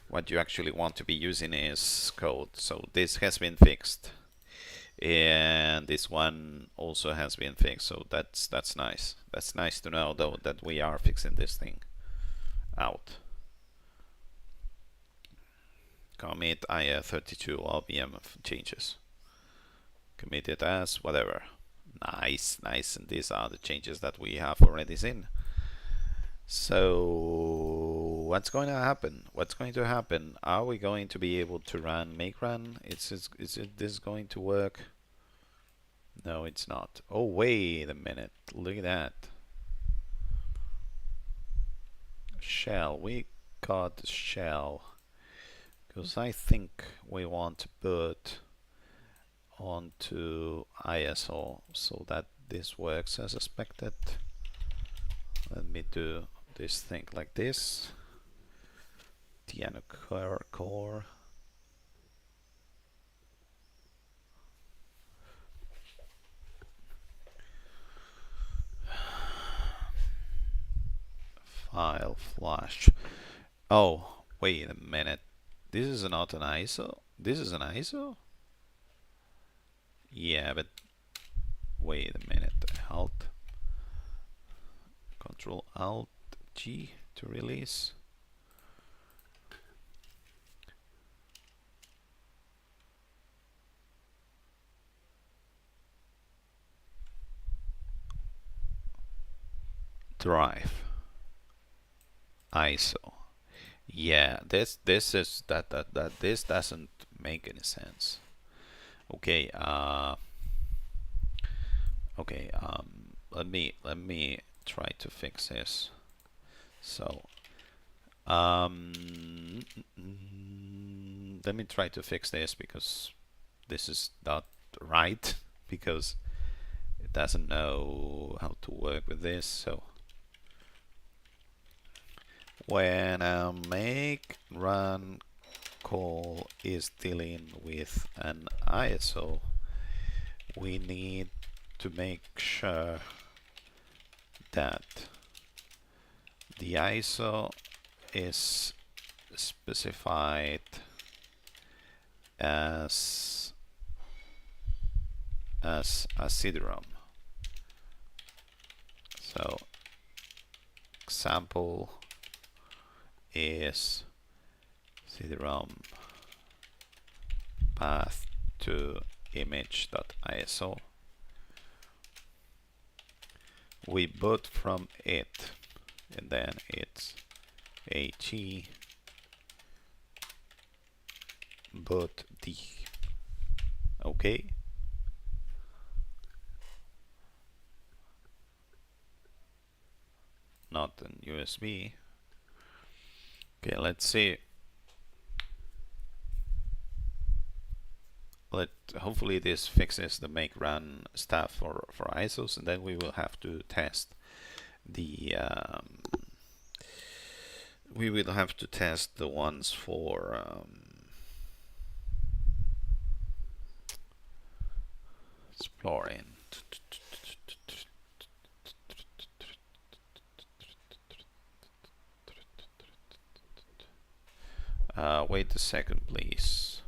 what you actually want to be using is code. So this has been fixed, and this one also has been fixed. So that's nice. That's nice to know though that we are fixing this thing out. Commit IA32 RPM changes. Commit it as whatever. Nice, nice. And these are the changes that we have already seen. So what's going to happen? What's going to happen? Are we going to be able to run make run? Is this going to work? No, it's not. Oh, wait a minute. Look at that. Shell. We got shell. Because I think we want to put onto ISO so that this works as expected. Let me do this thing like this. Piano core. File flash. Oh, wait a minute. This is not an ISO. This is an ISO? Yeah, but wait a minute. Alt. Control Alt G to release. Drive. ISO. Yeah, this is that this doesn't make any sense. Okay, okay, let me try to fix this. So let me try to fix this because this is not right because it doesn't know how to work with this. So when a make run call is dealing with an ISO, we need to make sure that the ISO is specified as as a CD-ROM. So example is CD-ROM path to image.iso. We boot from it, and then it's at boot d. Okay. Not an USB. Okay, let's see. Hopefully this fixes the make run stuff for ISOs, and then we will have to test the ones for exploring. Wait a second, please.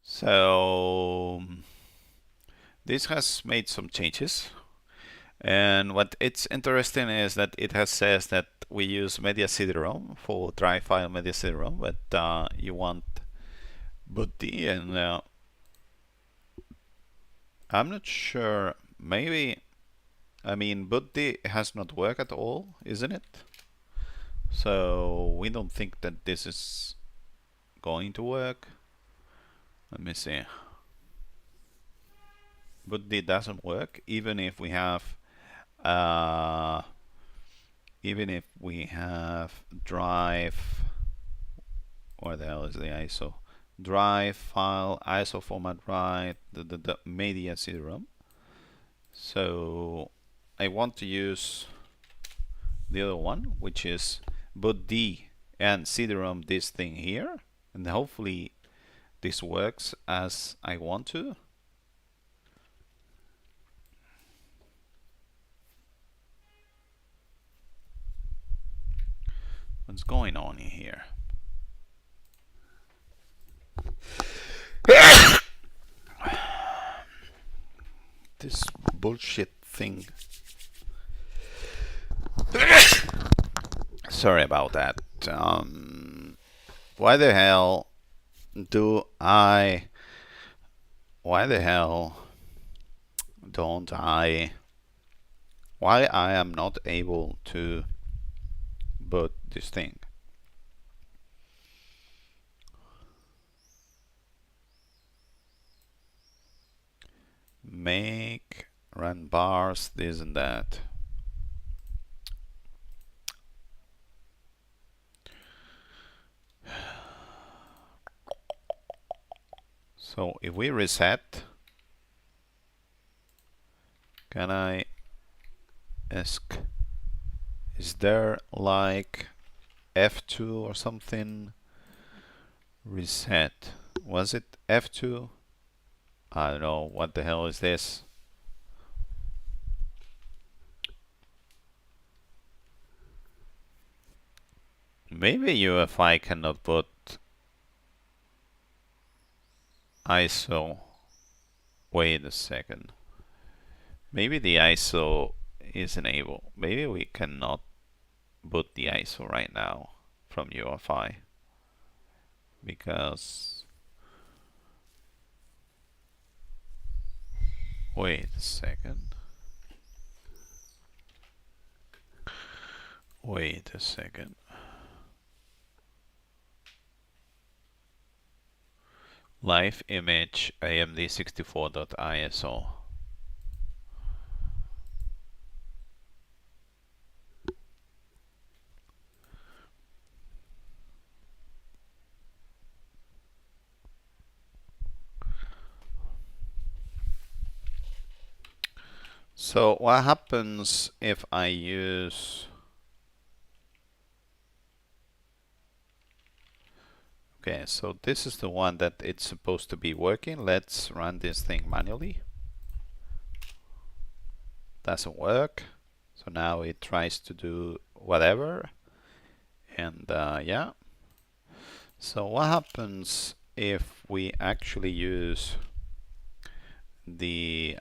So this has made some changes. And what it's interesting is that it has says that we use media CD-ROM for drive file media CD-ROM, but you want bootd, and I'm not sure. Maybe, I mean, bootd has not worked at all, isn't it? So we don't think that this is going to work. Let me see. Bootd doesn't work even if we have uh, drive. Where the hell is the ISO? Drive file ISO format right, the media CD-ROM. So I want to use the other one, which is bootd and CD-ROM this thing here, and hopefully this works as I want to. What's going on here? This bullshit thing. Sorry about that. Why the hell don't I why I am not able to boot this thing? Make run bars, this and that. So if we reset, can I ask, is there like F2 or something? Reset. Was it F2? I don't know. What the hell is this? Maybe UEFI cannot put ISO. Wait a second. Maybe the ISO is enabled. Maybe we cannot boot the ISO right now from UEFI. Because... Wait a second. Wait a second. Live image amd64.iso. So what happens if I use... Okay, so this is the one that it's supposed to be working. Let's run this thing manually. Doesn't work. So now it tries to do whatever. And yeah. So what happens if we actually use the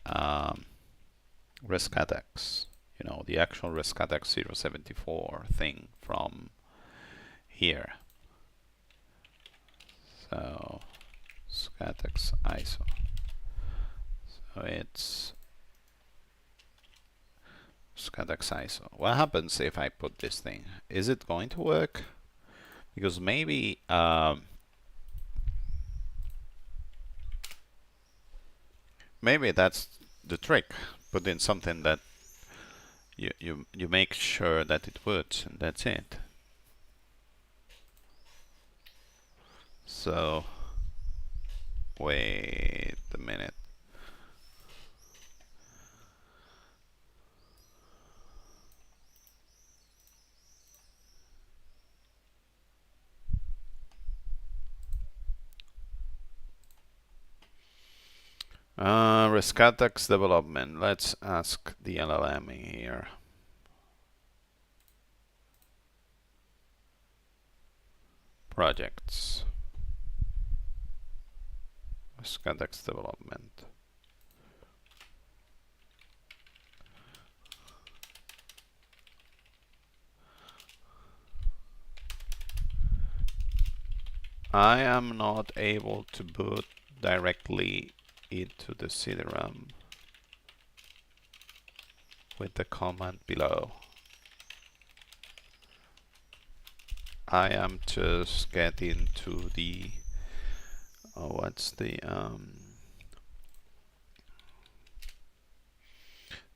Rescatux? You know, the actual Rescatux 074 thing from here. So Rescatux ISO. So it's Rescatux ISO. What happens if I put this thing? Is it going to work? Because maybe maybe that's the trick. Put in something that you make sure that it works, and that's it. So wait a minute. Rescatux development. Let's ask the LLM here. Projects. Rescatux development. I am not able to boot directly into the CD-ROM with the command below. I am just getting to the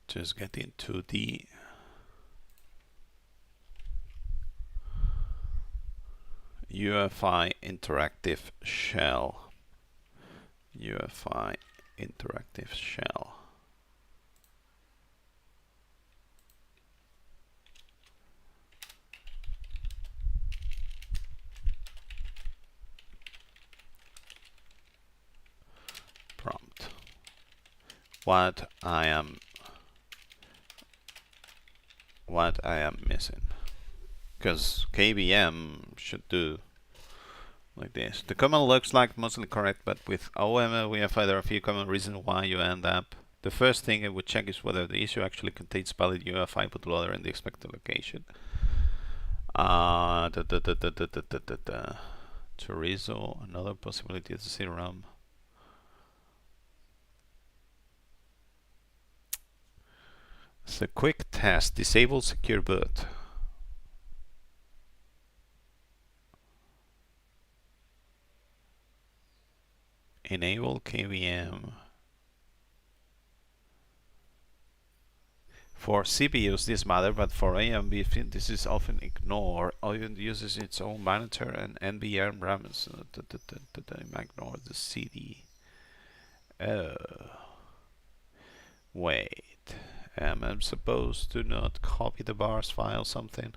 just getting to the UEFI interactive shell. UEFI interactive shell. Prompt. What I am missing, because KVM should do like this. The command looks like mostly correct, but with OML there are a few common reasons why you end up. The first thing I would check is whether the issue actually contains valid UEFI bootloader in the expected location. Chorizo, another possibility is the CD-ROM. So quick test, disable secure boot. Enable KVM. For CPUs this matters, but for AMB this is often ignored. Even uses its own monitor and NVM RAM. So ignore the CD. Oh. Wait. Am I supposed to not copy the bars file something?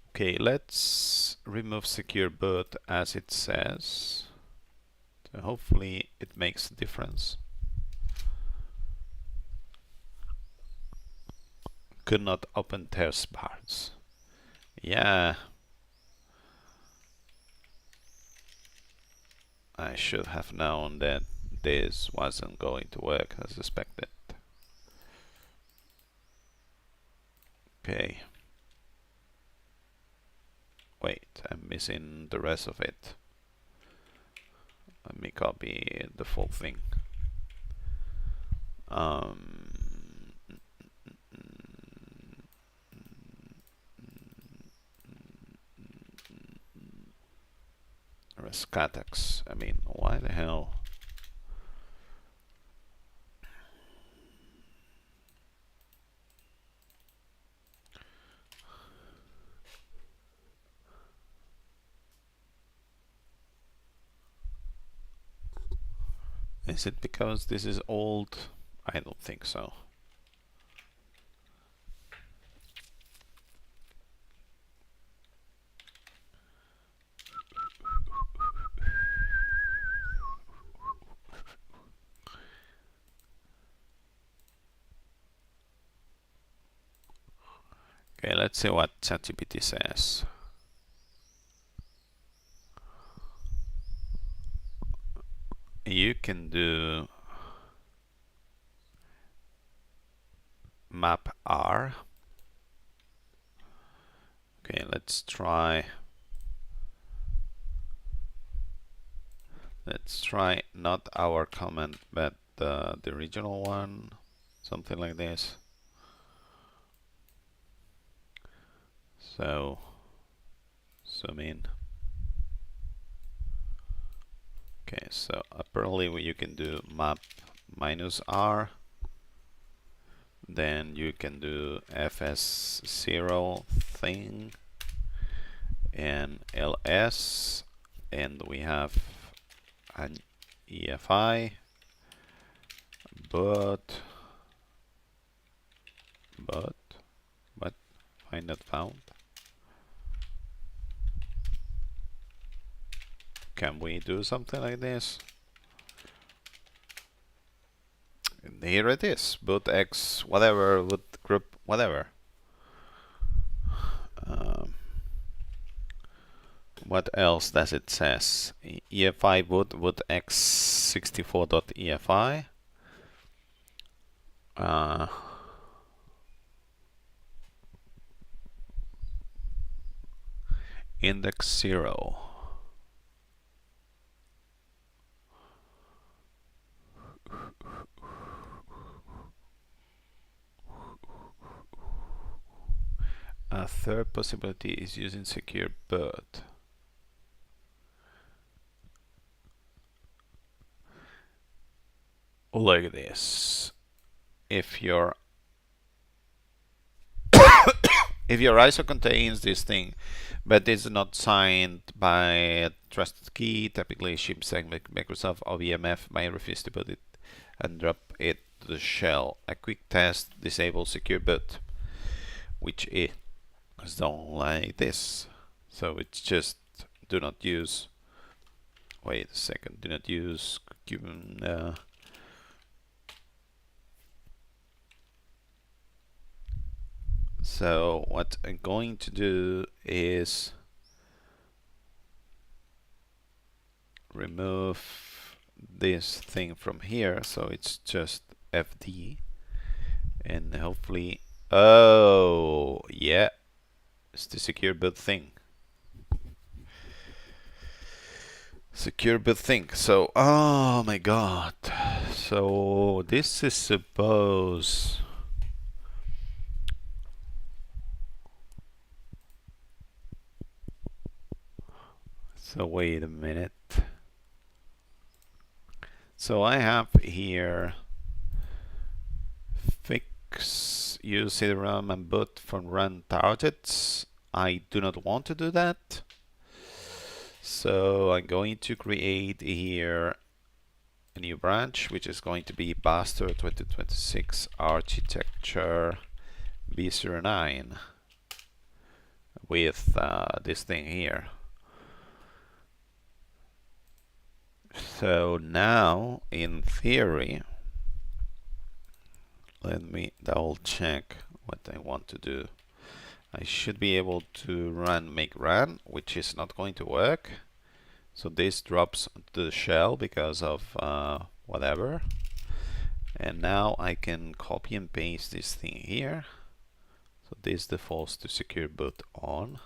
Okay, let's remove secure boot as it says. So hopefully it makes a difference. Could not open test bars. Yeah. I should have known that this wasn't going to work as expected. Okay. Wait, I'm missing the rest of it. Let me copy the full thing. Rescatux. I mean, why the hell? Is it because this is old? I don't think so. Okay, let's see what ChatGPT says. You can do map R. Okay, let's try not our comment but the original one, something like this. So zoom in. Okay, so apparently you can do map -R, then you can do fs0 thing and ls, and we have an EFI, but find not found. Can we do something like this? And here it is, boot x whatever, boot group whatever. What else does it says? EFI boot x64.efi. Index 0. A third possibility is using secure boot. Look at this. If your ISO contains this thing, but is not signed by a trusted key, typically ships like Microsoft or VMF might refuse to put it and drop it to the shell. A quick test disables secure boot, which is done like this. So it's just do not use. Wait a second. Do not use. So what I'm going to do is remove this thing from here, so it's just FD, and hopefully, oh yeah, it's the secure boot thing. Secure boot thing. So, oh my god. So this is supposed. So wait a minute. So I have here fix use CD-ROM and boot from run targets. I do not want to do that. So I'm going to create here a new branch, which is going to be Buster 2026 architecture B09 with this thing here. So now, in theory, let me double check what I want to do. I should be able to make run, which is not going to work. So this drops to the shell because of whatever. And now I can copy and paste this thing here. So this defaults to secure boot on.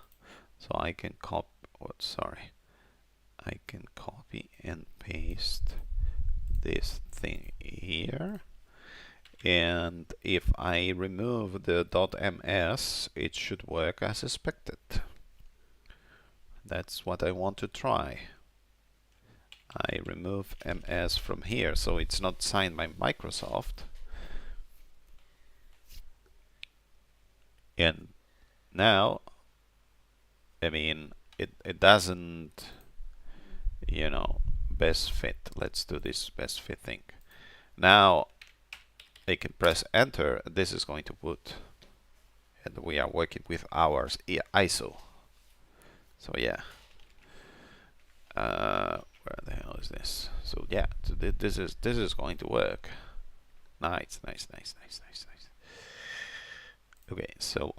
So I can copy. I can copy and paste this thing here. And if I remove the .ms, it should work as expected. That's what I want to try. I remove ms from here, so it's not signed by Microsoft. And now, I mean, it doesn't, you know, best fit. Let's do this best fit thing. Now, I can press enter. This is going to boot. And we are working with our ISO. So yeah. Where the hell is this? So yeah, so this is going to work. Nice. Okay, so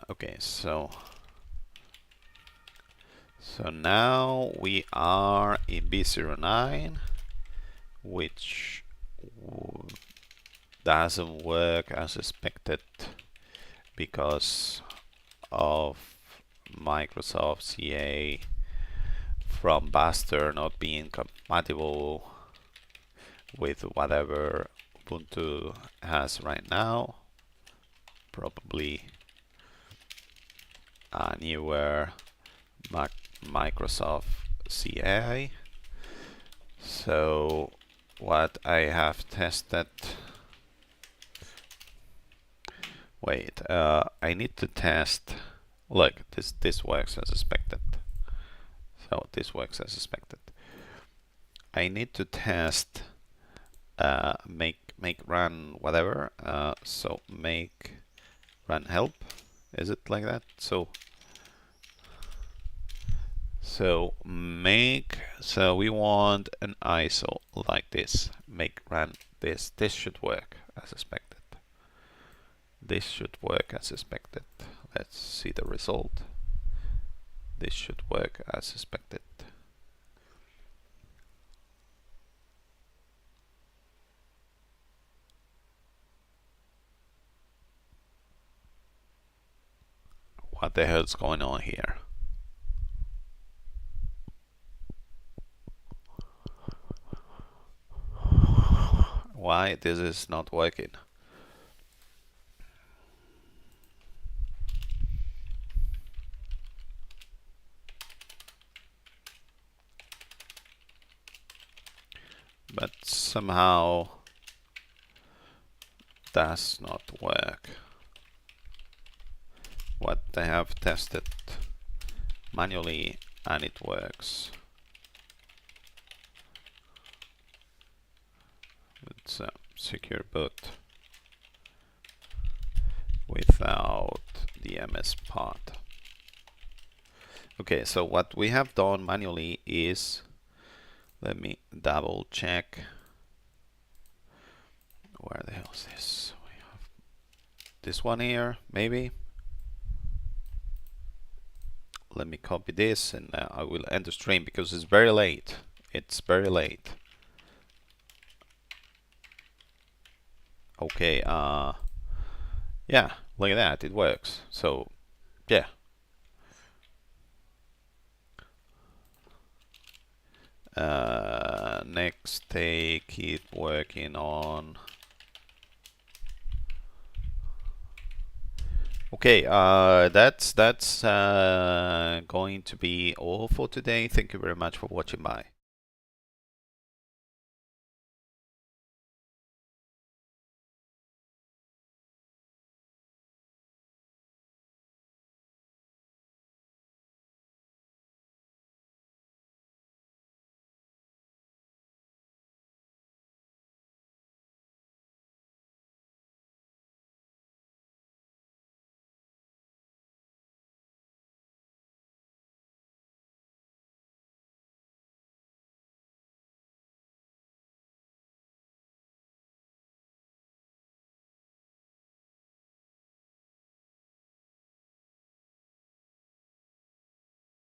okay, so now we are in B09, which doesn't work as expected because of Microsoft CA from Buster not being compatible with whatever Ubuntu has right now. Probably a newer Microsoft CA. So what I have tested, wait, I need to test. Look, this works as expected. So this works as expected. I need to test make run whatever. So make run help. Is it like that? So So we want an ISO like this. Run this. This should work as expected. This should work as expected. Let's see the result. This should work as expected. What the hell is going on here? Why this is not working? But somehow does not work. What I have tested manually and it works. It's a secure boot without the MS part. Okay, so what we have done manually is, let me double check. Where the hell is this? We have this one here, maybe. Let me copy this and I will end the stream because it's very late. It's very late. Okay, yeah, look at that, it works. So, yeah. Next, they keep working on. Okay, that's going to be all for today. Thank you very much for watching. Bye.